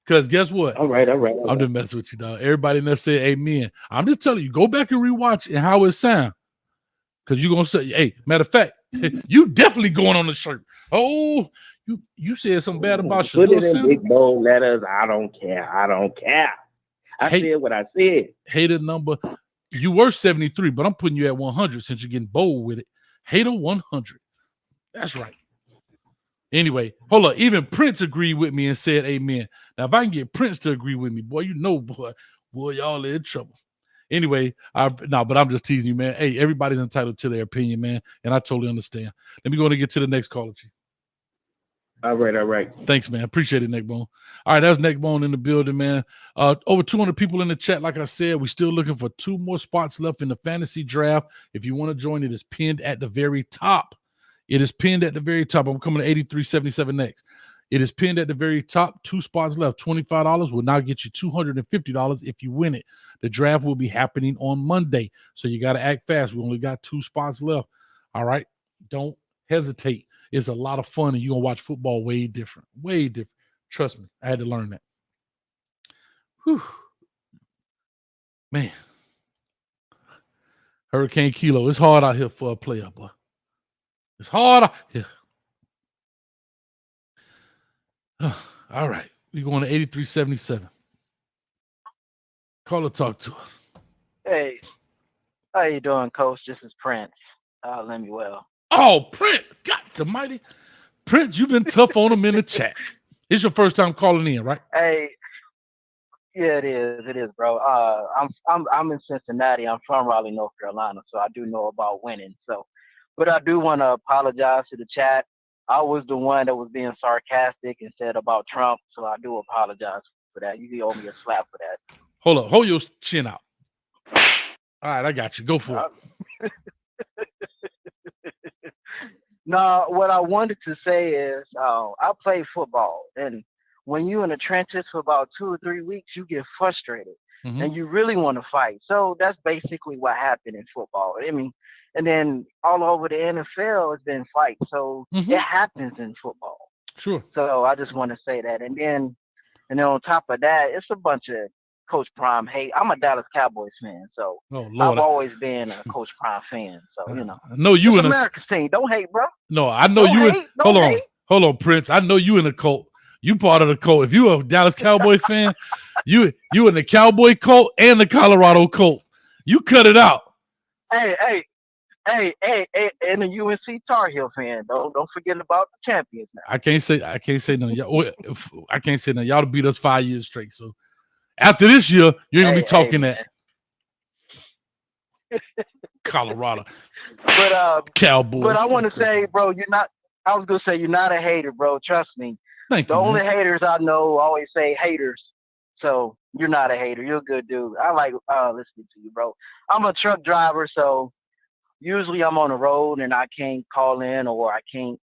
Because guess what? All right. I'm just messing with you, dog. Everybody that said amen. I'm just telling you, go back and rewatch and how it sound. Because you're going to say, hey, matter of fact, you definitely going on the shirt. Oh, you said something bad about Shador. Put it in big bold letters. I don't care. I said what I said. Hater number. You were 73, but I'm putting you at 100 since you're getting bold with it. Hater 100. That's right. Anyway, hold on. Even Prince agreed with me and said amen. Now, if I can get Prince to agree with me, boy, boy, y'all in trouble. Anyway, but I'm just teasing you, man. Hey, everybody's entitled to their opinion, man, and I totally understand. Let me go and get to the next caller, G. All right. Thanks, man. Appreciate it, Neckbone. All right, that's Neckbone in the building, man. Over 200 people in the chat. Like I said, we're still looking for 2 more spots left in the fantasy draft. If you want to join, it is pinned at the very top. It is pinned at the very top. I'm coming to 83.77 next. It is pinned at the very top. 2 spots left. $25 will now get you $250 if you win it. The draft will be happening on Monday, so you got to act fast. We only got 2 spots left. All right? Don't hesitate. It's a lot of fun, and you're going to watch football way different. Way different. Trust me. I had to learn that. Whew. Man. Hurricane Kilo. It's hard out here for a player, boy. It's hard out here. All right. We're going to 83.77. Call or talk to us. Hey, how you doing, Coach? This is Prince. Lemuel. Oh, Prince. God the mighty. Prince, you've been tough on him in the chat. It's your first time calling in, right? Hey, yeah, it is. It is, bro. I'm in Cincinnati. I'm from Raleigh, North Carolina, so I do know about winning. So, but I do want to apologize to the chat. I was the one that was being sarcastic and said about Trump, so I do apologize for that. You owe me a slap for that. Hold up. Hold your chin out. All right, I got you. Go for it. No, what I wanted to say is I play football, and when you're in the trenches for about 2 or 3 weeks, you get frustrated, and you really want to fight. So that's basically what happened in football. I mean, and then all over the NFL, it's been fights. So it happens in football. Sure. So I just want to say that. And then on top of that, it's a bunch of Coach Prime hate. I'm a Dallas Cowboys fan, so I've always been a Coach Prime fan. So, you know. I know you in America's team. Don't hate, bro. No, I know Don't you hate. in. Don't Hold on. hate. Hold on, Prince. I know you in the cult. You part of the cult. If you a Dallas Cowboy fan, you in the Cowboy cult and the Colorado cult. You cut it out. Hey, and a UNC Tar Heel fan. Don't forget about the champions now. I can't say nothing. I can't say nothing. Y'all beat us 5 years straight. So after this year, you ain't gonna be talking that. Colorado. But Cowboys. But I want to say, bro, I was gonna say you're not a hater, bro. Trust me. Thank the you, only man. haters I know always say haters. So you're not a hater. You're a good dude. I like listening to you, bro. I'm a truck driver, so usually I'm on the road and I can't call in or I can't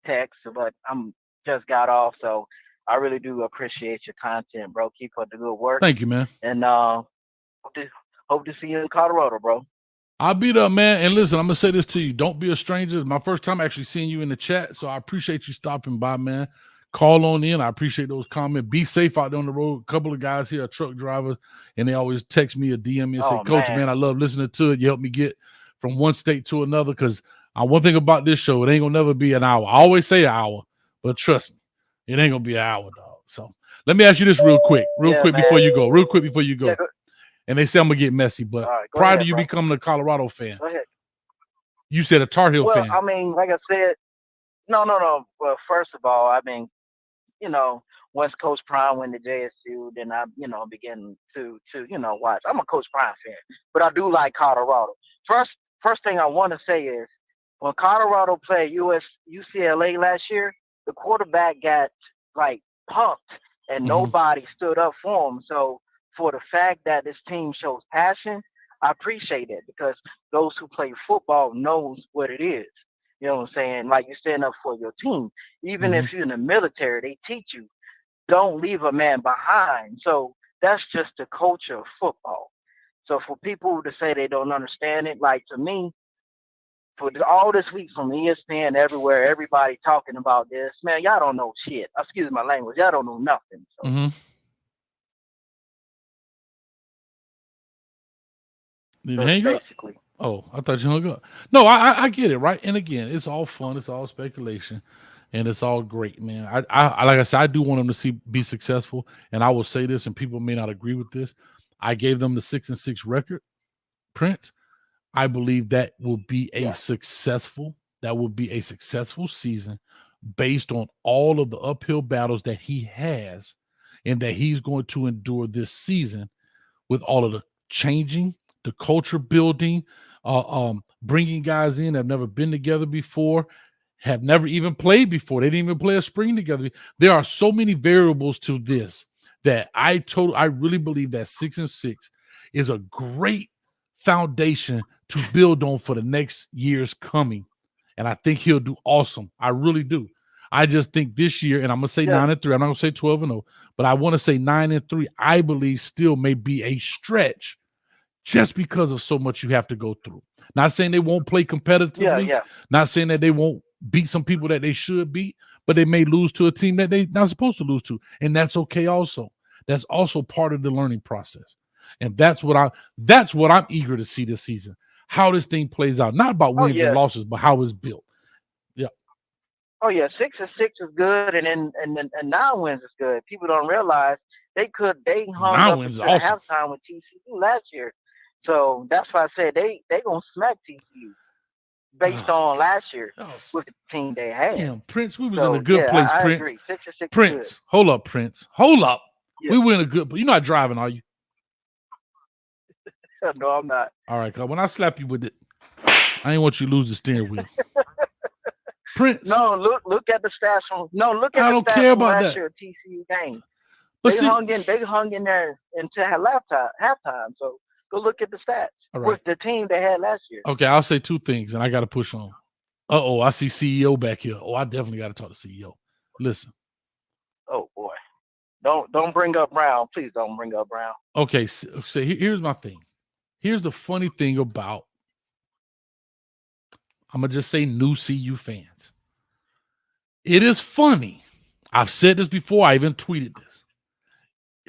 text, but I'm just got off, so I really do appreciate your content, bro. Keep up the good work. Thank you, man. And hope to see you in Colorado, bro. I'll be there, man. And listen, I'm gonna say this to you. Don't be a stranger. It's my first time actually seeing you in the chat. So I appreciate you stopping by, man. Call on in. I appreciate those comments. Be safe out there on the road. A couple of guys here are truck drivers, and they always text me or DM me and say, Coach, man, I love listening to it. You help me get from one state to another. Because one thing about this show, it ain't gonna never be an hour. I always say an hour, but trust me, it ain't gonna be an hour, dog. So let me ask you this real quick before you go. Yeah, and they say I'm gonna get messy, but prior to you becoming a Colorado fan, you said a Tar Heel fan. I mean, like I said, no. Well, first of all, I mean, once Coach Prime went to JSU, then I, began to watch. I'm a Coach Prime fan, but I do like Colorado. First thing I want to say is when Colorado played UCLA last year, the quarterback got like pumped and nobody stood up for him. So for the fact that this team shows passion, I appreciate it because those who play football knows what it is. You know what I'm saying? Like you stand up for your team. Even if you're in the military, they teach you, don't leave a man behind. So that's just the culture of football. So for people to say they don't understand it, like to me, for all this week from ESPN everywhere, everybody talking about this, man, y'all don't know shit. Excuse my language. Y'all don't know nothing. So. Did you hang up? Oh, I thought you hung up. No, I get it, right? And again, it's all fun, it's all speculation, and it's all great, man. I like I said, I do want them to be successful, and I will say this, and people may not agree with this. I gave them the 6-6 record, Prince. I believe that will be a successful season based on all of the uphill battles that he has and that he's going to endure this season with all of the changing, the culture building, bringing guys in that have never been together before, have never even played before. They didn't even play a spring together. There are so many variables to this that I really believe that 6-6 is a great foundation to build on for the next years coming. and I think he'll do awesome. I really do. I just think this year, and I'm gonna say 9-3. I'm not gonna say 12-0, but I want to say 9-3. I believe still may be a stretch, just because of so much you have to go through. Not saying they won't play competitively. Not saying that they won't beat some people that they should beat, but they may lose to a team that they're not supposed to lose to, and that's okay. Also, that's also part of the learning process, and that's what I'm eager to see this season. How this thing plays out, not about wins and losses, but how it's built. Yeah. Oh yeah, 6-6 is good, and 9 wins is good. People don't realize they hung 9 up wins until awesome. halftime with TCU last year, so that's why I said they gonna smack TCU based on last year with the team they had. Damn, Prince, we was in a good place. I Prince, agree. 6-6 Prince, is good. hold up, Prince, hold up. Yeah. We were in a good. You're not driving, are you? No, I'm not. All right, cause when I slap you with it, I ain't want you to lose the steering wheel. Prince. No, look at the stats from. No, look at I the don't stats care from about last that. year TCU game. But They see- hung in there until halftime. So go look at the stats All right. with the team they had last year. Okay, I'll say 2 things, and I got to push on. I see CEO back here. Oh, I definitely got to talk to CEO. Listen. Oh boy, don't bring up Brown. Please don't bring up Brown. Okay, so here's my thing. Here's the funny thing about, I'm going to just say new CU fans. It is funny. I've said this before. I even tweeted this.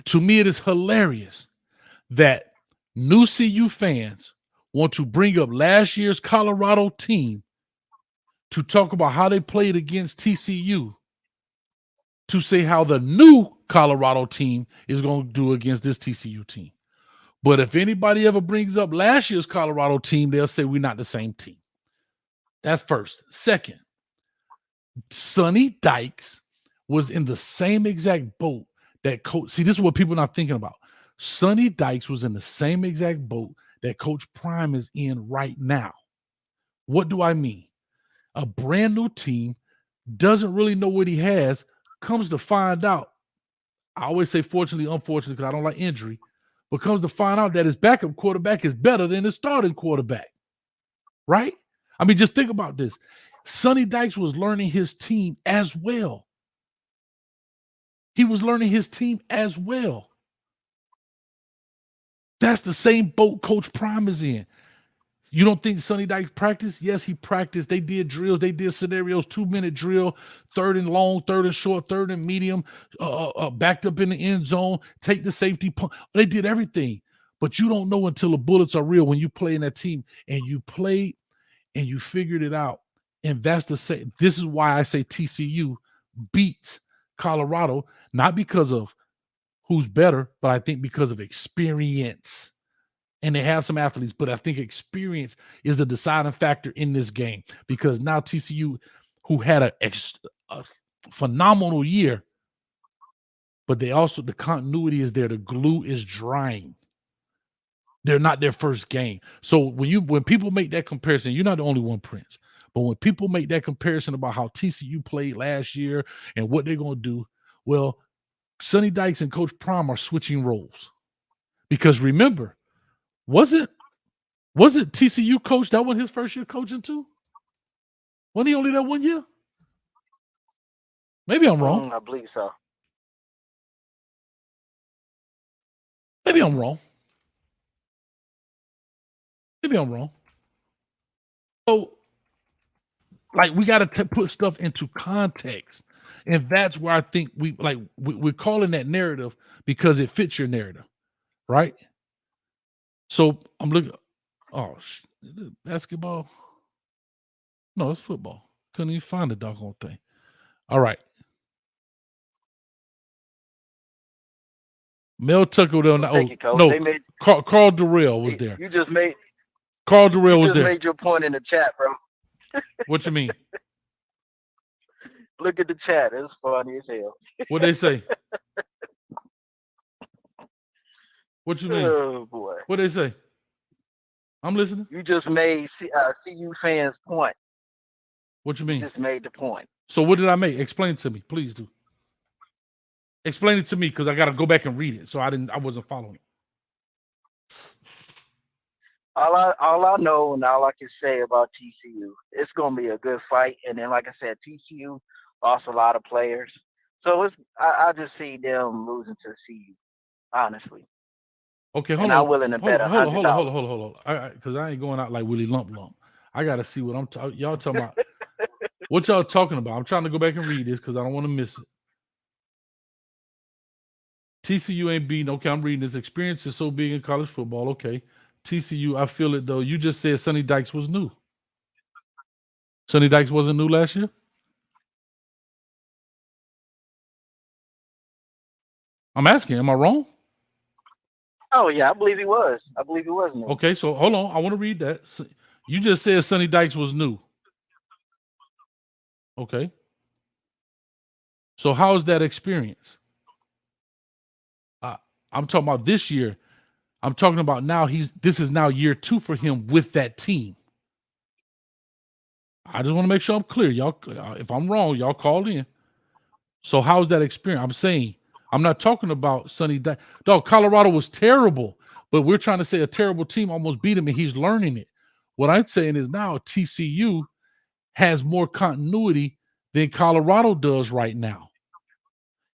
To me, it is hilarious that new CU fans want to bring up last year's Colorado team to talk about how they played against TCU, to say how the new Colorado team is going to do against this TCU team. But if anybody ever brings up last year's Colorado team, they'll say we're not the same team. That's first. Second, Sonny Dykes was in the same exact boat that Coach. See, this is what people are not thinking about. Sonny Dykes was in the same exact boat that Coach Prime is in right now. What do I mean? A brand new team, doesn't really know what he has, comes to find out. I always say fortunately, unfortunately, because I don't like injury, but comes to find out that his backup quarterback is better than his starting quarterback. Right? I mean, just think about this. Sonny Dykes was learning his team as well. He was learning his team as well. That's the same boat Coach Prime is in. You don't think Sonny Dykes practiced? Yes, he practiced. They did drills. They did scenarios, 2-minute drill, 3rd and long, 3rd and short, 3rd and medium, backed up in the end zone, take the safety punt. They did everything. But you don't know until the bullets are real when you play in that team, and you played and you figured it out. And that's this is why I say TCU beats Colorado, not because of who's better, but I think because of experience. And they have some athletes, but I think experience is the deciding factor in this game, because now TCU, who had a phenomenal year, but they also, the continuity is there. The glue is drying. They're not their first game. So when people make that comparison, you're not the only one, Prince, but when people make that comparison about how TCU played last year and what they're going to do, well, Sonny Dykes and Coach Prime are switching roles. Because remember, was it TCU coach? That wasn't his first year coaching too? Wasn't he only that 1 year? Maybe I'm wrong. I believe so. Maybe I'm wrong. So, like, we got to put stuff into context. And that's where I think we're calling that narrative because it fits your narrative, right? So I'm looking. Oh, is it basketball? No, it's football. Couldn't even find the doggone thing. All right. Mel Tucker. Thank you, Coach. Carl Durrell was there. You just made Carl Durrell was there. made your point in the chat, bro. What you mean? Look at the chat. It's funny as hell. What they say? What you mean? Oh boy. What they say? I'm listening. You just made CU fans' point. What you mean? You just made the point. So what did I make? Explain it to me, please do. Explain it to me, because I got to go back and read it. So I wasn't following it. All I know and all I can say about TCU, it's gonna be a good fight. And then, like I said, TCU lost a lot of players, so I just see them losing to CU, honestly. Okay, And hold I'm on, willing to hold bet on, hold on, hold on, hold $100. on, hold on, hold on. Because I ain't going out like Willie Lump Lump. I gotta see what y'all talking about. What y'all talking about? I'm trying to go back and read this because I don't want to miss it. TCU ain't beating. Okay, I'm reading this. Experience is so big in college football. Okay, TCU. I feel it though. You just said Sonny Dykes was new. Sonny Dykes wasn't new last year. I'm asking. Am I wrong? Oh yeah, I believe he was. I believe he was new. Okay, so hold on. I want to read that. You just said Sonny Dykes was new. Okay. So how is that experience? I'm talking about this year. I'm talking about now. This is now year 2 for him with that team. I just want to make sure I'm clear, y'all. If I'm wrong, y'all call in. So how's that experience? I'm saying I'm not talking about Sonny Dykes. Dog, Colorado was terrible, but we're trying to say a terrible team almost beat him, and he's learning it. What I'm saying is now TCU has more continuity than Colorado does right now.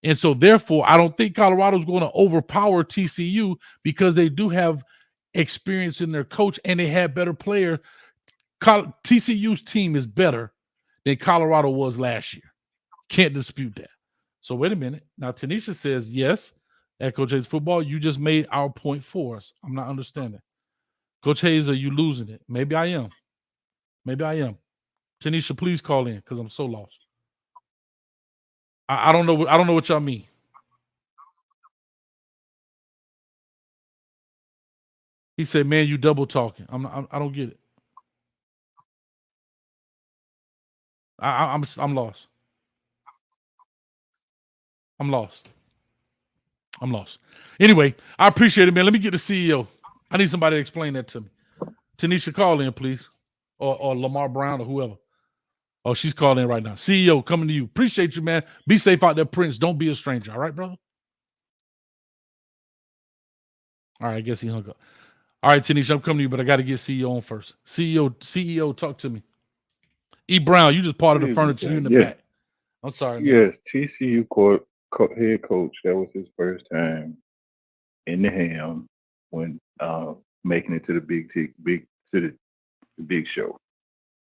And so, therefore, I don't think Colorado's going to overpower TCU because they do have experience in their coach and they have better player. TCU's team is better than Colorado was last year. Can't dispute that. So, wait a minute. Now, Tanisha says, yes, at Coach Hayes Football, you just made our point for us. I'm not understanding. Coach Hayes, are you losing it? Maybe I am. Maybe I am. Tanisha, please call in because I'm so lost. I don't know. I don't know what y'all mean. He said, "Man, you double talking." I don't get it. I'm lost. I'm lost. I'm lost. Anyway, I appreciate it, man. Let me get the CEO. I need somebody to explain that to me. Tanisha, call in, please, or Lamar Brown or whoever. Oh, she's calling in right now. CEO, coming to you. Appreciate you, man. Be safe out there, Prince. Don't be a stranger. All right, brother. All right, I guess he hung up. All right, Tanisha, I'm coming to you, but I got to get CEO on first. CEO, talk to me. E. Brown, you just part of the furniture. You in the back. I'm sorry, man. Yes, TCU head coach. That was his first time in the ham when making it to the big show.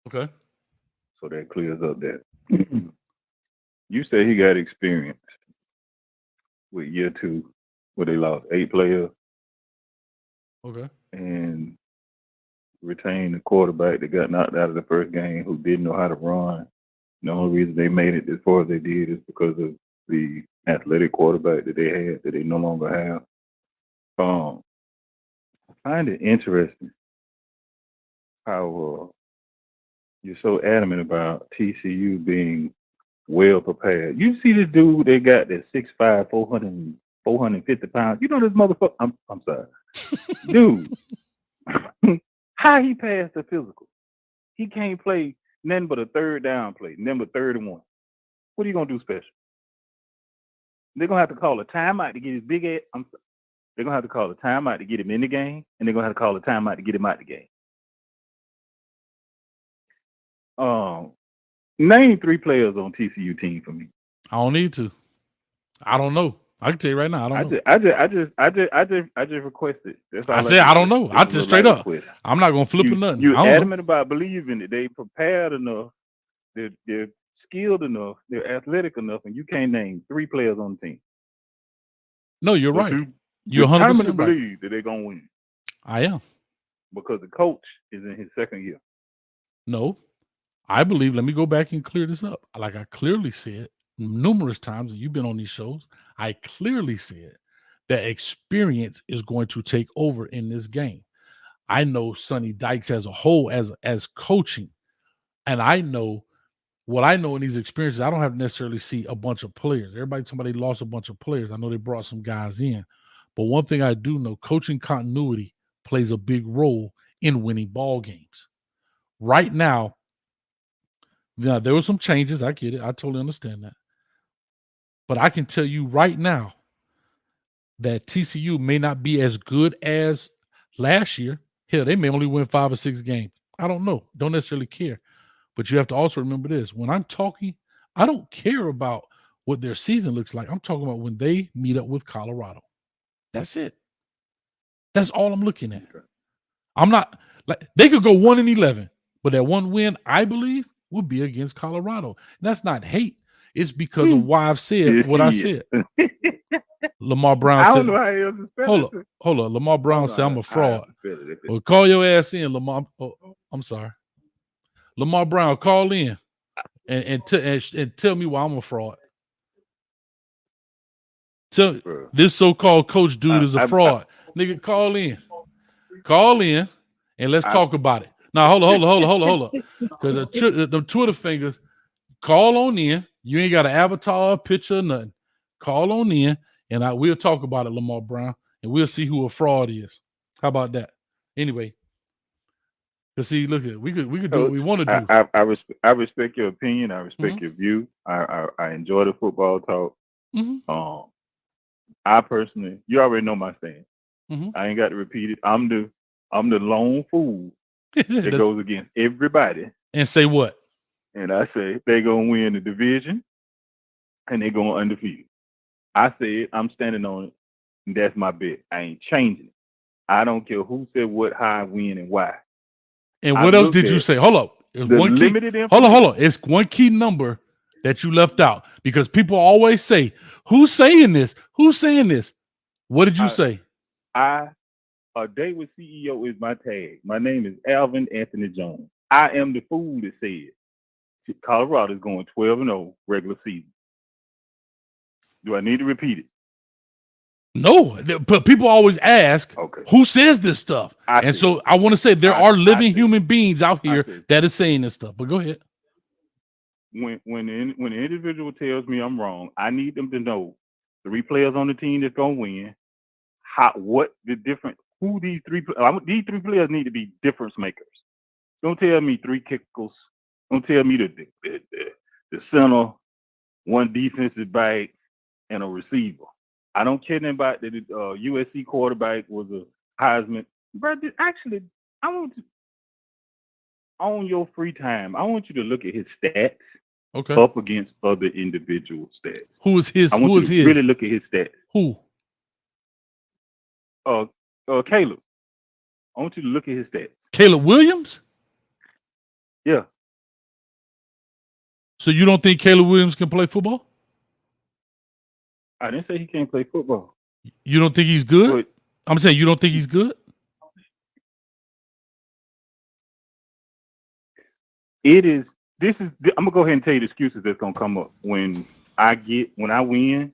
Okay. So that clears up that. You say he got experience with year 2, where they lost 8 players. Okay. And retained the quarterback that got knocked out of the first game who didn't know how to run. The only reason they made it as far as they did is because of the athletic quarterback that they had that they no longer have. I find it interesting how you're so adamant about TCU being well prepared. You see this dude they got that's 6'5", 450 pounds. You know this motherfucker. I'm sorry. Dude, how he passed the physical? He can't play nothing but a third down play, nothing but 3rd and 1. What are you going to do special? They're going to have to call a timeout to get his big ass. They're going to have to call a timeout to get him in the game, and they're going to have to call a timeout to get him out the game. Name 3 players on TCU team for me. I don't need to. I don't know. I can tell you right now. I don't know. I just requested. That's all I said I don't know. I just straight up. Request. I'm not gonna flip or nothing. You I don't adamant know. about believing that they prepared enough, they're skilled enough, they're athletic enough, and you can't name 3 players on the team. No, you're But right. You're 100% right. Believe that they're gonna win. I am. Because the coach is in his 2nd year. No, I believe. Let me go back and clear this up. Like I clearly said numerous times, and you've been on these shows. I clearly said that experience is going to take over in this game. I know Sonny Dykes as a whole, as coaching, and I know what I know in these experiences. I don't have to necessarily see a bunch of players. Everybody talking about they lost a bunch of players. I know they brought some guys in, but one thing I do know, coaching continuity plays a big role in winning ball games. Right now, there were some changes. I get it. I totally understand that. But I can tell you right now that TCU may not be as good as last year, Hell, they may only win 5 or 6 games. I don't know. Don't necessarily care. But you have to also remember this. When I'm talking, I don't care about what their season looks like. I'm talking about when they meet up with Colorado. That's it. That's all I'm looking at. I'm not like they could go 1-11, but that one win, I believe, would be against Colorado. And that's not hate. It's because of why I've said what I said. Lamar Brown I said, don't know how else to spell it. hold on. Lamar Brown said, I'm a fraud. Spell it. Well, call your ass in, Lamar. Oh, I'm sorry. Lamar Brown, call in and tell me why I'm a fraud. Tell this so-called coach dude is a fraud. Nigga, call in. Call in and let's talk about it. Now, hold on. Because the Twitter fingers, call on in. You ain't got an avatar, picture, nothing. Call on in, and we'll talk about it, Lamar Brown, and we'll see who a fraud is. How about that? Anyway, because see, look at we could do what we want to do. I respect your opinion. I respect your view. I enjoy the football talk. I personally, you already know my stance. I ain't got to repeat it. I'm the lone fool that goes against everybody. And say what? And I say they're gonna win the division and they're going undefeated. I said I'm standing on it, and that's my bet. I ain't changing it. I don't care who said what, how, when, and why. And what else did you say? Hold up. Hold on. It's one key number that you left out because people always say, "Who's saying this? Who's saying this?" What did you say? A day with CEO is my tag. My name is Alvin Anthony Jones. I am the fool that said Colorado is going 12-0 regular season. Do I need to repeat it? No, but people always ask, who says this stuff? So I want to say there are living human beings out here that is saying this stuff. But go ahead. When the individual tells me I'm wrong, I need them to know 3 players on the team that's gonna win. Who these 3 players need to be difference makers. Don't tell me 3 kickers. Don't tell me the center, 1 defensive back, and a receiver. I don't care nothing about the USC quarterback was a Heisman. But actually, I want to, on your free time, I want you to look at his stats up against other individual stats. Who is his? I want you to really look at his stats. Who? Caleb. I want you to look at his stats. Caleb Williams? Yeah. So you don't think Caleb Williams can play football? I didn't say he can't play football. You don't think he's good? I'm saying you don't think he's good? I'm gonna go ahead and tell you the excuses that's gonna come up when I win,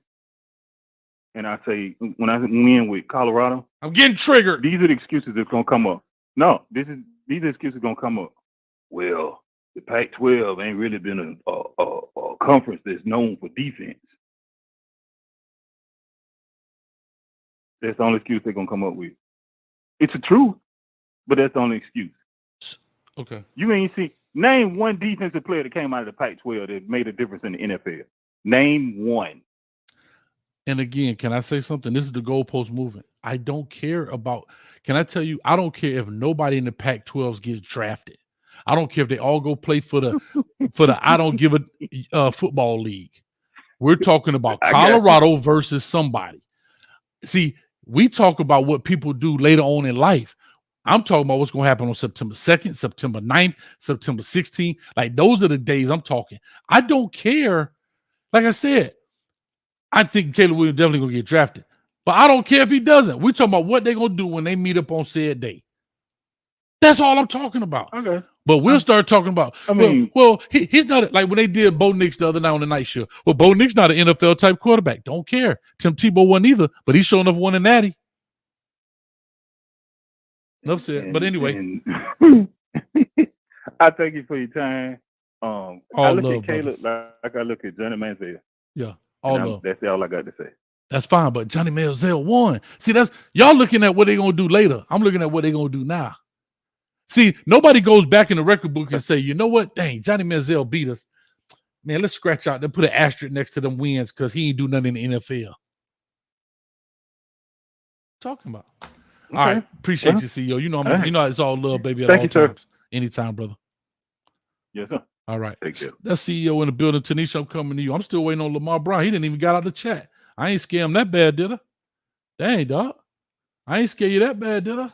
and I say when I win with Colorado. I'm getting triggered. These are the excuses that's gonna come up. No, these are excuses gonna come up. Well, the Pac-12 ain't really been a conference that's known for defense. That's the only excuse they're gonna come up with. It's the truth, but that's the only excuse. Okay. You ain't name 1 defensive player that came out of the Pac-12 that made a difference in the NFL. Name 1. And again, can I say something? This is the goalpost movement. I don't care about. Can I tell you? I don't care if nobody in the Pac-12 gets drafted. I don't care if they all go play for the I don't give a football league. We're talking about Colorado versus somebody. See, we talk about what people do later on in life. I'm talking about what's going to happen on September 2nd, September 9th, September 16th. Like, those are the days I'm talking. I don't care. Like I said, I think Caleb Williams definitely going to get drafted. But I don't care if he doesn't. We're talking about what they're going to do when they meet up on said day. That's all I'm talking about. Okay. But we'll start talking about, he's not, like when they did Bo Nix the other night on the night show. Well, Bo Nix not an NFL type quarterback. Don't care. Tim Tebow wasn't either, but he's showing up won a natty. Enough said. But anyway. I thank you for your time. I look at Caleb like I look at Johnny Manziel. Yeah. All love. That's all I got to say. That's fine, but Johnny Manziel won. See, that's y'all looking at what they're gonna do later. I'm looking at what they're gonna do now. See, nobody goes back in the record book and say, you know what? Dang, Johnny Manziel beat us. Man, let's scratch out and put an asterisk next to them wins because he ain't do nothing in the NFL. Talking about. All right. Appreciate Well, you, CEO. You know, all right. you know, it's all love, baby, at Thank all you, sir. times. Anytime, brother. Yes, sir. All right. Take care. That's CEO in the building. Tanisha, I'm coming to you. I'm still waiting on Lamar Brown. He didn't even got out of the chat. I ain't scared him that bad, did I? Dang, dog. I ain't scared you that bad, did I?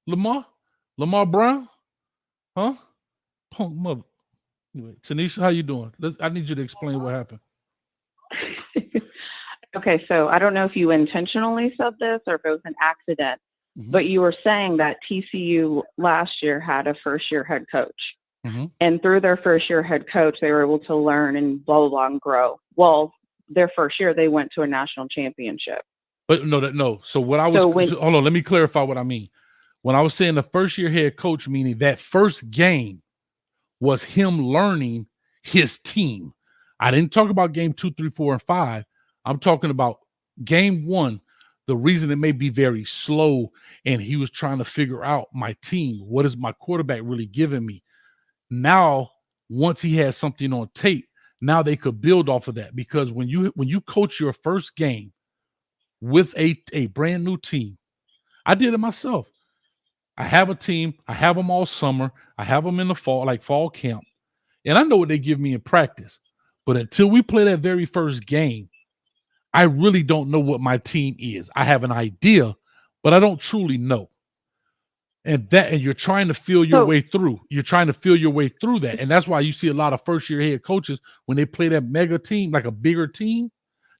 Lamar Brown? Huh? Punk mother. Anyway, Tanisha, how you doing? I need you to explain what happened. Okay, so I don't know if you intentionally said this or if it was an accident, but you were saying that TCU last year had a first-year head coach. And through their first-year head coach, they were able to learn and blah, blah, blah, and grow. Well, their first year, they went to a national championship. But no. So what I was hold on, let me clarify what I mean. When I was saying the first-year head coach, meaning that first game was him learning his team. I didn't talk about game 2, 3, 4, and 5. I'm talking about game 1. The reason it may be very slow, and he was trying to figure out my team. What is my quarterback really giving me? Now, once he has something on tape, now they could build off of that. Because when you coach your first game with a brand new team, I did it myself. I have a team. I have them all summer. I have them in the fall, like fall camp. And I know what they give me in practice. But until we play that very first game, I really don't know what my team is. I have an idea, but I don't truly know. And you're trying to feel your way through. You're trying to feel your way through that. And that's why you see a lot of first-year head coaches when they play that mega team, like a bigger team,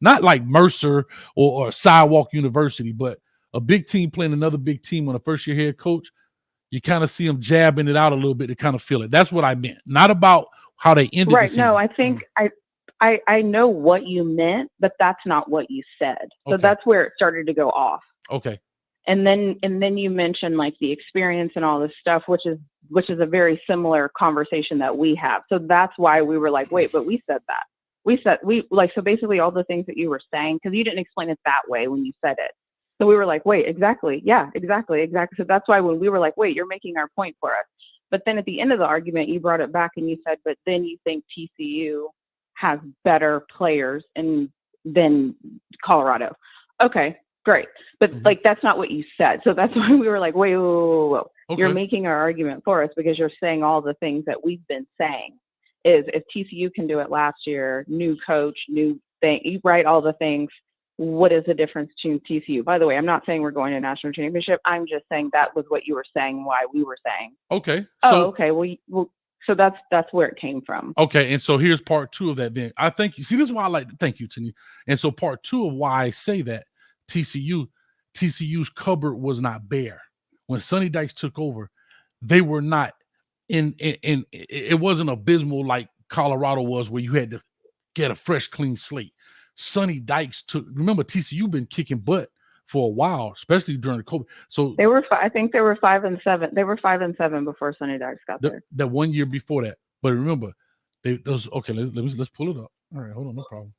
not like Mercer or Sidewalk University, but a big team playing another big team on a first-year head coach, you kind of see them jabbing it out a little bit to kind of feel it. That's what I meant. Not about how they ended the season. No, I think I know what you meant, but that's not what you said. So that's where it started to go off. Okay. And then you mentioned like the experience and all this stuff, which is a very similar conversation that we have. So that's why we were like, wait, but we said that. So basically all the things that you were saying, because you didn't explain it that way when you said it. So we were like, wait, exactly. Yeah, exactly. So that's why when we were like, wait, you're making our point for us. But then at the end of the argument, you brought it back and you said, but then you think TCU has better players than Colorado. Okay, great. But like, that's not what you said. So that's why we were like, wait. Okay. You're making our argument for us because you're saying all the things that we've been saying is if TCU can do it last year, new coach, new thing, you write all the things. What is the difference between TCU? By the way, I'm not saying we're going to a national championship. I'm just saying that was what you were saying, why we were saying. Okay. Okay. Well, so that's where it came from. Okay. And so here's part 2 of that then. I think you see, this is why I like to thank you, Tanya. And so part 2 of why I say that TCU's cupboard was not bare. When Sonny Dykes took over, they were not in it wasn't abysmal like Colorado was, where you had to get a fresh, clean slate. Sonny Dykes remember TCU been kicking butt for a while, especially during the COVID. So I think they were 5-7. They were 5-7 before Sonny Dykes got there. That 1 year before that. But remember, let's pull it up. All right, hold on, no problem.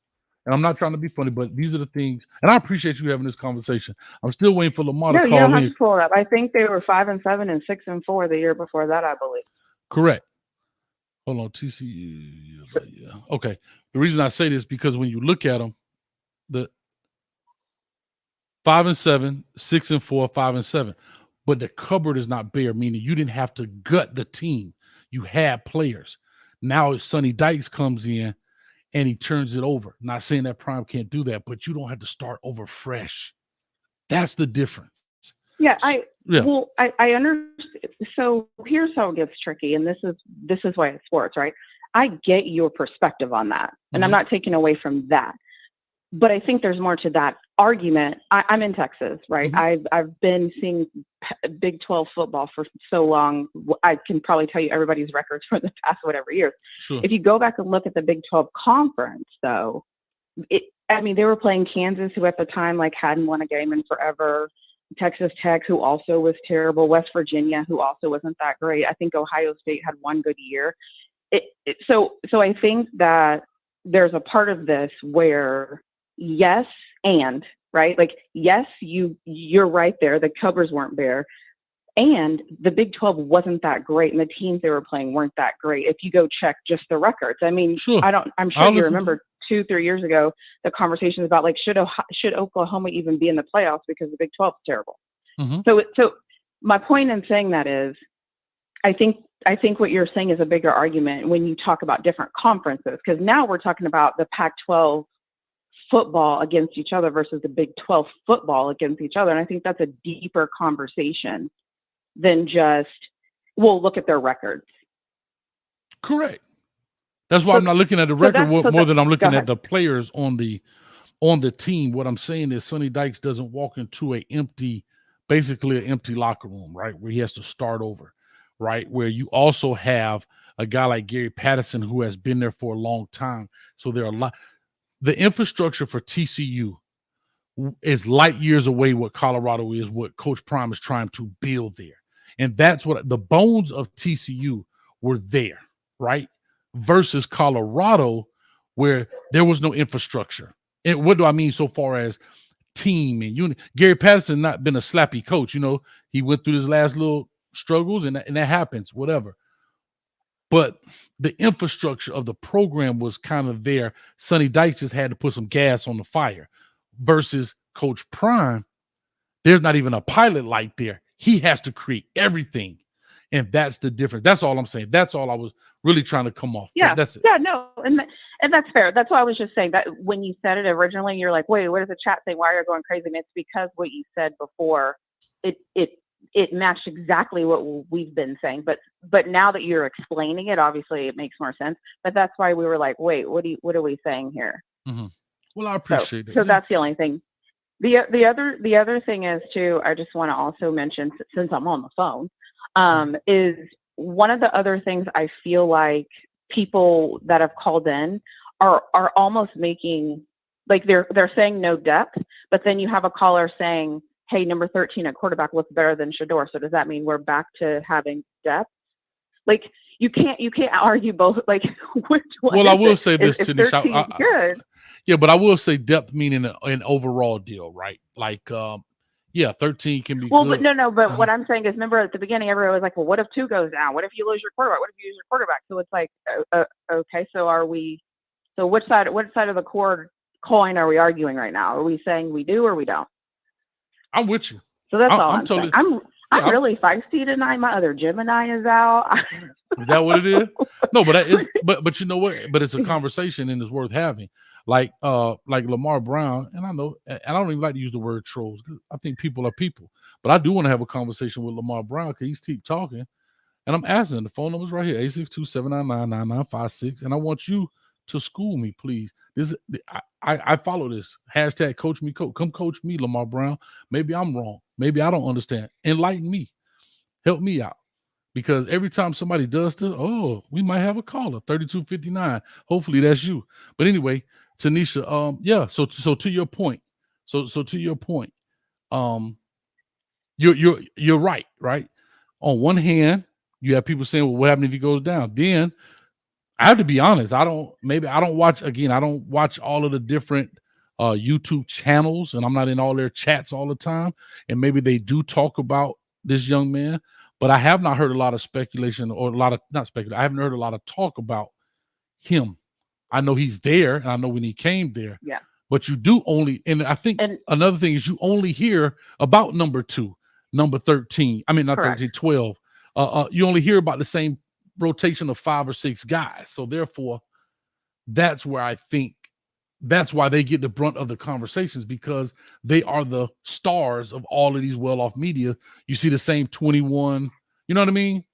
And I'm not trying to be funny, but these are the things. And I appreciate you having this conversation. I'm still waiting for Lamar to call in. No, you don't have to pull it up. I think they were 5-7 and 6-4 the year before that, I believe. Correct. Hold on, TCU. Yeah. Okay. The reason I say this is because when you look at them, the 5-7, 6-4, 5-7, but the cupboard is not bare, meaning you didn't have to gut the team. You had players. Now Sonny Dykes comes in and he turns it over. Not saying that Prime can't do that, but you don't have to start over fresh. That's the difference. Yeah, I understand. So here's how it gets tricky, and this is why it's sports, right? I get your perspective on that, and I'm not taking away from that. But I think there's more to that argument. I'm in Texas, right? I've been seeing Big 12 football for so long. I can probably tell you everybody's records for the past whatever years. Sure. If you go back and look at the Big 12 conference, though, they were playing Kansas, who at the time hadn't won a game in forever. Texas Tech, who also was terrible. West Virginia, who also wasn't that great. I think Ohio State had one good year. So I think that there's a part of this where yes, and right, yes, you're right there. The covers weren't bare, and the Big 12 wasn't that great, and the teams they were playing weren't that great. If you go check just the records, I mean, sure. I'm sure you remember 2-3 years ago the conversations about should Oklahoma even be in the playoffs because the Big 12 is terrible. So my point in saying that is, I think what you're saying is a bigger argument when you talk about different conferences, because now we're talking about the Pac-12 football against each other versus the Big 12 football against each other. And I think that's a deeper conversation than just, we'll look at their records. Correct. That's why I'm not looking at the record more than I'm looking at the players on the team. What I'm saying is Sonny Dykes doesn't walk into basically an empty locker room, right? Where he has to start over, right? Where you also have a guy like Gary Patterson who has been there for a long time. So there are the infrastructure for TCU is light years away what Colorado is, what Coach Prime is trying to build there. And that's what the bones of TCU were there, right? Versus Colorado, where there was no infrastructure. And what do I mean so far as team and unit? Gary Patterson not been a slappy coach. He went through his last little struggles, and that happens, whatever. But the infrastructure of the program was kind of there. Sonny Dykes just had to put some gas on the fire. Versus Coach Prime, there's not even a pilot light there. He has to create everything. And that's the difference. That's all I'm saying. That's all I was really trying to come off. Yeah, that's it. Yeah, no, and that's fair. That's why I was just saying that when you said it originally, you're like, wait, what does the chat say? Why are you going crazy? And it's because what you said before, it matched exactly what we've been saying. But now that you're explaining it, obviously it makes more sense. But that's why we were like, wait, what are we saying here? Mm-hmm. Well, I appreciate So that's the only thing. The other thing is too, I just want to also mention, since I'm on the phone, is one of the other things I feel like people that have called in are almost making, like they're saying no depth, but then you have a caller saying, hey, number 13 at quarterback looks better than Shedeur. So does that mean we're back to having depth? Like you can't argue both. Like which one? Well, I will say this, Tanisha. 13 is good. Yeah, but I will say depth meaning an overall deal, right? Like, 13 can be well, good. But no. But what I'm saying is, remember at the beginning, everyone was like, well, what if 2 goes down? What if you lose your quarterback? What if you lose your quarterback? So it's like, okay, so which side of the coin are we arguing right now? Are we saying we do or we don't? I'm with you. So that's all I'm saying. I'm really feisty tonight. My other Gemini is out. Is that what it is? No, but that is, but you know what? But it's a conversation and it's worth having. Like Lamar Brown, and I know, and I don't even like to use the word trolls. I think people are people, but I do want to have a conversation with Lamar Brown because he's keep talking, and I'm asking. The phone number's right here: 862-799-9956, and I want you to school me, please. I follow this hashtag. Coach me, coach. Come coach me, Lamar Brown. Maybe I'm wrong. Maybe I don't understand. Enlighten me. Help me out. Because every time somebody does this, we might have a caller, 3259. Hopefully that's you. But anyway, Tanisha, yeah. So to your point, you're right. On one hand, you have people saying, well, what happens if he goes down? Then I have to be honest. I don't watch all of the different YouTube channels, and I'm not in all their chats all the time. And maybe they do talk about this young man, but I have not heard a lot of speculation or I haven't heard a lot of talk about him. I know he's there, and I know when he came there. Yeah. But you do only, and I think another thing is you only hear about number 2, number 13. I mean, not Correct. 13, 12. You only hear about the same rotation of 5 or 6 guys. So therefore, that's where I think that's why they get the brunt of the conversations, because they are the stars of all of these well-off media. You see the same 21, you know what I mean?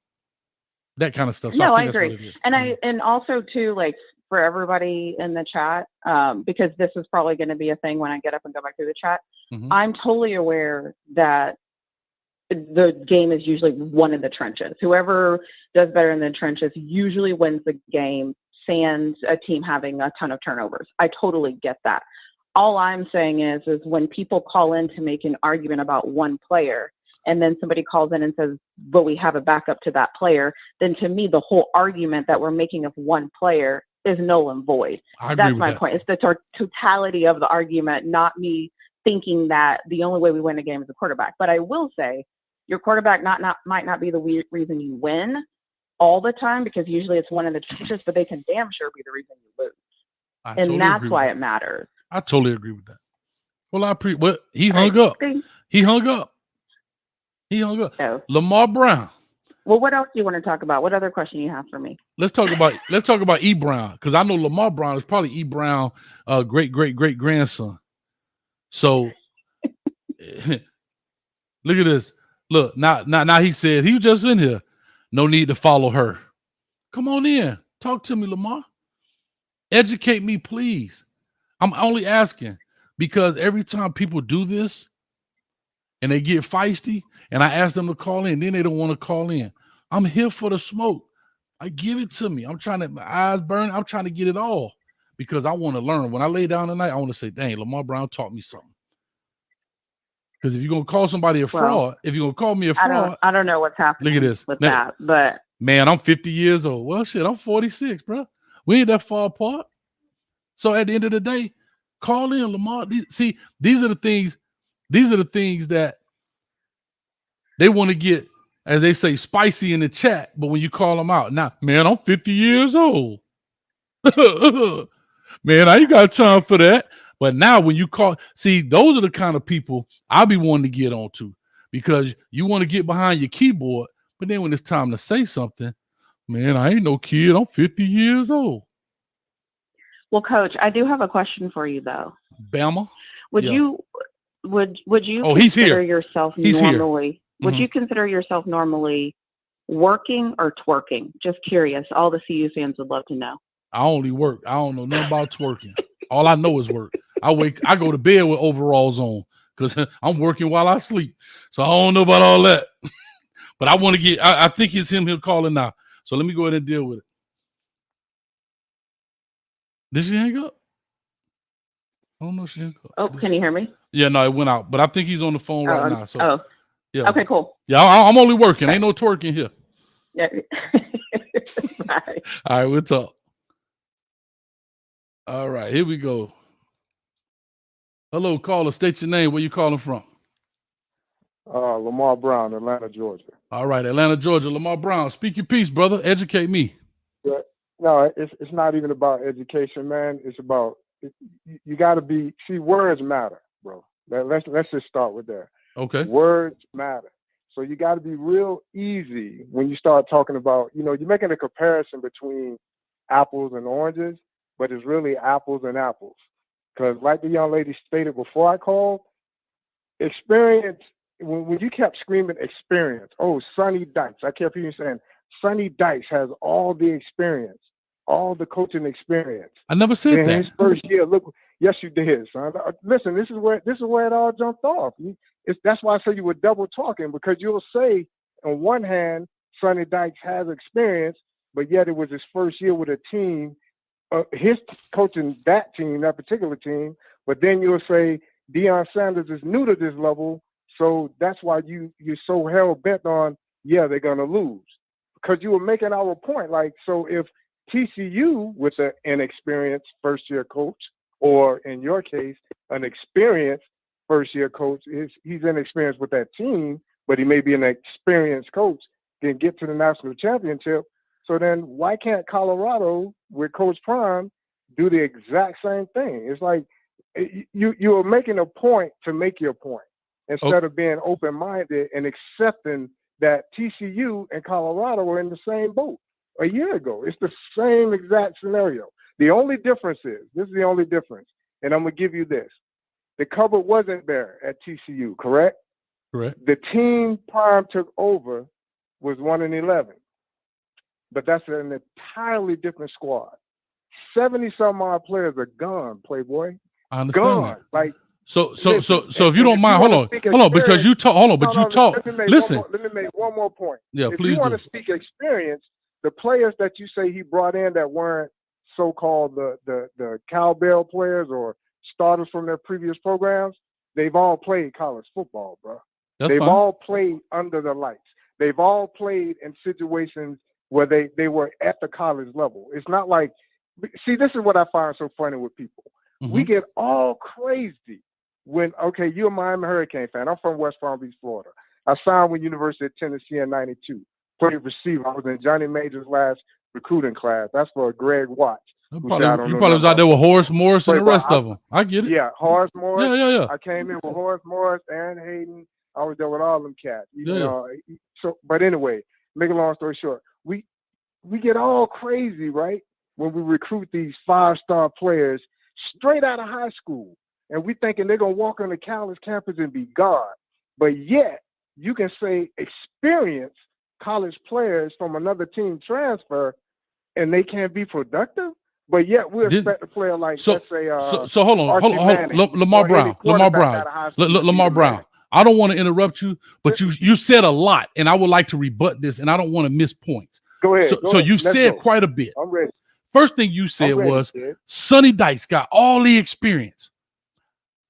That kind of stuff. So No, I that's agree. what it is. And also too, like for everybody in the chat, because this is probably going to be a thing when I get up and go back through the chat. Mm-hmm. I'm totally aware that the game is usually won in the trenches. Whoever does better in the trenches usually wins the game, sans a team having a ton of turnovers. I totally get that. All I'm saying is when people call in to make an argument about one player, and then somebody calls in and says, but we have a backup to that player, then to me, the whole argument that we're making of one player is null and void. That's my point. It's the totality of the argument, not me thinking that the only way we win a game is a quarterback. But I will say your quarterback might not be the reason you win all the time, because usually it's one of the trenches, but they can damn sure be the reason you lose. That's why it matters. I totally agree with that. Well, he hung up. He hung up. He hung up. No. Lamar Brown. Well, what else do you want to talk about? What other question you have for me? Let's talk about E. Brown, because I know Lamar Brown is probably E. Brown, great grandson. So look at this. Look, now he said he was just in here. No need to follow her. Come on in. Talk to me, Lamar. Educate me, please. I'm only asking because every time people do this and they get feisty and I ask them to call in, then they don't want to call in. I'm here for the smoke. I give it to me. I'm trying to, my eyes burn. I'm trying to get it all because I want to learn. When I lay down tonight, I want to say, dang, Lamar Brown taught me something. Because if you're going to call somebody a fraud, if you're going to call me a fraud. I don't know what's happening Look at this. with that, but. Man, I'm 50 years old. Well, shit, I'm 46, bro. We ain't that far apart. So at the end of the day, call in, Lamar. These are the things that they want to get, as they say, spicy in the chat. But when you call them out, now, man, I'm 50 years old. Man, I ain't got time for that. But now when you call, see, those are the kind of people I'll be wanting to get onto because you want to get behind your keyboard. But then when it's time to say something, man, I ain't no kid. I'm 50 years old. Well, Coach, I do have a question for you, though. Bama? Would Yeah. you Oh, he's consider here. yourself He's here. normally? Would you consider yourself normally working or twerking? Just curious. All the CU fans would love to know. I only work. I don't know nothing about twerking. All I know is work. I go to bed with overalls on because I'm working while I sleep. So I don't know about all that. But I want to get, I think it's him he'll call it now. So let me go ahead and deal with it. Did she hang up? I don't know if she hung up. Oh, can you hear me? Yeah, no, it went out. But I think he's on the phone right now. So yeah. Okay, cool. Yeah, I'm only working. Ain't no twerking here. Yeah. All right, we'll talk. All right, here we go. Hello, caller. State your name. Where you calling from? Lamar Brown, Atlanta, Georgia. All right, Atlanta, Georgia. Lamar Brown, speak your piece, brother. Educate me. Yeah. No, it's not even about education, man. It's about you got to be. See, words matter, bro. Let's just start with that. Okay. Words matter. So you got to be real easy when you start talking about. You're making a comparison between apples and oranges, but it's really apples and apples. Because like the young lady stated before I called, experience. When you kept screaming experience, oh, Sonny Dykes. I kept hearing you saying Sonny Dykes has all the experience, all the coaching experience. I never said in that. his first year. Look, yes, you did, son. Listen, this is where it all jumped off. That's why I say you were double talking, because you'll say on one hand, Sonny Dykes has experience, but yet it was his first year with a team, his coaching that team, that particular team. But then you'll say Deion Sanders is new to this level. So that's why you're so hell bent on, yeah, they're gonna lose, because you were making our point. Like, so if TCU with an inexperienced first year coach, or in your case, an experienced first year coach, he's inexperienced with that team, but he may be an experienced coach, can get to the national championship. So then why can't Colorado with Coach Prime do the exact same thing? It's like you are making a point to make your point, instead of being open-minded and accepting that TCU and Colorado were in the same boat a year ago. It's the same exact scenario. The only difference is, this is the only difference, and I'm going to give you this. The cupboard wasn't there at TCU, correct? Correct. The team Prime took over was 1-11, but that's an entirely different squad. 70-some-odd players are gone, Playboy. I understand gone. that. Like, So listen, if you don't mind, hold on, because you talk, hold on, but you talk. Listen. Let me make one more point. Yeah, if please you want do. to speak experience, the players that you say he brought in that weren't so-called the cowbell players or starters from their previous programs, they've all played college football, bro. They've fine. all played under the lights. They've all played in situations where they were at the college level. It's not like, see, this is what I find so funny with people. We get all crazy when, okay, you're a Miami Hurricane fan. I'm from West Palm Beach, Florida. I signed with University of Tennessee in '92. Played receiver. I was in Johnny Major's last recruiting class. That's for Greg Watts. You probably was out there with Horace Morris and the rest of them. I get it. Yeah, Horace Morris. Yeah. I came in with Horace Morris, Aaron Hayden, I was there with all them cats. You Yeah. know, so but anyway, make a long story short, we get all crazy, right? When we recruit these 5-star players straight out of high school, and we thinking they're gonna walk on the college campus and be God. But yet, you can say experienced college players from another team transfer, and they can't be productive. But yet, we expect a player like, let's say, so hold on, Archie Manning, Lamar or any Brown, Lamar quarterback Brown, out of high school to be Lamar the Brown. man. I don't want to interrupt you, but you said a lot, and I would like to rebut this, and I don't want to miss points. Go ahead. So you Let's said go. quite a bit. I'm ready. First thing you said ready, was kid. Sonny Dykes got all the experience.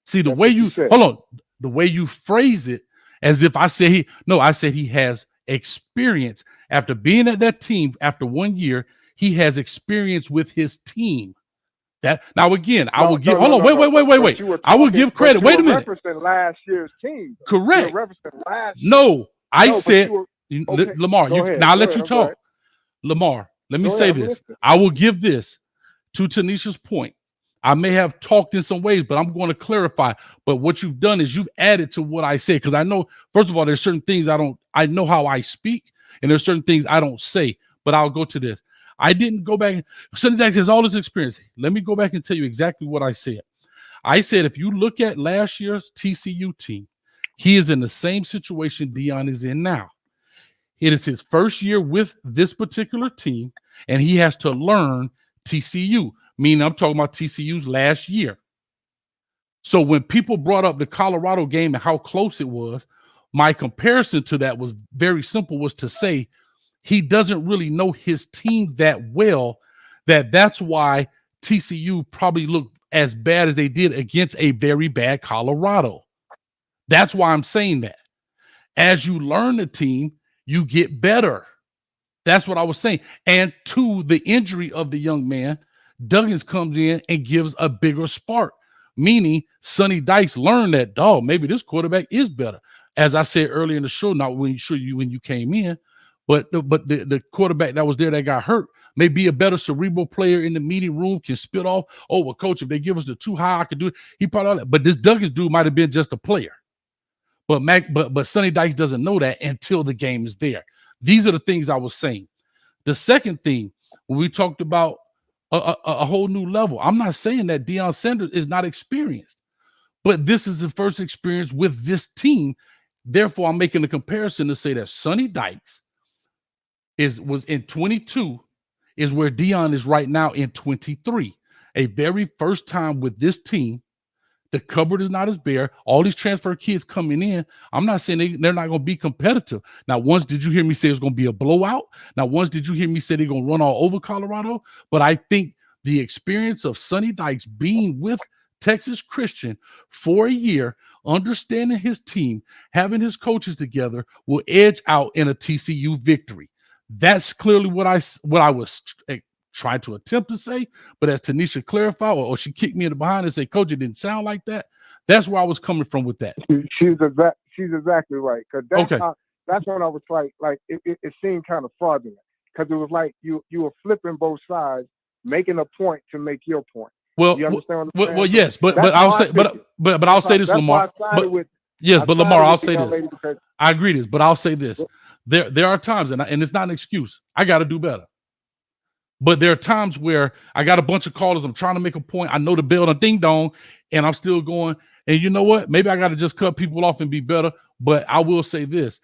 See, the way you hold on, the way you phrase it, as if I said I said he has experience. After being at that team after 1 year, he has experience with his team. That now again, I will give. Hold on, wait. I will give credit. Wait a minute. Referencing last year's team. Correct. You were referencing last year. No, I No, but said you were- okay, Lamar. go ahead, Now I'll go let ahead, you I'm sorry. talk. Lamar, let me Go say ahead, I'm this. listening. I will give this to Tanisha's point. I may have talked in some ways, but I'm going to clarify. But what you've done is you've added to what I said, because I know, first of all, there's certain things I know how I speak, and there's certain things I don't say. But I'll go to this. I didn't go back. Sonny Dykes has all this experience. Let me go back and tell you exactly what I said. I said, if you look at last year's TCU team, he is in the same situation Dion is in now. It is his first year with this particular team, and he has to learn TCU. Meaning, I'm talking about TCU's last year. So when people brought up the Colorado game and how close it was, my comparison to that was very simple, was to say he doesn't really know his team that well, that's why TCU probably looked as bad as they did against a very bad Colorado. That's why I'm saying that. As you learn the team, you get better. That's what I was saying. And to the injury of the young man, Duggins comes in and gives a bigger spark, meaning Sonny Dykes learned that, maybe this quarterback is better. As I said earlier in the show, not when you came in, but the quarterback that was there that got hurt may be a better cerebral player in the meeting room, can spit off, well, coach, if they give us the too high, I could do it. He probably, but this Duggins dude might have been just a player. But Sonny Dykes doesn't know that until the game is there. These are the things I was saying. The second thing, when we talked about a whole new level, I'm not saying that Deion Sanders is not experienced, but this is the first experience with this team. Therefore, I'm making a comparison to say that Sonny Dykes was in 22 is where Deion is right now in 23. A very first time with this team. The cupboard is not as bare. All these transfer kids coming in, I'm not saying they're not going to be competitive. Now, once did you hear me say it's going to be a blowout? Now, once did you hear me say they're going to run all over Colorado? But I think the experience of Sonny Dykes being with Texas Christian for a year, understanding his team, having his coaches together, will edge out in a TCU victory. That's clearly what I was trying to attempt to say, but as Tanisha clarified, or she kicked me in the behind and said, Coach, it didn't sound like that. That's where I was coming from with that. She's exactly right. Because that's when I was like it seemed kind of fraudulent, because it was like you were flipping both sides, making a point to make your point. Well, you understand what I'm saying? Yes, but I'll say, but I'll say this, Lamar. Lamar, I'll say this. I agree this, but I'll say this. There are times, and it's not an excuse. I got to do better. But there are times where I got a bunch of callers. I'm trying to make a point. I know the bell and ding dong, and I'm still going. And you know what? Maybe I got to just cut people off and be better. But I will say this: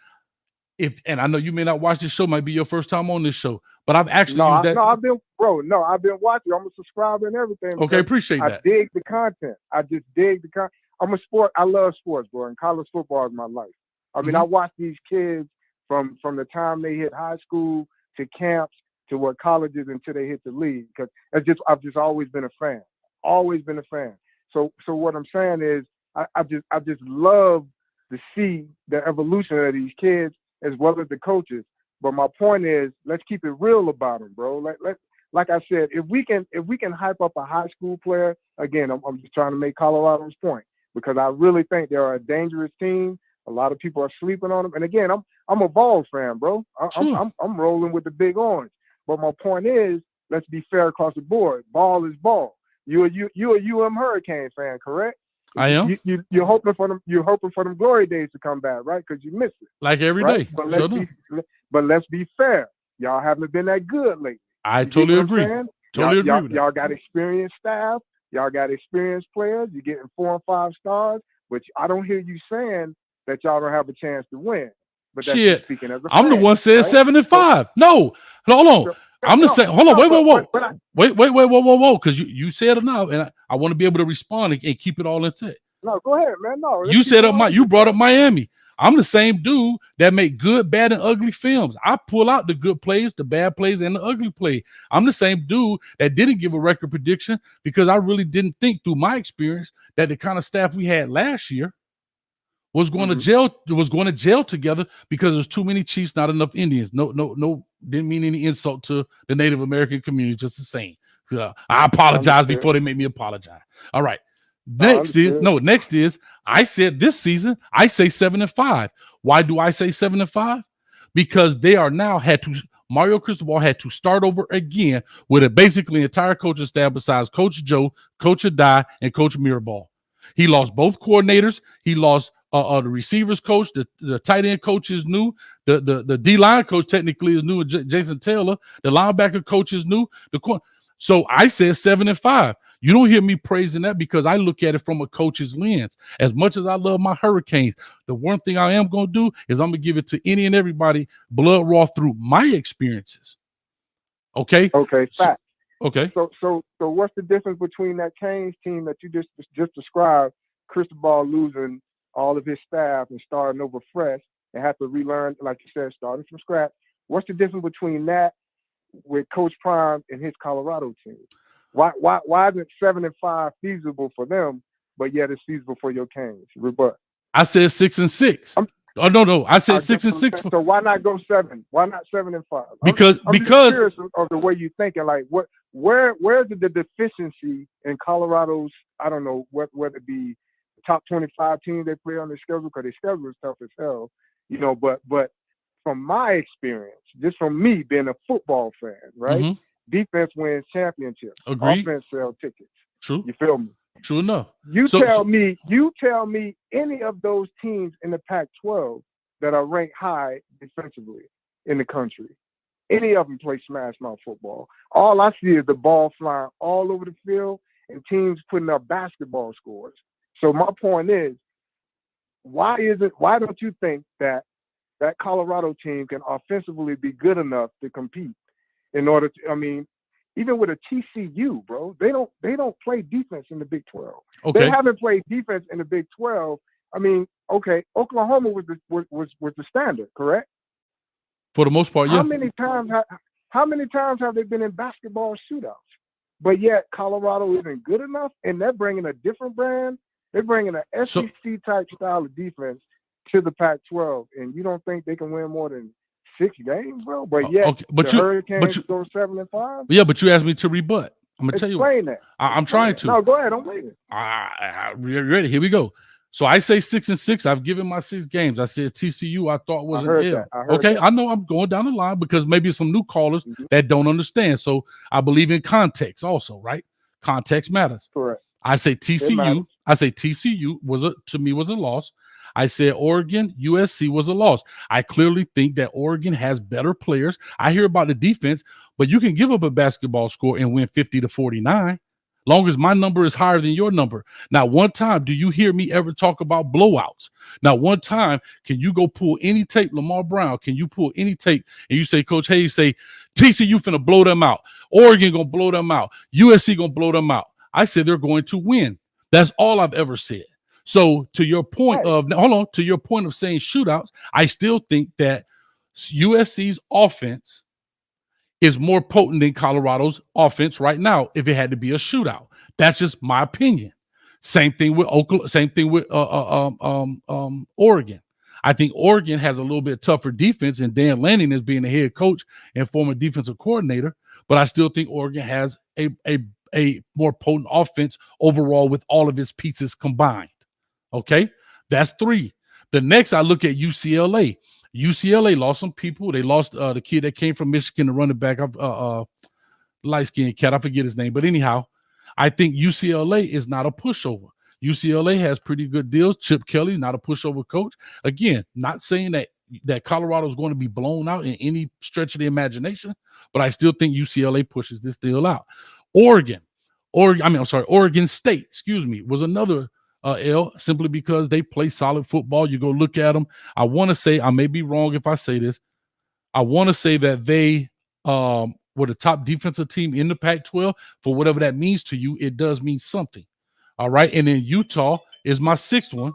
and I know you may not watch this show, might be your first time on this show, but I've actually used that. I've been watching. I'm a subscriber and everything. Okay, appreciate that. I dig the content. I just dig the content. I love sports, bro, and college football is my life. I mean, I watch these kids from the time they hit high school to camps, to what colleges until they hit the league, because I've just always been a fan. So what I'm saying is I just love to see the evolution of these kids as well as the coaches. But my point is, let's keep it real about them, bro. Like I said, if we can hype up a high school player, again, I'm just trying to make Colorado's point, because I really think they're a dangerous team. A lot of people are sleeping on them. And again, I'm a Vols fan, bro. I'm rolling with the big orange. But my point is, let's be fair across the board. Ball is ball. You're a UM Hurricane fan, correct? I am. You're hoping for them. You're hoping for them glory days to come back, right? Because you miss it. Like every day. But let's be fair. Y'all haven't been that good lately. I totally agree. Totally agree with that. Y'all got experienced staff. Y'all got experienced players. You're getting 4 and 5 stars. But I don't hear you saying that y'all don't have a chance to win. But that's shit. Speaking as a I'm fan, the one said right? 7 and 5. No, hold on. I'm the same. Hold on. Wait. Whoa. Because you said enough, and I want to be able to respond and keep it all intact. No, go ahead, man. No, You said you brought up Miami. I'm the same dude that make good, bad, and ugly films. I pull out the good plays, the bad plays, and the ugly play. I'm the same dude that didn't give a record prediction because I really didn't think through my experience that the kind of staff we had last year was going to jail together because there's too many Chiefs, not enough Indians. No, didn't mean any insult to the Native American community, just the same. I apologize before they make me apologize. All right. Next is I said this season, I say 7 and 5. Why do I say 7 and 5? Because they are now Mario Cristobal had to start over again with a basically entire coaching staff besides Coach Joe, Coach Adai, and Coach Mirabal. He lost both coordinators. He lost the receivers coach, the tight end coach is new. The D-line coach technically is new, Jason Taylor. The linebacker coach is new. So I said 7 and 5. You don't hear me praising that because I look at it from a coach's lens. As much as I love my Hurricanes, the one thing I am going to do is I'm going to give it to any and everybody blood raw through my experiences. Okay? Okay, fact. Okay. So what's the difference between that Canes team that you just described, Cristobal losing all of his staff and starting over fresh and have to relearn, like you said, starting from scratch? What's the difference between that with Coach Prime and his Colorado team? Why isn't 7 and 5 feasible for them, but yet it's feasible for your Canes? Rebut. I said 6 and 6. No. I said 6 and 6. So why not go 7? Why not 7 and 5? Because I'm just curious of the way you're thinking. Like, where's the deficiency in Colorado's? I don't know whether it be the top 25 teams they play on their schedule, because their schedule is tough as hell, you know. But from my experience, just from me being a football fan, right? Mm-hmm. Defense wins championships. Agreed. Offense sells tickets. True. You feel me? True enough. You tell me any of those teams in the Pac-12 that are ranked high defensively in the country. Any of them play smash mouth football. All I see is the ball flying all over the field and teams putting up basketball scores. So my point is, why don't you think that Colorado team can offensively be good enough to compete in order to, I mean, even with a TCU, bro, they don't play defense in the Big 12. Okay. They haven't played defense in the Big 12. I mean, okay, Oklahoma was the standard, correct? For the most part, yeah. How many times have they been in basketball shootouts? But yet Colorado isn't good enough, and they're bringing a different brand. They're bringing an SEC type style of defense to the Pac-12, and you don't think they can win more than 6 games, bro? But yet the Hurricanes go 7 and 5. Yeah, but you asked me to rebut. I'm gonna tell you. Explain that. I'm trying to. No, go ahead. I'm waiting. Ready? Here we go. So I say 6 and 6. I've given my 6 games. I said TCU. I thought was an L. Okay, I know I'm going down the line because maybe some new callers that don't understand. So I believe in context also, right? Context matters. Correct. I say TCU. I say TCU was a loss. I said Oregon, USC was a loss. I clearly think that Oregon has better players. I hear about the defense, but you can give up a basketball score and win 50-49. Long as my number is higher than your number. Now, one time, do you hear me ever talk about blowouts? Now, one time, can you go pull any tape, Lamar Brown? Can you pull any tape and you say, Coach Hayes, say, TCU finna blow them out. Oregon gonna blow them out. USC gonna blow them out. I said they're going to win. That's all I've ever said. So to your point to your point of saying shootouts, I still think that USC's offense is more potent than Colorado's offense right now if it had to be a shootout. That's just my opinion. Same thing with Oklahoma, same thing with Oregon. I think Oregon has a little bit tougher defense, and Dan Lanning is being the head coach and former defensive coordinator, but I still think Oregon has a more potent offense overall with all of its pieces combined. Okay, that's 3. The next, I look at UCLA. UCLA lost some people. They lost the kid that came from Michigan, the running back, light-skinned cat. I forget his name. But anyhow, I think UCLA is not a pushover. UCLA has pretty good deals. Chip Kelly, not a pushover coach. Again, not saying that Colorado is going to be blown out in any stretch of the imagination, but I still think UCLA pushes this deal out. Oregon State, was another L, simply because they play solid football. You go look at them. I want to say, I may be wrong if I say this, I want to say that they were the top defensive team in the Pac-12. For whatever that means to you, it does mean something. All right. And then Utah is my sixth one.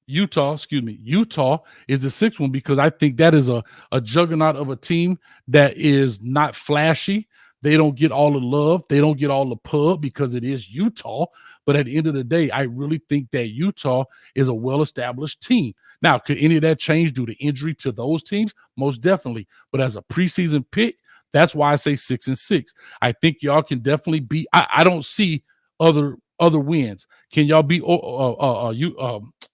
Utah is the sixth one, because I think that is a juggernaut of a team that is not flashy. They don't get all the love. They don't get all the pub because it is Utah. But at the end of the day, I really think that Utah is a well-established team. Now, could any of that change due to injury to those teams? Most definitely. But as a preseason pick, that's why I say 6-6. I think y'all can definitely beat. I don't see other wins. Can y'all beat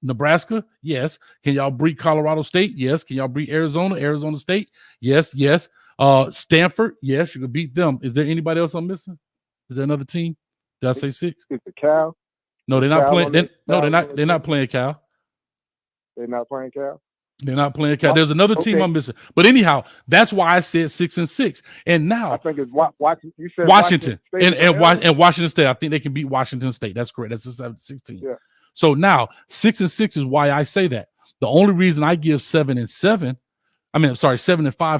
Nebraska? Yes. Can y'all beat Colorado State? Yes. Can y'all beat Arizona State? Yes. Stanford? Yes, you can beat them. Is there anybody else I'm missing? Is there another team? Did I say 6? Is the Cal? No, they're not playing. They're not playing Cal. They're not playing Cal. They're not playing Cal. There's another team I'm missing. But anyhow, that's why I said 6-6. And now I think it's Washington. You said Washington and Washington State. I think they can beat Washington State. That's correct. That's the 16. Yeah. So now 6-6 is why I say that. The only reason I give 7-5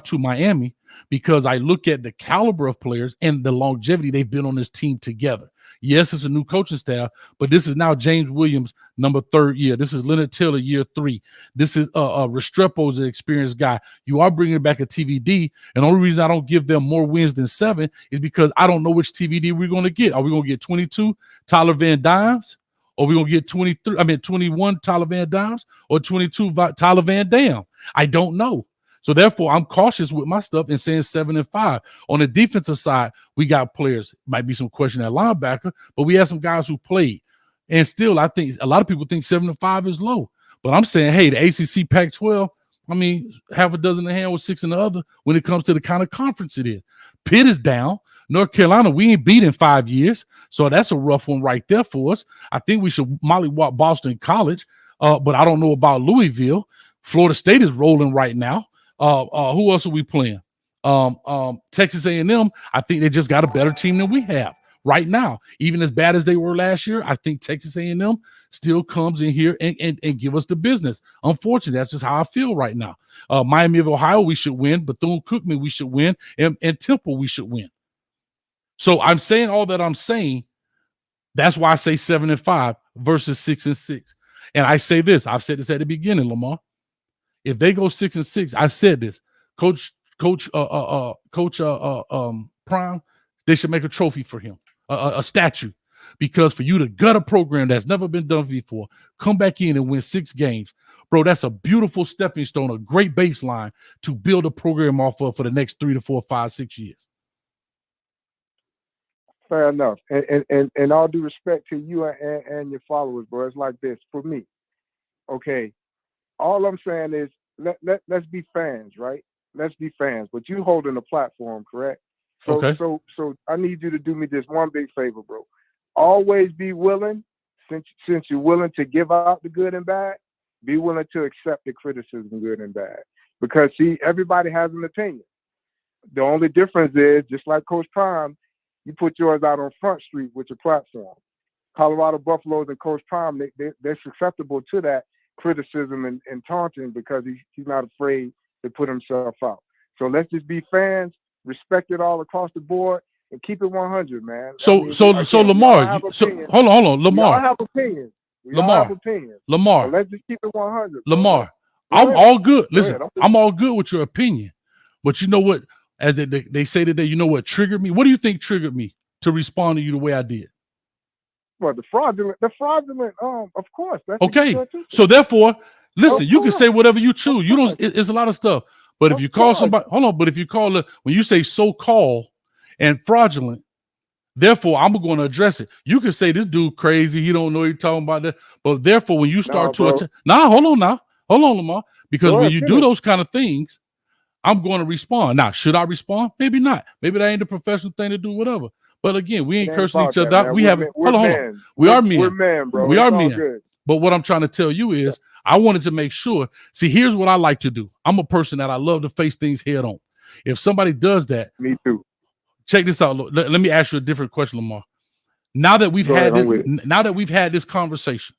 to Miami, because I look at the caliber of players and the longevity they've been on this team together. Yes, it's a new coaching staff, but this is now James Williams' number 3rd year. This is Leonard Taylor, year 3. This is Restrepo's an experienced guy. You are bringing back a TVD, and the only reason I don't give them more wins than 7 is because I don't know which TVD we're going to get. Are we going to get 22 Tyler Van Dimes, or are we going to get 21 Tyler Van Dimes, or 22 Tyler Van Dam? I don't know. So therefore, I'm cautious with my stuff and saying 7-5. On the defensive side, we got players. Might be some question at linebacker, but we have some guys who played. And still, I think a lot of people think 7-5 is low. But I'm saying, hey, the ACC Pac-12, half a dozen in the hand with 6 in the other when it comes to the kind of conference it is. Pitt is down. North Carolina, we ain't beat in 5 years. So that's a rough one right there for us. I think we should mollywop Boston College, but I don't know about Louisville. Florida State is rolling right now. Who else are we playing? Texas A&M, I think they just got a better team than we have right now. Even as bad as they were last year, I think Texas A&M still comes in here and give us the business. Unfortunately, that's just how I feel right now. Miami of Ohio, we should win. Bethune-Cookman, we should win. And Temple, we should win. So I'm saying all that I'm saying. That's why I say 7-5 versus 6-6. And I say this. I've said this at the beginning, Lamar. If they go 6-6, I said this, Coach Prime, they should make a trophy for him, a statue, because for you to gut a program that's never been done before, come back in and win 6 games, bro, that's a beautiful stepping stone, a great baseline to build a program off of for the next 3 to 4, 5, 6 years. Fair enough. And all due respect to you and your followers, bro, it's like this for me. Okay. All I'm saying is let's be fans, right? Let's be fans. But you holding a platform, correct? So, okay. So I need you to do me this one big favor, bro. Always be willing, since you're willing to give out the good and bad, be willing to accept the criticism, good and bad. Because see, everybody has an opinion. The only difference is, just like Coach Prime, you put yours out on Front Street with your platform. Colorado Buffaloes and Coach Prime, they're susceptible to that criticism and taunting because he's not afraid to put himself out. So let's just be fans, respect it all across the board, and keep it 100, man. So Lamar, hold on, Lamar. We all have opinions. Lamar. So let's just keep it 100. Lamar, I'm all good. Listen, I'm all good with your opinion, but you know what? As they say today, you know what triggered me? What do you think triggered me to respond to you the way I did? Well, the fraudulent, of course. That's okay. So therefore, listen, you can say whatever you choose. You don't, it's a lot of stuff. But if you call somebody, but if you call when you say so-called and fraudulent, therefore I'm going to address it. You can say this dude crazy, he don't know you're talking about that. But therefore, when you start hold on, Lamar. Because when you do those kind of things, I'm going to respond. Now, should I respond? Maybe not. Maybe that ain't the professional thing to do, whatever. But again, we ain't It ain't cursing about each other that, out. man. We We're have men. hold on, hold on. We are men. We're men, bro. We It's are all men. good. But what I'm trying to tell you is, I wanted to make sure. See, here's what I like to do. I'm a person that I love to face things head on. If somebody does that, me too. Check this out. Let me ask you a different question, Lamar. Now that we've had this conversation,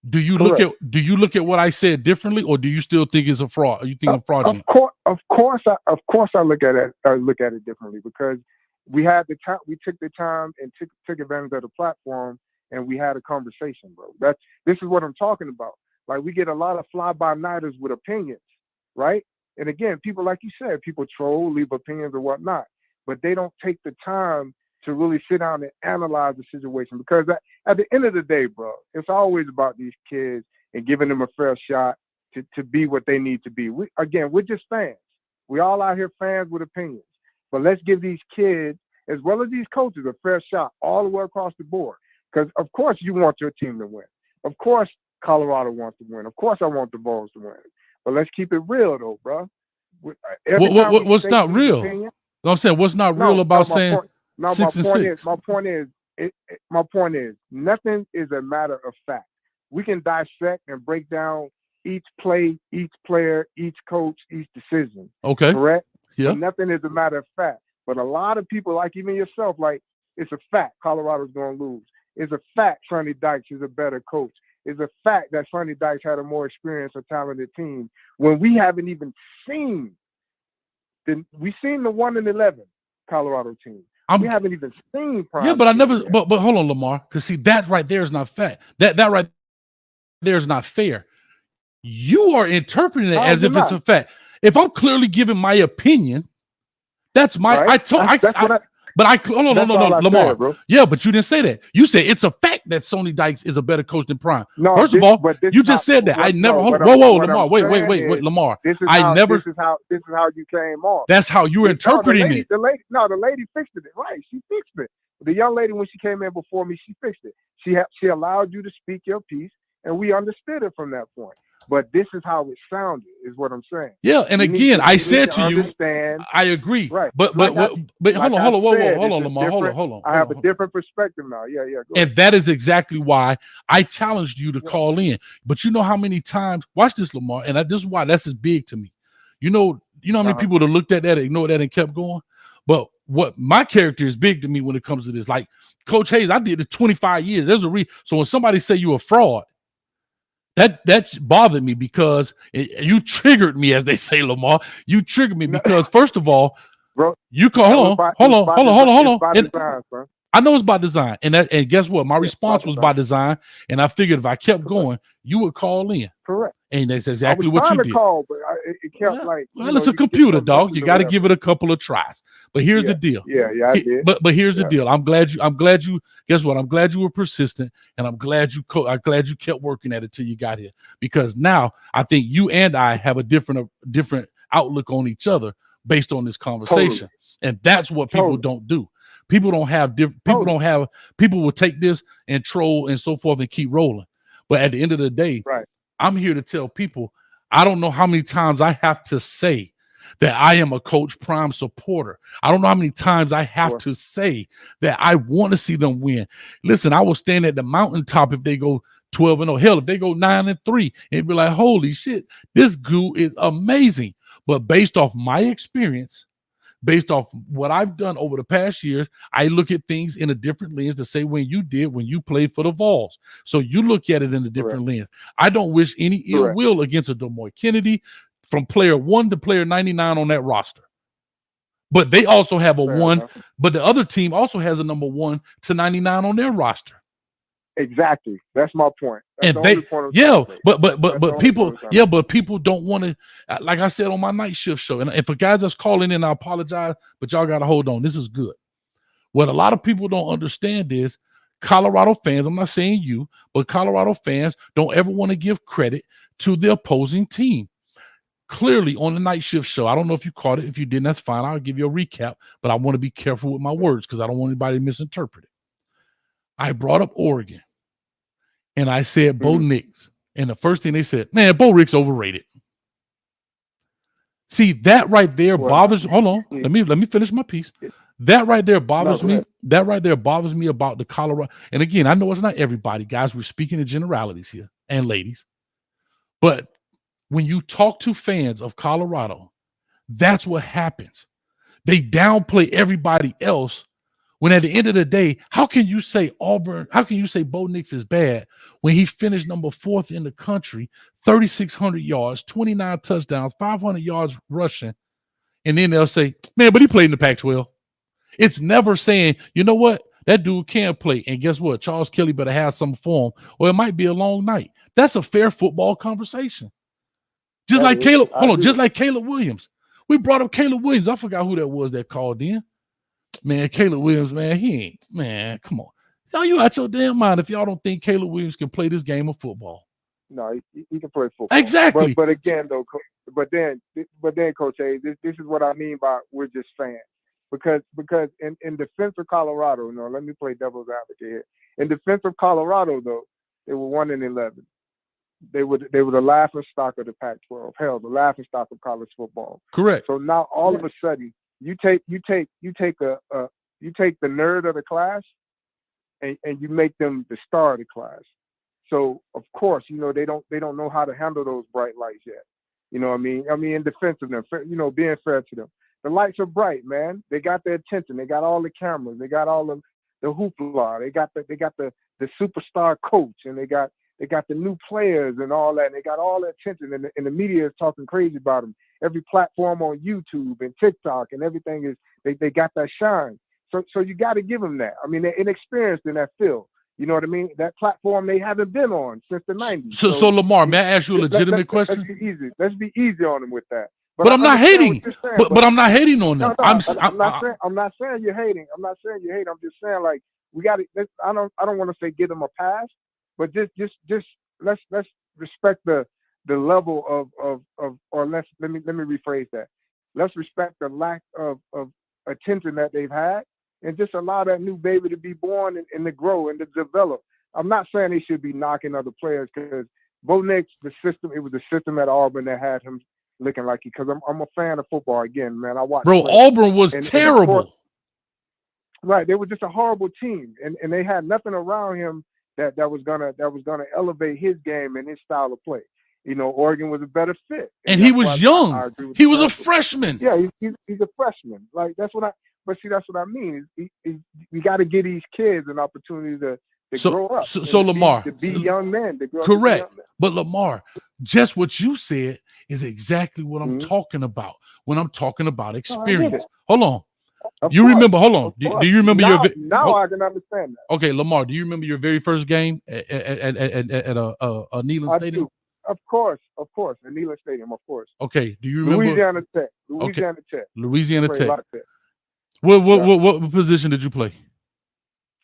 do you look at what I said differently, or do you still think it's a fraud? Or you think I'm fraudulent? Of course, I look at it. I look at it differently because we had the time. We took the time and took advantage of the platform, and we had a conversation, bro. This is what I'm talking about. Like, we get a lot of fly-by-nighters with opinions, right? And again, people, like you said, people troll, leave opinions or whatnot, but they don't take the time to really sit down and analyze the situation, because at the end of the day, bro, it's always about these kids and giving them a fair shot to be what they need to be. We're just fans. We all out here fans with opinions, but let's give these kids, as well as these coaches, a fair shot all the way across the board. Because of course you want your team to win. Of course Colorado wants to win. Of course I want the Vols to win. But let's keep it real though, bro. What's not real? I'm saying, what's not real about saying 6-6? My point is, nothing is a matter of fact. We can dissect and break down each play, each player, each coach, each decision. Okay. Correct? Yeah. But nothing is a matter of fact. But a lot of people, like even yourself, like, it's a fact Colorado's going to lose. It's a fact Sonny Dykes is a better coach. It's a fact that Sonny Dykes had a more experienced or talented team, when we haven't even seen we've seen the 1-11 Colorado team. We haven't even seen prime. Yeah, but I never. But hold on, Lamar, because see, that right there is not fact. That right there is not fair. You are interpreting it as if it's a fact. If I'm clearly giving my opinion, that's my. Right? Hold on, no, Lamar. Said, bro. Yeah, but you didn't say that. You said it's a fact that Sonny Dykes is a better coach than Prime. No, first of all, you just said that. I never. Whoa, Lamar. Wait, Lamar. This is how you came off. That's how you were interpreting it. The lady fixed it. Right, she fixed it. The young lady, when she came in before me, she fixed it. She allowed you to speak your piece, and we understood it from that point. But this is how it sounded, is what I'm saying. Yeah, and again, I said to you, I agree. Right. But hold on, Lamar. Hold on. I have a different perspective now. Yeah. Go and ahead. that is exactly why I challenged you to call in. But you know how many times, watch this, Lamar, and this is why this is big to me. You know how many people that looked at that, ignored that, and kept going? But what my character is big to me when it comes to this. Like Coach Hayes, I did it 25 years. There's a reason. So when somebody say you're a fraud, that bothered me, because you triggered me, as they say, Lamar. You triggered me because, first of all, bro, you call. Hold on. Design, I know it's by design, and guess what? My response was by design, and I figured if I kept going, you would call in. Correct. And that's exactly what you did. Call, but it kept Well, it's a computer, dog. You got to give it a couple of tries. But here's the deal. Yeah, I did. But here's the deal. I'm glad you. Guess what? I'm glad you were persistent, and I'm glad you kept working at it till you got here. Because now I think you and I have a different outlook on each other based on this conversation, and that's what people don't do. People don't have people will take this and troll and so forth and keep rolling. But at the end of the day, I'm here to tell people, I don't know how many times I have to say that I am a Coach Prime supporter. I don't know how many times I have to say that I want to see them win. Listen, I will stand at the mountaintop if they go 12-0. Hell, if they go 9-3, and be like, holy shit, this goo is amazing. But based off my experience, based off what I've done over the past years, I look at things in a different lens to say when you played for the Vols. So you look at it in a different lens. I don't wish any ill will against a Demoy Kennedy from player 1 to player 99 on that roster. But they also have a but the other team also has a number 1 to 99 on their roster. Exactly. That's my point. That's and they, but people don't want to, like I said on my night shift show. And for guys that's calling in, I apologize, but y'all got to hold on. This is good. What a lot of people don't understand is Colorado fans, I'm not saying you, but Colorado fans don't ever want to give credit to the opposing team. Clearly on the night shift show, I don't know if you caught it. If you didn't, that's fine. I'll give you a recap, but I want to be careful with my words because I don't want anybody to misinterpret it. I brought up Oregon. And I said Bo Nix. And the first thing they said, man, Bo Nix overrated. See, that right there bothers. Hold on. Let me finish my piece. That right there bothers me. That right there bothers me about the Colorado. And again, I know it's not everybody, guys. We're speaking in generalities here, and ladies. But when you talk to fans of Colorado, that's what happens. They downplay everybody else. When at the end of the day, how can you say Auburn? How can you say Bo Nix is bad when he finished number 4th in the country, 3,600 yards, 29 touchdowns, 500 yards rushing, and then they'll say, "Man, but he played in the Pac-12." It's never saying, you know what, that dude can play, and guess what, Charles Kelly better have some form, or it might be a long night. That's a fair football conversation. Just like Caleb, hold on, just like Caleb Williams. We brought up Caleb Williams. I forgot who that was that called in. Man, Caleb Williams, man, he ain't, man, come on. Y'all, you out your damn mind if y'all don't think Caleb Williams can play this game of football. No, he can play football. Exactly. But again, though, but then, Coach A, this is what I mean by we're just fans. Because in defense of Colorado, let me play devil's advocate here. In defense of Colorado, though, they were 1-11. They were the laughing stock of the Pac-12. Hell, the laughing stock of college football. Correct. So now all of a sudden, you take the nerd of the class, and you make them the star of the class. So of course, they don't know how to handle those bright lights yet. You know what I mean? In defense of them, being fair to them. The lights are bright, man. They got their attention. They got all the cameras. They got all the hoopla. They got the superstar coach, and they got the new players and all that. And they got all the attention, and the media is talking crazy about them. Every platform on YouTube and TikTok and everything is they got that shine. So you got to give them that. They're inexperienced in that field. You know what I mean? That platform they haven't been on since the 90s. So Lamar, may I ask you a legitimate question? Let's be easy on them with that. But I'm not hating. But I'm not hating on them. I'm not saying you're hating. I'm not saying you're hating. I'm just saying, like, we got to. I don't want to say give them a pass, but just let's respect the level of or let me rephrase that. Let's respect the lack of attention that they've had, and just allow that new baby to be born and to grow and to develop. I'm not saying they should be knocking other players, because Bo Nix, it was the system at Auburn that had him looking like it. Because I'm a fan of football again, man. I watch. Bro, Auburn was terrible. Right, they were just a horrible team, and they had nothing around him that was gonna elevate his game and his style of play. Oregon was a better fit, and he was young. He was a freshman. Yeah, he's a freshman. Like that's what I mean. We got to give these kids an opportunity to grow up. So Lamar, to be young men. Correct. But Lamar, just what you said is exactly what I'm talking about when I'm talking about experience. Hold on. Remember? Hold on. Do you remember now I can understand that. Okay, Lamar, do you remember your very first game at a Neyland Stadium? Do. Of course, at Neyland Stadium, of course. Okay, do you remember? Louisiana Tech. Louisiana Tech. What position did you play?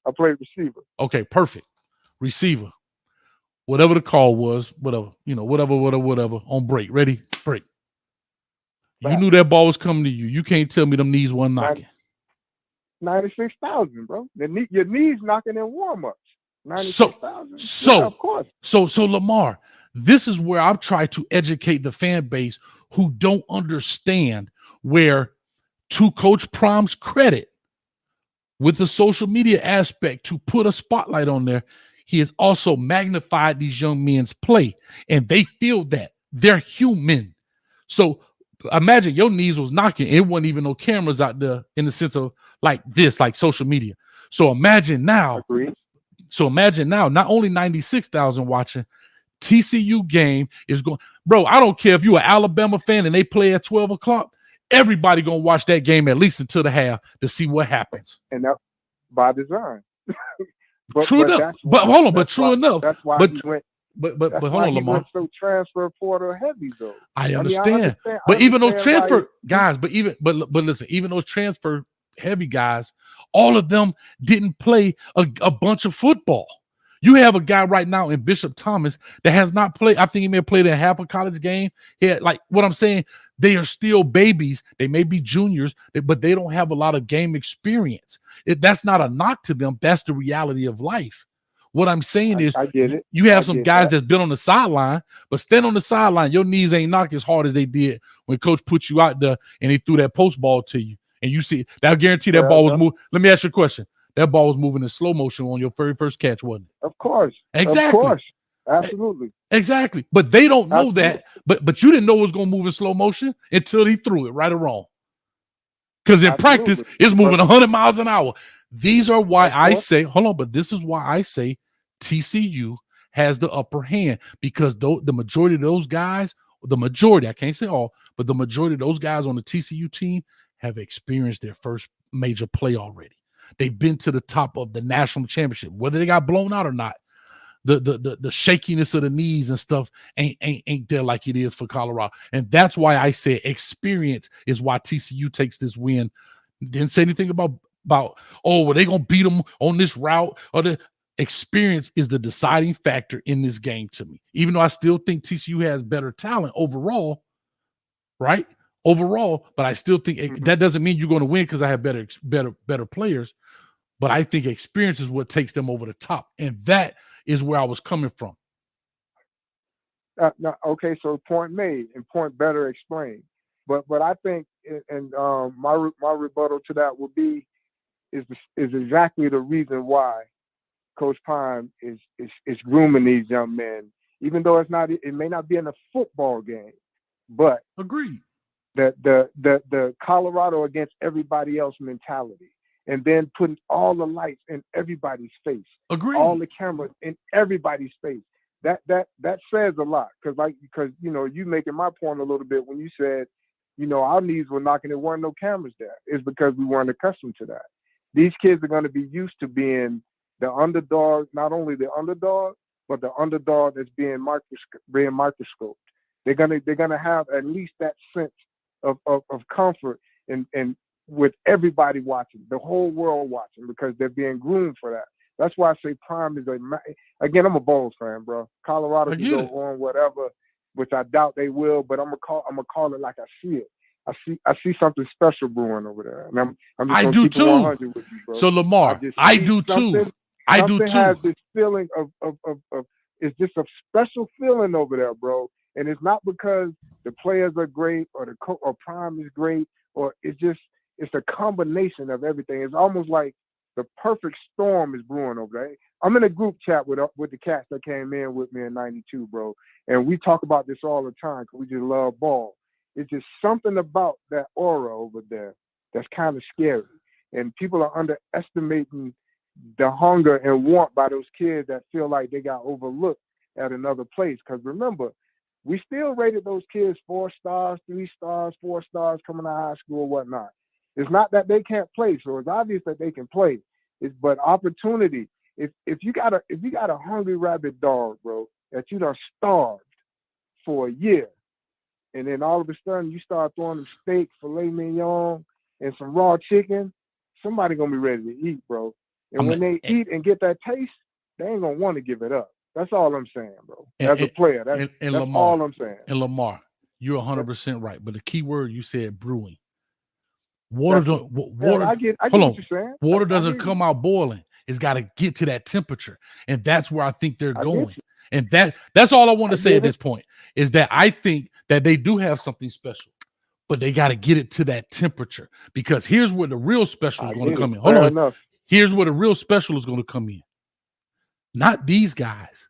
I played receiver. Okay, perfect. Receiver. Whatever the call was, whatever on break. Ready? Break. You knew that ball was coming to you. You can't tell me them knees wasn't knocking. 96,000, bro. Your knees knocking in warm-ups. 96,000. So of course. So Lamar, this is where I've tried to educate the fan base who don't understand where, to Coach Prime's credit, with the social media aspect, to put a spotlight on there, he has also magnified these young men's play, and they feel that they're human. So imagine your knees was knocking. It wasn't even no cameras out there in the sense of like this, like social media. So imagine now. Not only 96,000 watching, TCU game is going. Bro, I don't care if you're an Alabama fan and they play at 12 o'clock. Everybody going to watch that game at least until the half to see what happens. And that by design. True enough. But hold on. But true enough. That's why he went. But hold on, Lamar. Went so transfer portal heavy though. I understand. But even those transfer guys, but listen, even those transfer heavy guys, all of them didn't play a bunch of football. You have a guy right now in Bishop Thomas that has not played. I think he may have played a half a college game. Like what I'm saying, they are still babies. They may be juniors, but they don't have a lot of game experience. That's not a knock to them. That's the reality of life. What I'm saying is, I get it. You have some guys that's been on the sideline, but stand on the sideline. Your knees ain't knock as hard as they did when Coach put you out there and he threw that post ball to you. and you see that, I guarantee that ball was moving. Let me ask you a question. That ball was moving in slow motion on your very first catch, wasn't it? Of course. Exactly. Of course. Absolutely. Exactly. But they don't know Absolutely. that. But you didn't know it was going to move in slow motion until he threw it, right or wrong. Because in practice, it's moving 100 miles an hour. These are why I say, hold on, but this is why I say TCU has the upper hand, because the majority of those guys, I can't say all, but the majority of those guys on the TCU team have experienced their first major play already. They've been to the top of the national championship, whether they got blown out or not. The shakiness of the knees and stuff ain't there like it is for Colorado. And that's why I say experience is why TCU takes this win. Didn't say anything about well, they're gonna beat them on this route, or the experience is the deciding factor in this game to me. Even though I still think TCU has better talent overall, right? Overall, but I still think that doesn't mean you're going to win because I have better players. But I think experience is what takes them over the top, and that is where I was coming from. Okay, so point made and point better explained. But I think, and my rebuttal to that would be is exactly the reason why Coach Prime is grooming these young men, even though it may not be in a football game, but agreed. The Colorado against everybody else mentality. And then putting all the lights in everybody's face. Agreed. All the cameras in everybody's face. That says a lot. Because you making my point a little bit when you said, our knees were knocking, there weren't no cameras there. It's because we weren't accustomed to that. These kids are going to be used to being the underdog, not only the underdog, but the underdog that's being microscoped. They're gonna have at least that sense of comfort and with everybody watching, the whole world watching, because they're being groomed for that. That's why I say Prime is again, I'm a Bulls fan, bro. Colorado can go on whatever, which I doubt they will, but I'm gonna call it like I see it. I see something special brewing over there, and I'm just gonna keep it 100 with you, bro. So Lamar, I do too. Something has this feeling of it's just a special feeling over there, bro. And it's not because the players are great or or Prime is great, or it's a combination of everything. It's almost like the perfect storm is brewing over there. I'm in a group chat with the cats that came in with me in '92, bro, and we talk about this all the time because we just love ball. It's just something about that aura over there that's kind of scary, and people are underestimating the hunger and want by those kids that feel like they got overlooked at another place. Because remember, we still rated those kids 4 stars, 3 stars, 4 stars coming out of high school or whatnot. It's not that they can't play, so it's obvious that they can play. But opportunity. If you got a hungry rabid dog, bro, that you done starved for a year, and then all of a sudden you start throwing them steak, filet mignon, and some raw chicken, somebody gonna be ready to eat, bro. And when they eat and get that taste, they ain't gonna want to give it up. That's all I'm saying, bro. As a player, that's Lamar, all I'm saying. And Lamar, you're 100% right. But the key word you said, brewing. Water I get what you're saying. Water doesn't come out boiling. It's got to get to that temperature, and that's where I think they're going. And that's all I want to say at this point is that I think that they do have something special, but they got to get it to that temperature, because here's where the real special is going to come in. Hold on. Here's where the real special is going to come in. Not these guys.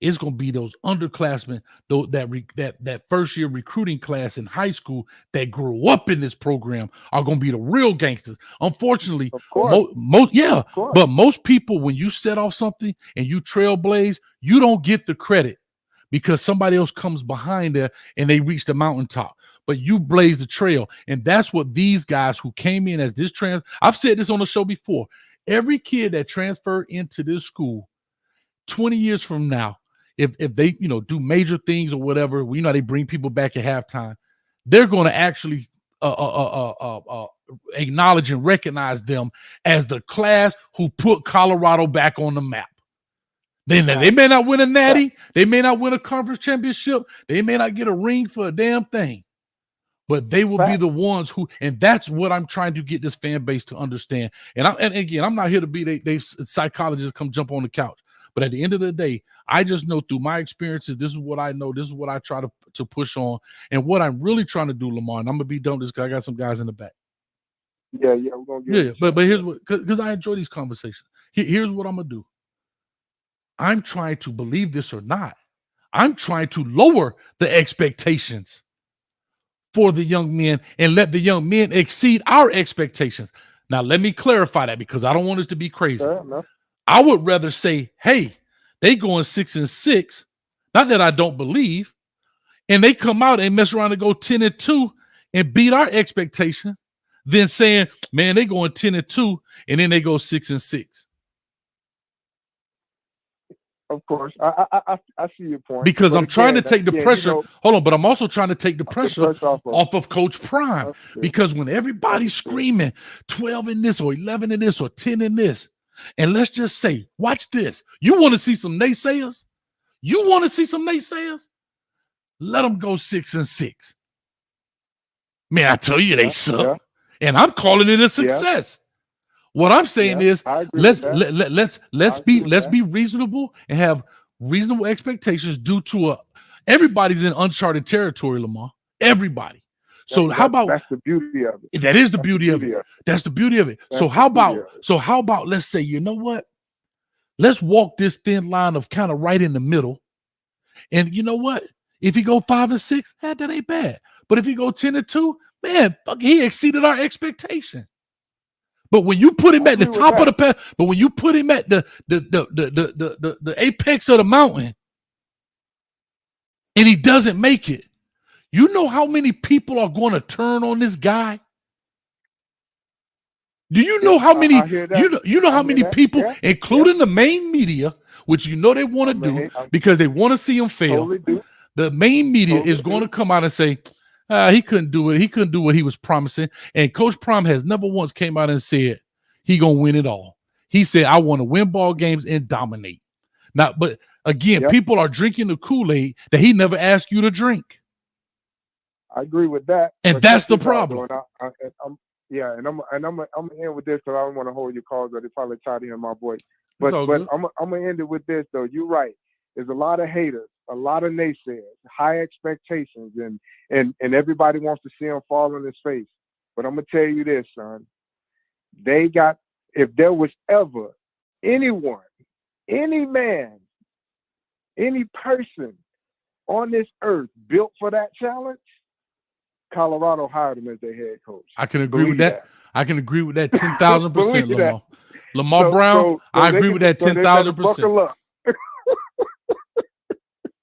It's going to be those underclassmen, that first year recruiting class in high school that grew up in this program are going to be the real gangsters. Unfortunately, but most people, when you set off something and you trailblaze, you don't get the credit because somebody else comes behind there and they reach the mountaintop. But you blaze the trail, and that's what these guys who came in as this I've said this on the show before. Every kid that transferred into this school 20 years from now, if they do major things or whatever, they bring people back at halftime, they're going to actually acknowledge and recognize them as the class who put Colorado back on the map. They may not win a natty, they may not win a conference championship, they may not get a ring for a damn thing, but they will be the ones who, and that's what I'm trying to get this fan base to understand. And again, I'm not here to be they psychologists come jump on the couch. But at the end of the day, I just know through my experiences, this is what I know. This is what I try to push on. And what I'm really trying to do, Lamar, and I'm going to be done with this because I got some guys in the back. Yeah, we're gonna get. Yeah, but here's what, because I enjoy these conversations. Here's what I'm gonna do. I'm trying to, believe this or not, I'm trying to lower the expectations for the young men and let the young men exceed our expectations. Now, let me clarify that because I don't want us to be crazy. I would rather say, hey, they going 6-6. Not that I don't believe, and they come out and mess around and go 10-2 and beat our expectation, than saying, man, they going 10-2 and then they go 6-6. Of course, I see your point. Because but I'm trying to again, take the pressure. Hold on, but I'm also trying to take the pressure off of Coach Prime. Because when everybody's screaming 12 in this or 11 in this or 10 in this, and let's just say, watch this. You want to see some naysayers? You want to see some naysayers? Let them go 6-6. Man, I tell you, they suck. And I'm calling it a success. What I'm saying is, let's be reasonable and have reasonable expectations due to everybody's in uncharted territory, Lamar. Everybody. So how about that's the beauty of it? That is the beauty of it. That's the beauty of it. So how about let's say, you know what? Let's walk this thin line of kind of right in the middle. And you know what? If you go 5-6, that ain't bad. But if you go 10-2, man, he exceeded our expectation. But when you put him at the top of the path, but when you put him at the apex of the mountain and he doesn't make it, you know how many people are going to turn on this guy? Do you know how many you know how many people, including the main media, which you know they want to do because they want to see him fail. The main media is going to come out and say, he couldn't do it. He couldn't do what he was promising. And Coach Prime has never once came out and said he gonna win it all. He said, I want to win ball games and dominate. Now, but again, people are drinking the Kool-Aid that he never asked you to drink. I agree with that. And that's the problem. I'm gonna end with this because I don't want to hold your calls, but they probably tired of hearing my voice. But I'm gonna end it with this though. You're right. There's a lot of haters, a lot of naysayers, high expectations, and everybody wants to see him fall on his face. But I'm gonna tell you this, son. If there was ever anyone, any man, any person on this earth built for that challenge, Colorado hired him as their head coach. I can agree with that. I can agree with that 10,000%, Lamar. Lamar Brown, I agree with that 10,000%.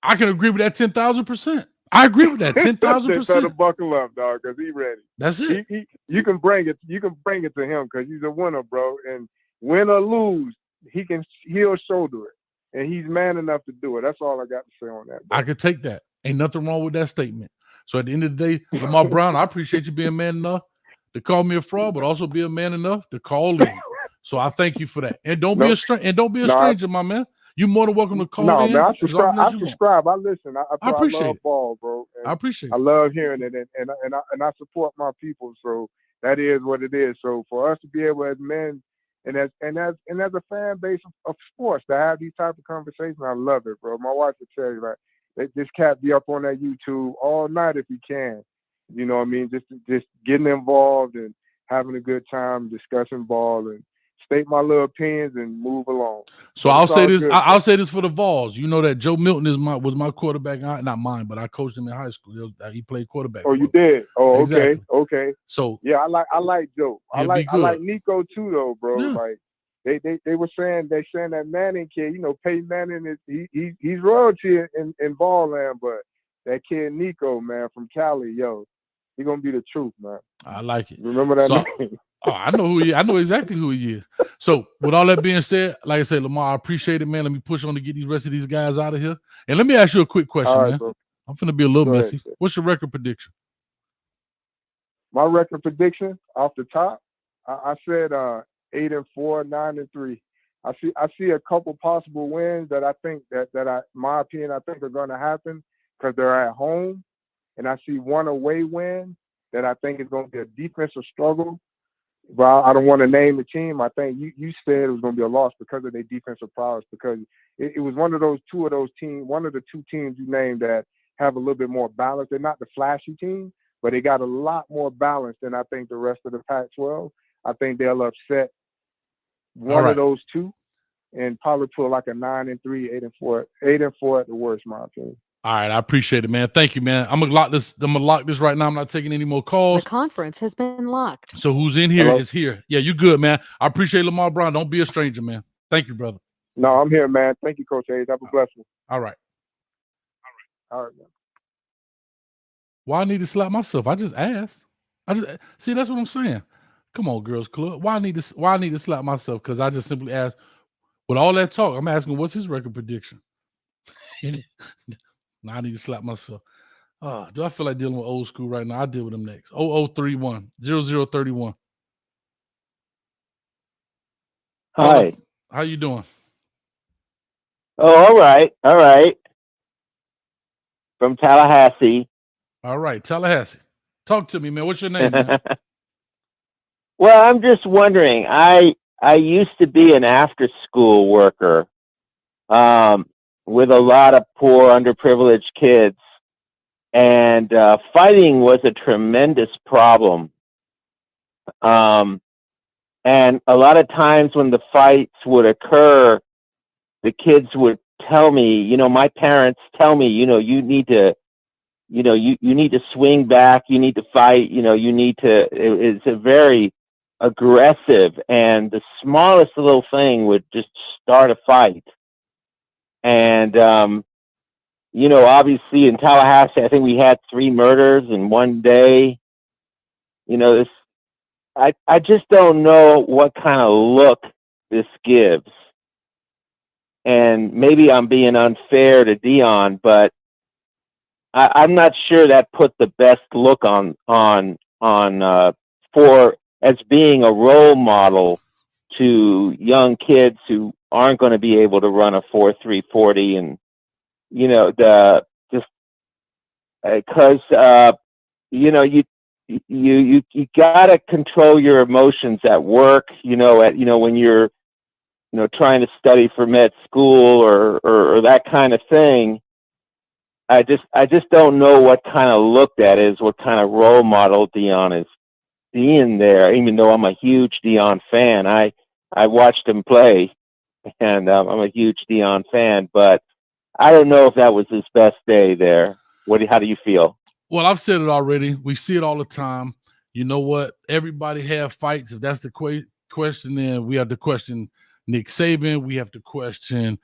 I can agree with that 10,000%. I agree with that 10,000%. Better buckle up, dog, because he's ready. That's it. You can bring it. You can bring it to him because he's a winner, bro. And win or lose, he'll shoulder it, and he's man enough to do it. That's all I got to say on that. Bro. I could take that. Ain't nothing wrong with that statement. So at the end of the day, Lamar Brown, I appreciate you being man enough to call me a fraud, but also be a man enough to call in. So I thank you for that. And don't be a stranger, my man. You're more than welcome to call in. Man, I subscribe. I listen. I appreciate love ball, bro. I appreciate it. I love hearing it, and I support my people. So that is what it is. So for us to be able, as men, and as a fan base of sports, to have these type of conversations, I love it, bro. My wife would tell you, like, this cat be up on that YouTube all night if he can. You know what I mean? Just getting involved and having a good time, discussing ball and state my little opinions and move along. So I'll say this. I'll say this for the Vols. You know that Joe Milton was my quarterback. Not mine, but I coached him in high school. He played quarterback. Oh, you did? Oh, exactly. Okay. So yeah, I like Joe. I like Nico too, though, bro. Yeah. Like they were saying that Manning kid. You know, Peyton Manning he's royalty in ball land, but that kid Nico, man, from Cali, he's gonna be the truth, man. I like it. Remember that name? Oh, I know who he is. I know exactly who he is. So with all that being said, like I said, Lamar, I appreciate it, man. Let me push on to get the rest of these guys out of here. And let me ask you a quick question, man. Bro. I'm finna be a little messy. What's your record prediction? My record prediction off the top, I said 8-4, 9-3. I see a couple possible wins that I think that my opinion, I think are gonna happen because they're at home. And I see one away win that I think is gonna be a defensive struggle. Well, I don't want to name the team. I think you said it was going to be a loss because of their defensive prowess, because it was one of the two teams you named that have a little bit more balance. They're not the flashy team, but they got a lot more balance than I think the rest of the Pac-12. I think they'll upset one of those two and probably put like a 9-3, 8-4, 8-4 at the worst, in my opinion. All right, I appreciate it, man. Thank you, man. I'm gonna lock this right now. I'm not taking any more calls. The conference has been locked. So who's in here is here. Yeah, you good, man. I appreciate Lamar Brown. Don't be a stranger, man. Thank you, brother. No, I'm here, man. Thank you, Coach Hayes. Have a blessing. All right. All right, man. Why I need to slap myself? I just asked. See, that's what I'm saying. Come on, girls club. Why I need to slap myself? Because I just simply asked. With all that talk, I'm asking, what's his record prediction? Now I need to slap myself. Do I feel like dealing with old school right now? I'll deal with them next. 0031 0031. Hi. How you doing? Oh, all right. All right. From Tallahassee. All right, Tallahassee. Talk to me, man. What's your name, man? Well, I'm just wondering. I used to be an after-school worker with a lot of poor, underprivileged kids, and fighting was a tremendous problem. And a lot of times when the fights would occur, the kids would tell me, my parents tell me, you need to, you need to swing back, you need to fight, you need to, it's a very aggressive, and the smallest little thing would just start a fight. And, obviously in Tallahassee, I think we had 3 murders in one day. I just don't know what kind of look this gives. And maybe I'm being unfair to Dion, but I'm not sure that put the best look on for as being a role model to young kids who aren't going to be able to run a 4.3 40, and you gotta control your emotions at work. When you're trying to study for med school or that kind of thing. I just don't know what kind of look that is, what kind of role model Dion is being there. Even though I'm a huge Dion fan, I watched him play, and I'm a huge Dion fan. But I don't know if that was his best day there. How do you feel? Well, I've said it already. We see it all the time. You know what? Everybody have fights. If that's the question, then we have to question Nick Saban. We have to question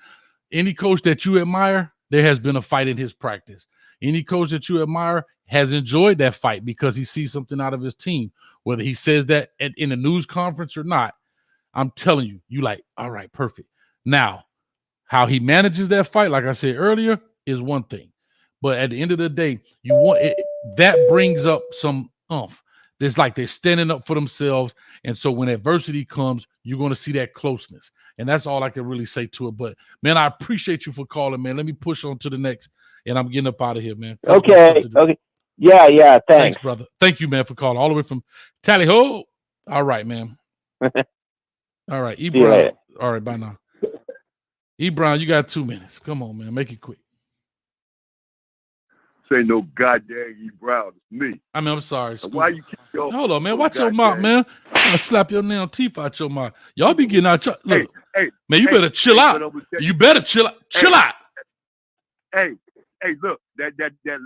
any coach that you admire. There has been a fight in his practice. Any coach that you admire has enjoyed that fight because he sees something out of his team, whether he says that in a news conference or not. I'm telling you, you like, all right, perfect. Now, how he manages that fight, like I said earlier, is one thing. But at the end of the day, you want it, that brings up some oomph. There's like they're standing up for themselves. And so when adversity comes, you're going to see that closeness. And that's all I can really say to it. But, man, I appreciate you for calling, man. Let me push on to the next, and I'm getting up out of here, man. Okay. Yeah, thanks, brother. Thank you, man, for calling all the way from Tally-Ho. All right, man. All right, E. Brown. All right, bye now. E. Brown, you got 2 minutes. Come on, man. Make it quick. Say no goddamn E. Brown. It's me. I'm sorry. Why you keep your hold on, man? Watch your mouth, man. I'm gonna slap your damn teeth out your mouth. Y'all be getting out your look. Hey, man, you better chill out. You better chill out. Chill out. Hey, look, that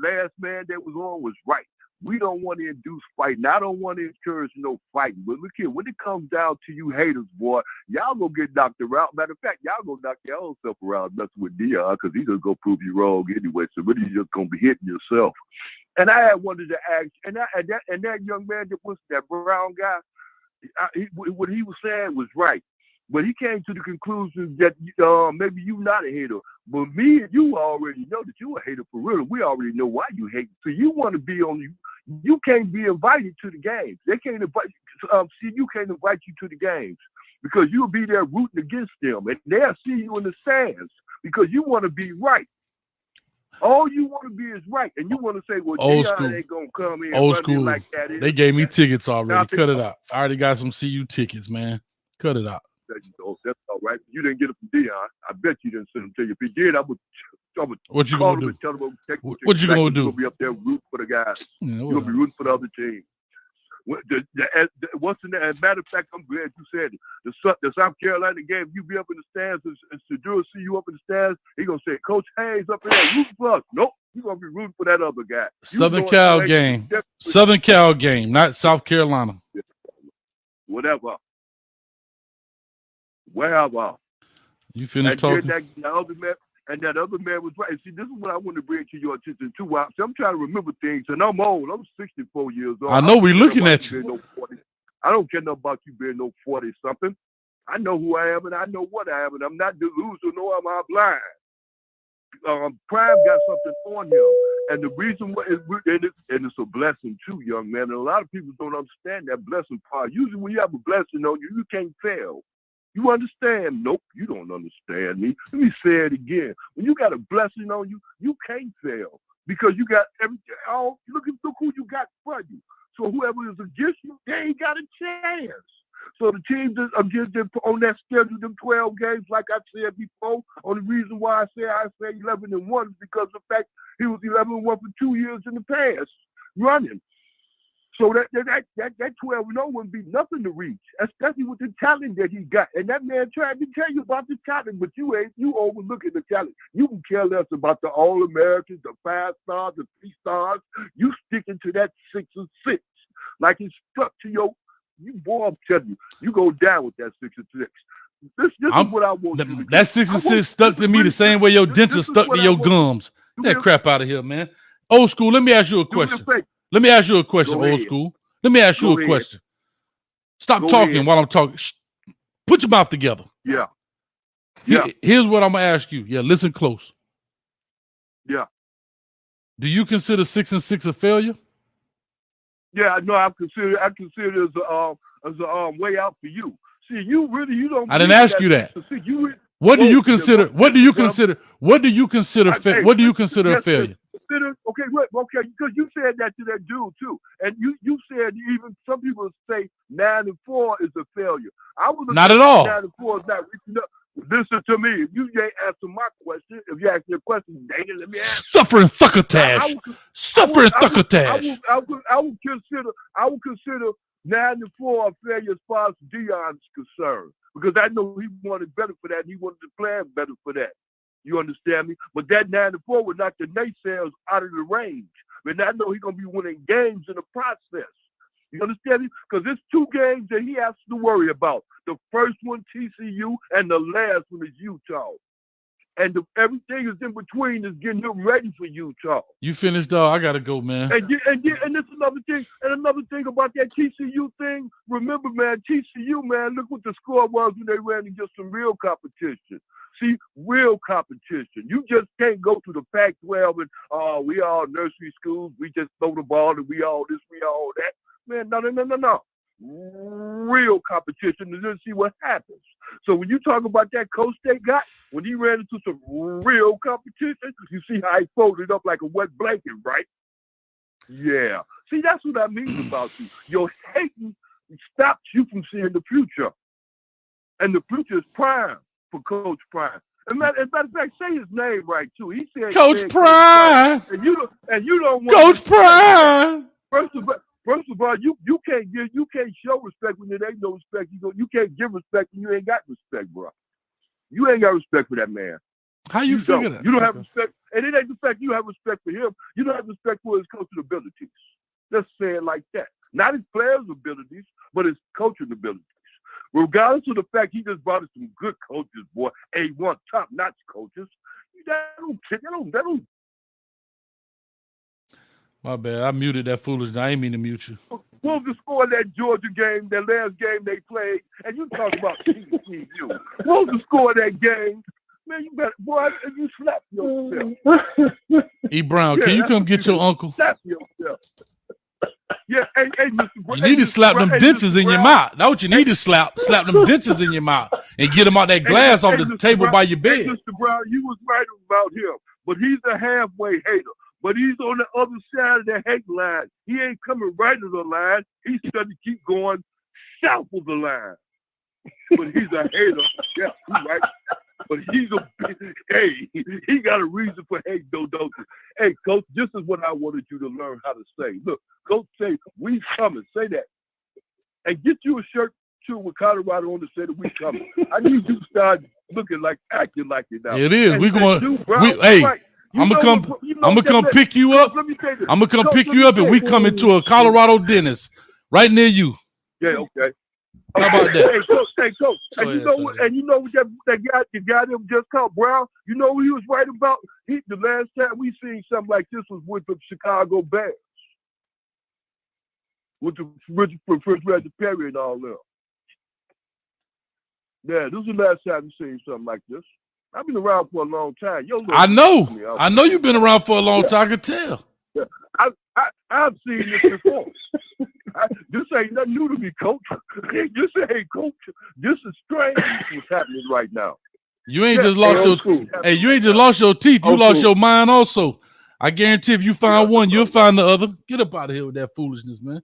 last man that was on was right. We don't want to induce fighting. I don't want to encourage no fighting. But look here, when it comes down to you haters, boy, y'all gonna get knocked around. Matter of fact, y'all gonna knock your own self around messing with Dion because he's gonna go prove you wrong anyway. So really, you're just gonna be hitting yourself. And I had wanted to ask, and that young man that was that brown guy, what he was saying was right. But he came to the conclusion that maybe you not a hater. But me and you already know that you a hater for real. We already know why you hate. So you want to be on you can't be invited to the games. They can't invite you can't invite you to the games because you'll be there rooting against them. And they'll see you in the stands because you want to be right. All you want to be is right. And you want to say, well, Dion ain't going to come in old school. Like that. They gave me tickets already. Cut it out. I already got some CU tickets, man. Cut it out. That's all right. You didn't get it from Dion. I bet you didn't send them to you. If he did, I would What you gonna do? What you gonna do? You're gonna be up there rooting for the guys. Yeah, You're gonna be rooting for the other team. What's in there? As a matter of fact, I'm glad you said it. The South Carolina game, you be up in the stands, and Shadur see you up in the stands, he gonna say, Coach Hayes up in there rooting for us. Nope, you're gonna be rooting for that other guy. Southern Cal game. Southern Cal game, not South Carolina. Whatever. Wherever. You finished talking? And that other man was right. See, this is what I want to bring to your attention too. I'm trying to remember things, and I'm old. I'm 64 years old. I know we're looking at you. I don't care nothing about you being no 40-something. I know who I am, and I know what I am, and I'm not delusional, nor am I blind. Prime got something on him, and the reason why and it's a blessing too, young man. And a lot of people don't understand that blessing part. Usually, when you have a blessing on you, you can't fail. You understand? Nope, you don't understand me. Let me say it again. When you got a blessing on you, you can't fail because you got everything. Oh, look who you got for you. So whoever is against you, they ain't got a chance. So the teams that against them on that schedule, them 12 games, like I said before, only reason why I say 11-1 is because of the fact he was 11-1 for 2 years in the past running. So that 12-0 wouldn't be nothing to reach, especially with the talent that he got. And that man tried to tell you about the talent, but you overlooking the talent. You can care less about the All-Americans, the 5-stars, the 3-stars. You sticking to that 6 and 6. Like it's stuck to your, boy, I'm telling you, you go down with that 6 and 6. This is what I want you to do. That 6 and 6 stuck to me the same way your dentist stuck to your gums. Get that crap out of here, man. Old school, let me ask you a question. Let me ask you a question, old school. Let me ask you a question. Stop talking while I'm talking. Shh. Put your mouth together. Yeah. Here's what I'm going to ask you. Yeah, listen close. Yeah. Do you consider 6 and 6 a failure? Yeah, no, I consider it as a way out for you. See, you don't. I didn't ask you that. What do you consider? What do you consider? What do you consider? What do you consider a failure? Okay, because you said that to that dude too, and you said even some people say 9-4 is a failure. I was not at all. 9-4 is not reaching up. Listen to me. If you ain't answer my question, if you ask me a question, dang it, let me answer. Suffering succotash. Suffering succotash. I would consider 9-4 a failure as far as Deion's concerned, because I know he wanted better for that, and he wanted to plan better for that. You understand me? But that 9-4 would knock the naysayers out of the range. And I know he's going to be winning games in the process. You understand me? Because there's 2 games that he has to worry about. The first one, TCU, and the last one is Utah. And everything is in between is getting him ready for Utah. You finished, dog. I got to go, man. And this another thing. And another thing about that TCU thing. Remember, man, TCU, man, look what the score was when they ran against some real competition. See, real competition. You just can't go to the Pac-12 and, we all nursery schools. We just throw the ball and we all this, we all that. Man, no. Real competition and then see what happens. So when you talk about that coach they got, when he ran into some real competition, you see how he folded up like a wet blanket, right? Yeah. See, that's what I mean about you. Your hating stops you from seeing the future. And the future is prime for Coach Prime. As a matter of fact, say his name right too. He said Coach Prime. And you don't want Coach Prime. First of all, you can't show respect when there ain't no respect. You can't give respect when you ain't got respect, bro. You ain't got respect for that man. How you figure that? You don't have respect, and it ain't the fact you have respect for him. You don't have respect for his coaching abilities. Let's say it like that. Not his players' abilities, but his coaching abilities. Regardless of the fact he just brought us some good coaches, boy, A1 top-notch coaches. That don't. My bad. I muted that foolishness. I ain't mean to mute you. What was the score of that Georgia game, that last game they played? And you talk about TCU. What was the score of that game? Man, you better, boy, you slap yourself. E. Brown, can you come get your uncle? Slap yourself. Yeah, hey, Mr. Brown. You need to slap them dentures in your mouth. That's what you need to slap them dentures in your mouth and get them out that glass off the table by your bed. Hey, Mr. Brown, you was right about him, but he's a halfway hater. But he's on the other side of the hate line. He ain't coming right to the line. He's starting to keep going south of the line. But he's a hater. Yeah, he's right. but he's he got a reason for hate, don't you? Hey, Coach, this is what I wanted you to learn how to say. Look, Coach say, we coming. Say that. And get you a shirt, too, with Colorado on to say that we coming. I need you to start acting like it now. It is. And, We going. right. I'm gonna come pick you up. Let me say this. I'm gonna come Coach, pick let you me up, and say we this. come into a Colorado dentist right near you. Yeah, okay. How about that? Hey, Coach. And you know what? And you know what that guy, the guy that just called Brown. You know what he was right about? The last time we seen something like this was with the Chicago Bears, with the Richard Perry and all them. Yeah, this is the last time we seen something like this. I've been around for a long time. I know you've been around for a long time. I can tell. Yeah. I've seen this before. This ain't nothing new to me, Coach. Just say, hey, Coach, this is strange what's happening right now. You ain't just lost you ain't just lost your teeth. You lost your mind also. I guarantee if you find one, you'll find the other. Get up out of here with that foolishness, man.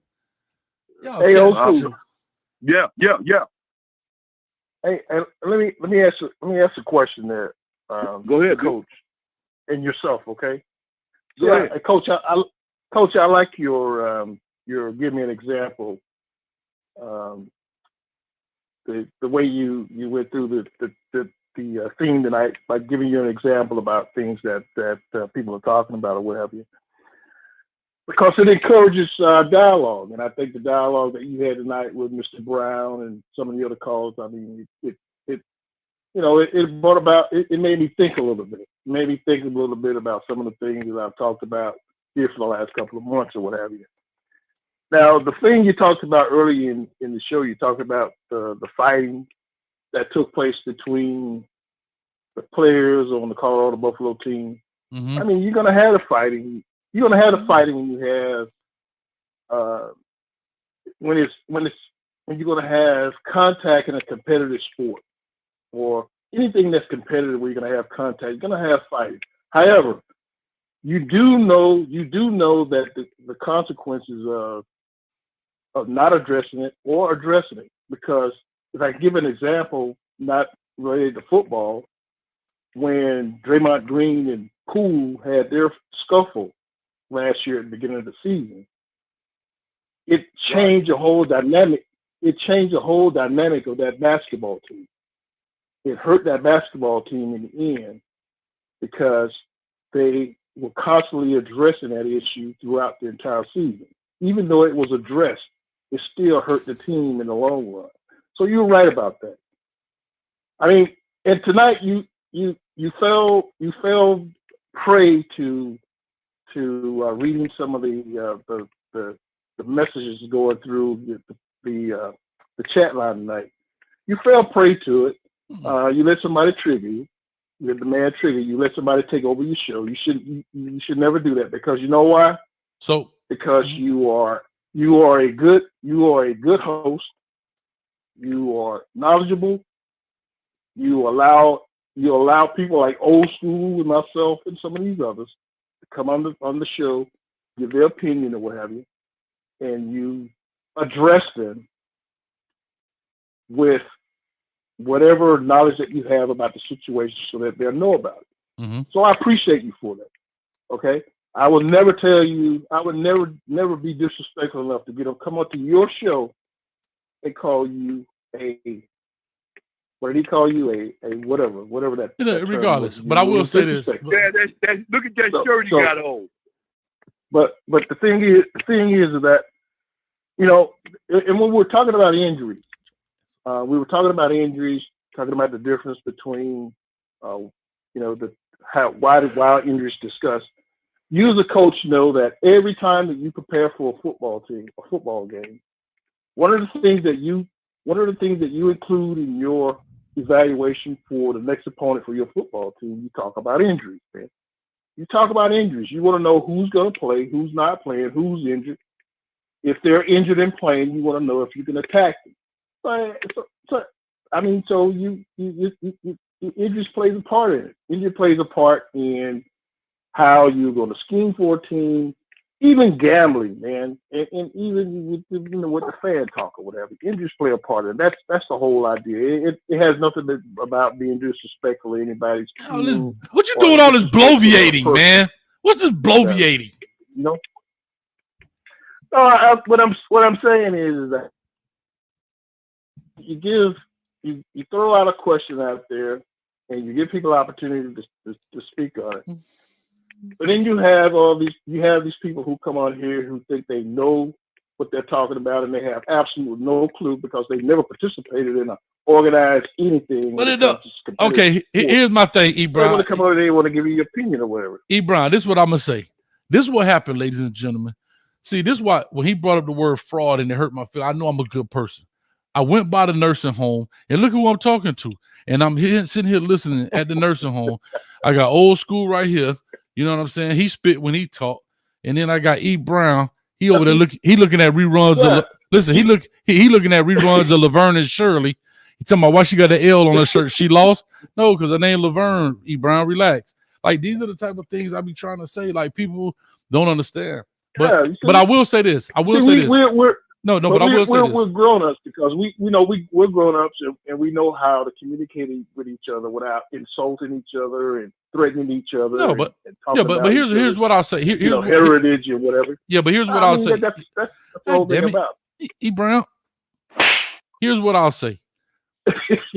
Hey, old school. Yeah. Hey, and let me ask a question there. Go ahead, Coach, and yourself, okay? Go ahead. Hey, Coach, I like your give me an example. The way you went through the theme tonight by giving you an example about things that people are talking about or what have you. Because it encourages dialogue, and I think the dialogue that you had tonight with Mr. Brown and some of the other calls, I mean, it brought about, it made me think a little bit. It made me think a little bit about some of the things that I've talked about here for the last couple of months or what have you. Now, the thing you talked about early in the show, you talked about the fighting that took place between the players on the Colorado Buffalo team. Mm-hmm. I mean, you're going to have the fighting. You're going to have the fighting when you have when you're going to have contact in a competitive sport or anything that's competitive where you're going to have contact. You're going to have fighting. However, you do know that the consequences of not addressing it or addressing it, because if I give an example, not related to football, when Draymond Green and Poole had their scuffle last year at the beginning of the season, it changed the whole dynamic. It changed the whole dynamic of that basketball team. It hurt that basketball team in the end because they were constantly addressing that issue throughout the entire season. Even though it was addressed, it still hurt the team in the long run. So you're right about that. I mean, and tonight you fell prey to reading some of the messages going through the chat line tonight. You fell prey to it. You let somebody trigger you. You let the man trigger you. Let somebody take over your show. You should never do that, because you know why? Because you are a good host. You are knowledgeable. You allow people like Old School and myself and some of these others to come on the show, give their opinion or what have you, and you address them with whatever knowledge that you have about the situation so that they'll know about it. Mm-hmm. So I appreciate you for that. Okay? I would never tell you, I would never be disrespectful enough to come up to your show and call you what did he call you? A whatever that regardless. Term was. But I will say this. Yeah, look at that shirt he got on. But the thing is that, and when we're talking about injuries, we were talking about injuries, talking about the difference between, why injuries discussed. You as a coach know that every time that you prepare for a football game, one of the things that you include in your evaluation for the next opponent for your football team, you talk about injuries, man. You talk about injuries. You want to know who's going to play, who's not playing, who's injured. If they're injured and playing, you want to know if you can attack them. So injuries plays a part in it. Injury plays a part in how you're going to scheme for a team, even gambling, man, and even with with the fan talk or whatever, injuries play a part of it. That's the whole idea. It has nothing about being disrespectful to anybody's. What you doing all this bloviating, man? What's this bloviating? You know. What I'm saying is that you throw out a question out there, and you give people opportunity to speak on it. But then you have these people who come on here who think they know what they're talking about, and they have absolutely no clue because they never participated in an organized anything. But here's my thing, They Ebron. want to come over, they want to give you your opinion or whatever. Ebron, this is what I'm gonna say. This is what happened, ladies and gentlemen. See, this is why when he brought up the word fraud and it hurt my feelings, I know I'm a good person. I went by the nursing home and look who I'm talking to. And I'm sitting here listening at the nursing home. I got old school right here. You know what I'm saying? He spit when he talked. And then I got E. Brown. He over there looking at reruns of he looking at reruns of Laverne and Shirley. He talking about why she got the L on her shirt. She lost? No, because her name Laverne. E. Brown, relax. Like these are the type of things I be trying to say. Like people don't understand. But I will say this. I will say this. But I will say this. We're grown-ups because we're grown-ups and we know how to communicate with each other without insulting each other and threatening each other. No, but here's what I'll say. Here's heritage or whatever. Yeah, but here's what I'll say. That's the whole thing about. E. Brown. Here's what I'll say.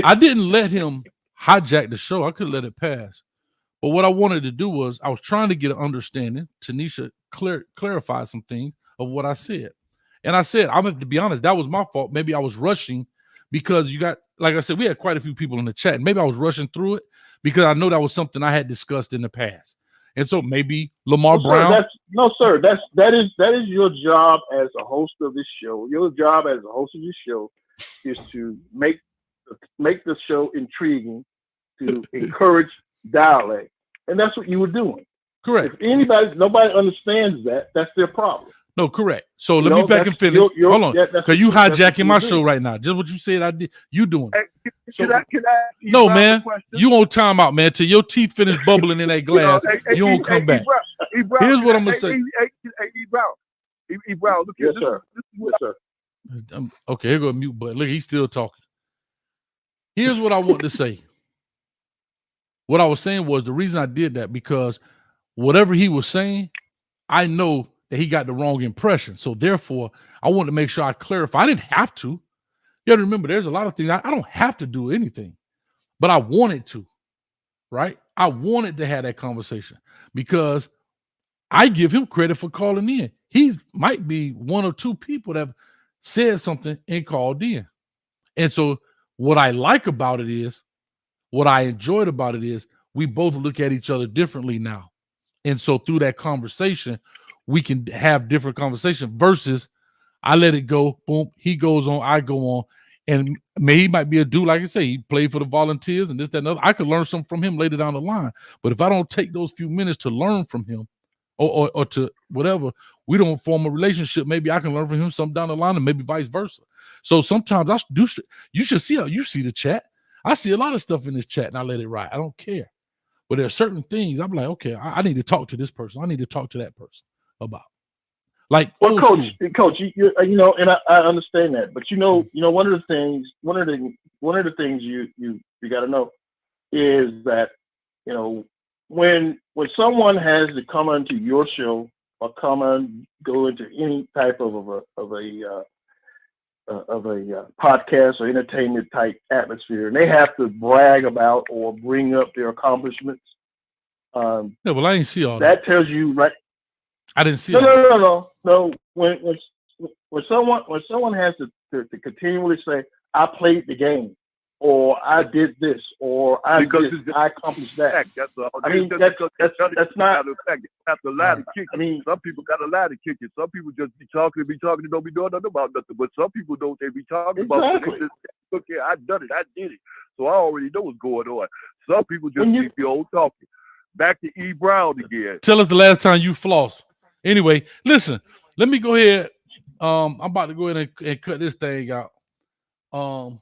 I didn't let him hijack the show. I could let it pass. But what I wanted to do was I was trying to get an understanding. Tanisha clarify some things of what I said. And I said, I'm going to be honest, that was my fault. Maybe I was rushing because you got, like I said, we had quite a few people in the chat. Maybe I was rushing through it because I know that was something I had discussed in the past. And so maybe Lamar Brown. That is your job as a host of this show. Your job as a host of this show is to make the show intriguing, to encourage dialect. And that's what you were doing. Correct. If nobody understands that, that's their problem. No, correct. So let me back and finish. Hold on, because you hijacking my show right now. Just what you said I did. You doing it. Can I no, man. You on time out, man. Till your teeth finish bubbling in that glass. You won't come back. Here's what I'm gonna say. E. Brown, look here. Yes, sir. Okay, here go a mute button. Look, he's still talking. Here's what I want to say. What I was saying was the reason I did that because whatever he was saying, I know that he got the wrong impression. So therefore, I wanted to make sure I clarify. I didn't have to. You got to remember, there's a lot of things. I don't have to do anything, but I wanted to, right? I wanted to have that conversation because I give him credit for calling in. He might be one or two people that have said something and called in. And so what I like about it is, what I enjoyed about it is we both look at each other differently now. And so through that conversation, we can have different conversation versus I let it go, boom, he goes on, I go on. And he might be a dude, like I say, he played for the Volunteers and this, that, and other. I could learn something from him later down the line. But if I don't take those few minutes to learn from him or to whatever, we don't form a relationship. Maybe I can learn from him something down the line and maybe vice versa. So sometimes you should see how you see the chat. I see a lot of stuff in this chat and I let it ride. I don't care. But there are certain things I'm like, okay, I need to talk to this person. I need to talk to that person about. Like, well, coach, you know, and I understand that, but you know, one of the things you got to know is that, you know, when someone has to come onto your show or go into any type of a podcast or entertainment type atmosphere, and they have to brag about or bring up their accomplishments. Yeah, well, I didn't see all that. That tells you, right? I didn't see. No. When someone has to continually say, "I played the game," or "I did this," or "I accomplished that." That's not have to lie to kick. I mean, some people got to lie to kick it. Some people just be talking and don't be doing nothing about nothing. But some people don't. They be talking about it. Look here, I done it. I did it. So I already know what's going on. Some people just keep the old talking. Back to E. Brown again. Tell us the last time you flossed. Anyway, listen. Let me go ahead. I'm about to go ahead and cut this thing out. No,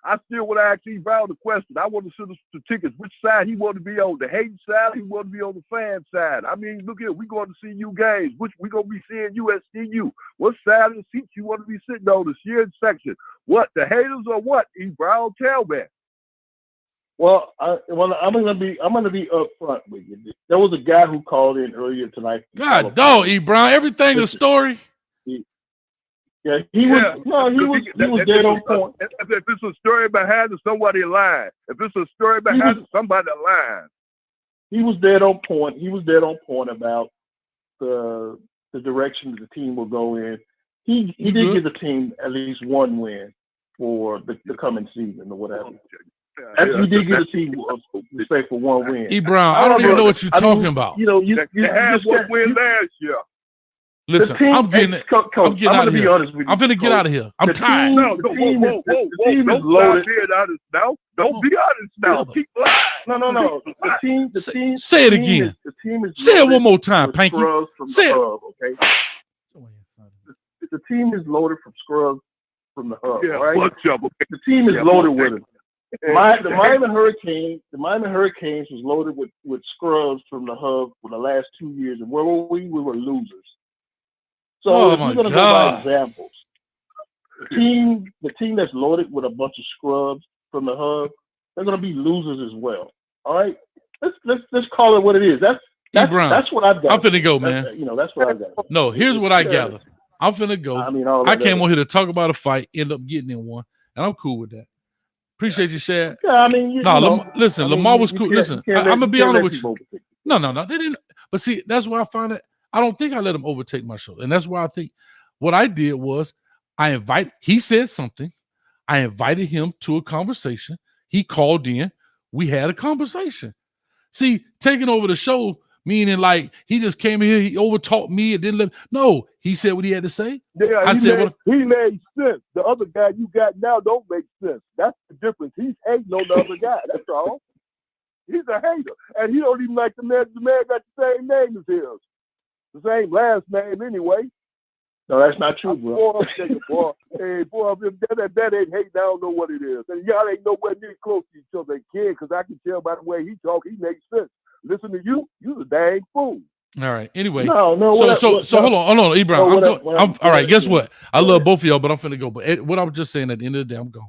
I still would ask E. Brown the question. I want to see the statistics. Which side he want to be on? The hating side? He want to be on the fan side? I mean, look here. We going to see you games. Which we going to be seeing USCU? What side of the seats you want to be sitting on? The cheering section? What, the haters or what? E. Brown, tell me. Well, I'm gonna be upfront with you. There was a guy who called in earlier tonight. God, dog, E. Brown, everything a story. Yeah, he was dead on point. If it's a story behind it, somebody lying. If it's a story behind it, somebody lying. He was dead on point. He was dead on point about the direction the team will go in. He did give the team at least one win for the coming season or whatever. He did give the team respect for one win. E. Brown, I don't even know what you're talking about. You know, you had one win last year. Listen, I'm getting out of here. I'm going to get out of here. I'm tired. The team is loaded. Don't be honest now. Keep lying. No. The team. Say it again. Say it one more time, Panky. Say it. Okay. The team is loaded from scrubs from the hub. Right? The team is loaded with it. The Miami Hurricanes was loaded with scrubs from the hub for the last 2 years, and where were we? We were losers. So if you're going to go by examples, the team that's loaded with a bunch of scrubs from the hub, they're going to be losers as well. All right, let's call it what it is. That's what I've got. I'm finna go, man. That's what I got. No, here's what I gather. I'm finna go. I came on here to talk about a fight, end up getting in one, and I'm cool with that. Appreciate you, Shad. Yeah, I mean, listen, Lamar was cool. Listen, I'm gonna be honest with you. No, they didn't. But see, that's why I find it. I don't think I let him overtake my show, and that's why I think what I did was he said something. I invited him to a conversation. He called in. We had a conversation. See, taking over the show, meaning like he just came in here, he overtalked me and didn't let. No, he said what he had to say. Yeah, he made sense. The other guy you got now don't make sense. That's the difference. He's hating on the other guy. That's all. He's a hater, and he don't even like the man. The man got the same name as his, the same last name anyway. No, that's not true, bro. Hey, boy, if that ain't hate, I don't know what it is. And y'all ain't nowhere near close to each other again, because I can tell by the way he talk, he makes sense. Listen to you's a dang fool. All right. Anyway, no. So hold on, E. Brown. All right. Guess what? I love both of y'all, but I'm finna go. But what I was just saying, at the end of the day, I'm gone.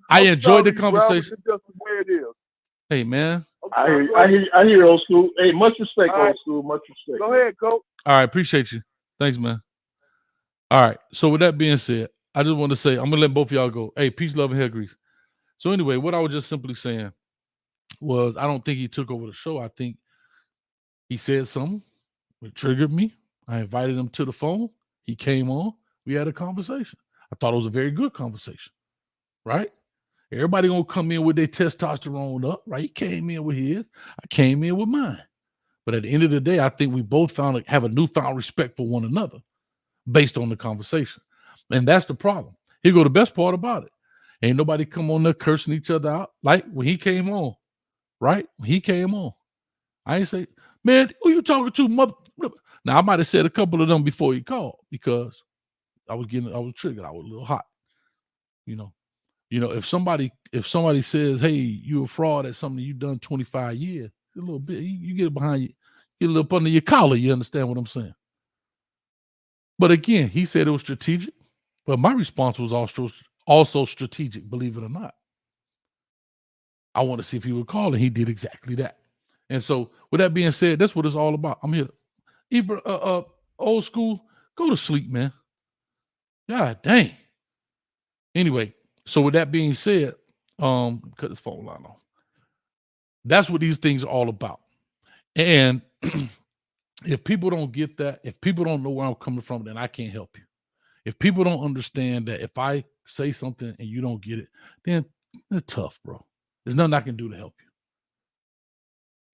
I enjoyed the conversation. Just the way it is. Hey, man. I hear old school. Hey, much respect, old school. Much respect. Go ahead, coach. All right. Appreciate you. Thanks, man. All right. So with that being said, I just want to say I'm gonna let both of y'all go. Hey, peace, love, and hair grease. So anyway, what I was just simply saying was I don't think he took over the show. I think he said something that triggered me. I invited him to the phone. He came on. We had a conversation. I thought it was a very good conversation, right? Everybody gonna come in with their testosterone up, right? He came in with his. I came in with mine. But at the end of the day, I think we both have a newfound respect for one another based on the conversation. And that's the problem. Here go the best part about it. Ain't nobody come on there cursing each other out like when he came on, right? When he came on. I ain't say, man, who you talking to, mother? Now, I might have said a couple of them before he called because I was triggered. I was a little hot. You know, if somebody says, hey, you a fraud at something you done 25 years, a little bit, you get behind you, get a little up under your collar, you understand what I'm saying? But again, he said it was strategic, but my response was also strategic, believe it or not. I want to see if he would call, and he did exactly that. And so, with that being said, that's what it's all about. I'm here. Old school, go to sleep, man. God dang. Anyway, so with that being said, cut this phone line off. That's what these things are all about. And if people don't get that, if people don't know where I'm coming from, then I can't help you. If people don't understand that if I say something and you don't get it, then it's tough, bro. There's nothing I can do to help you.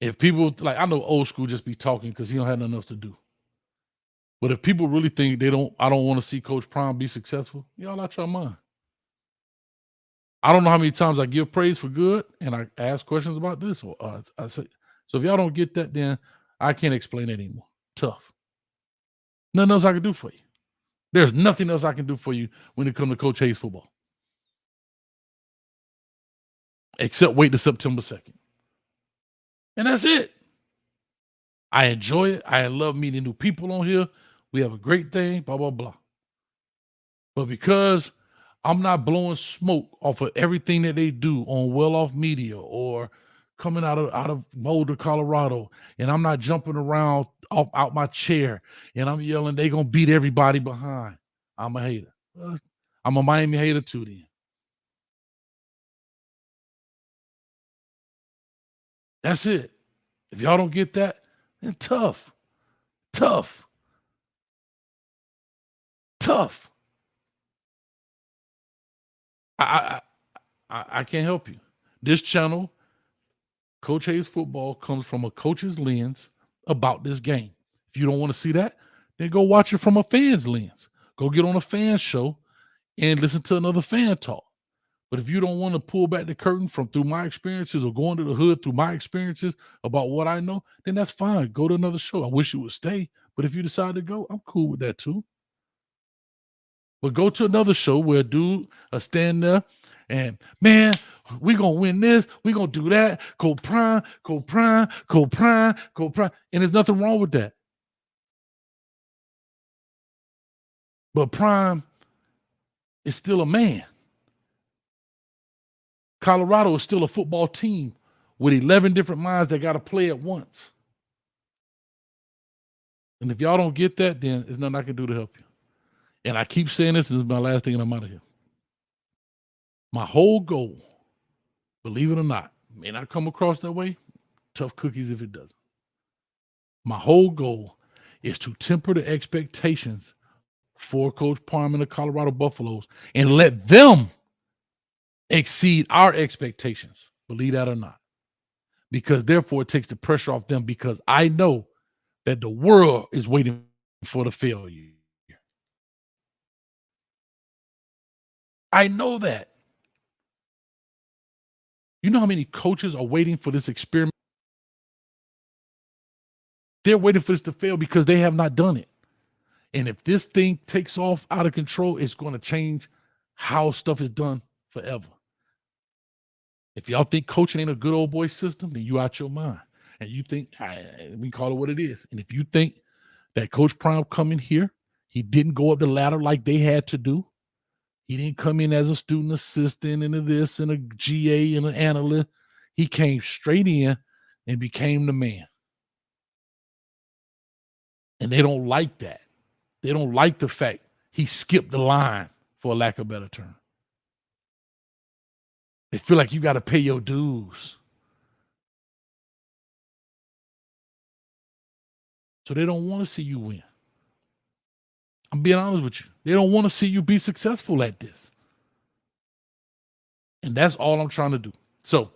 If people, like, I know old school just be talking because he don't have nothing else to do. But if people really think I don't want to see Coach Prime be successful, y'all out your mind. I don't know how many times I give praise for good and I ask questions about this. Or I say, so if y'all don't get that, then I can't explain it anymore. Tough. Nothing else I can do for you. There's nothing else I can do for you when it comes to Coach Hayes football. except wait till September 2nd. And that's it. I enjoy it. I love meeting new people on here. We have a great thing, blah, blah, blah. But because I'm not blowing smoke off of everything that they do on Well Off Media or coming out of Boulder, Colorado, and I'm not jumping around out my chair and I'm yelling, they gonna beat everybody behind. I'm a hater. I'm a Miami hater too then. That's it. If y'all don't get that, then tough. I can't help you. This channel, Coach Hayes Football, comes from a coach's lens about this game. If you don't want to see that, then go watch it from a fan's lens. Go get on a fan show and listen to another fan talk. But if you don't want to pull back the curtain from through my experiences or go under the hood through my experiences about what I know, then that's fine. Go to another show. I wish you would stay. But if you decide to go, I'm cool with that too. But go to another show where a dude will stand there and, man, we going to win this. We going to do that. Go prime. And there's nothing wrong with that. But Prime is still a man. Colorado is still a football team with 11 different minds that got to play at once. And if y'all don't get that, then there's nothing I can do to help you. And I keep saying this is my last thing and I'm out of here. My whole goal, believe it or not, may not come across that way. Tough cookies if it doesn't. My whole goal is to temper the expectations for Coach Prime and the Colorado Buffaloes and let them exceed our expectations, believe that or not. Because therefore it takes the pressure off them because I know that the world is waiting for the failure. I know that. You know how many coaches are waiting for this experiment? They're waiting for this to fail because they have not done it. And if this thing takes off out of control, it's going to change how stuff is done forever. If y'all think coaching ain't a good old boy system, then you out your mind. And you think, we call it what it is. And if you think that Coach Prime coming here, he didn't go up the ladder like they had to do. He didn't come in as a student assistant and a this and a GA and an analyst. He came straight in and became the man. And they don't like that. They don't like the fact he skipped the line, for lack of a better term. They feel like you got to pay your dues. So they don't want to see you win. I'm being honest with you. They don't want to see you be successful at this. And that's all I'm trying to do. So,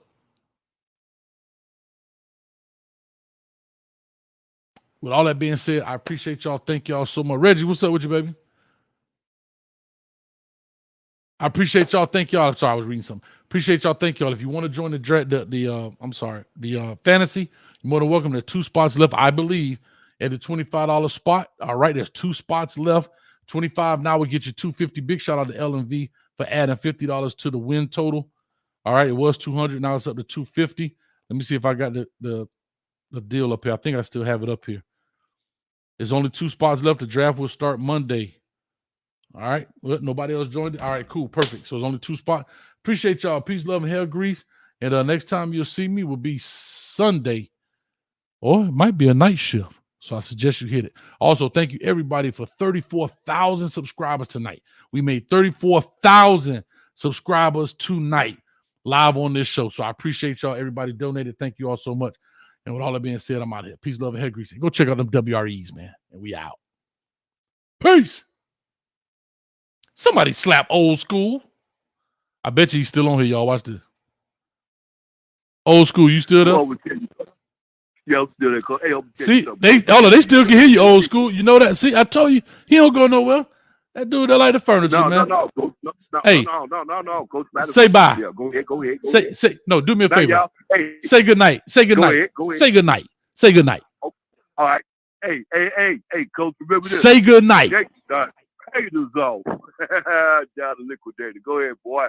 with all that being said, I appreciate y'all. Thank y'all so much. Reggie, what's up with you, baby? I appreciate y'all. Thank y'all. I'm sorry, I was reading something. Appreciate y'all. Thank y'all. If you want to join the fantasy, you're more than welcome. There are 2 spots left, I believe, at the $25 spot. All right, there's 2 spots left. 25 now will get you $250. Big shout out to LMV for adding $50 to the win total. All right, it was $200. Now it's up to $250. Let me see if I got the deal up here. I think I still have it up here. There's only 2 spots left. The draft will start Monday. All right. Well, nobody else joined it. All right, cool. Perfect. So it's only 2 spots. Appreciate y'all. Peace, love, and hair grease. And next time you'll see me will be Sunday. Or it might be a night shift. So I suggest you hit it. Also, thank you everybody for 34,000 subscribers tonight. We made 34,000 subscribers tonight live on this show. So I appreciate y'all. Everybody donated. Thank you all so much. And with all that being said, I'm out of here. Peace, love, and hair grease. Go check out them WREs, man. And we out. Peace. Somebody slap Old School. I bet you he's still on here, y'all. Watch this. Old School, you still there? Yeah, I'm still there. Hey, see, they still can hear you, Old School. You know that? See, I told you, he don't go nowhere. That dude, they like the furniture, man. No, Coach. Say bye. Yeah, go ahead. Say no. Do me a Now, favor. y'all, hey, say good night. Say good night. Go ahead. Say good night. Say good night. Oh, all right. Hey, Coach. Remember this. Say good night. Hey, the zone. Down to liquidator. Go ahead, boy.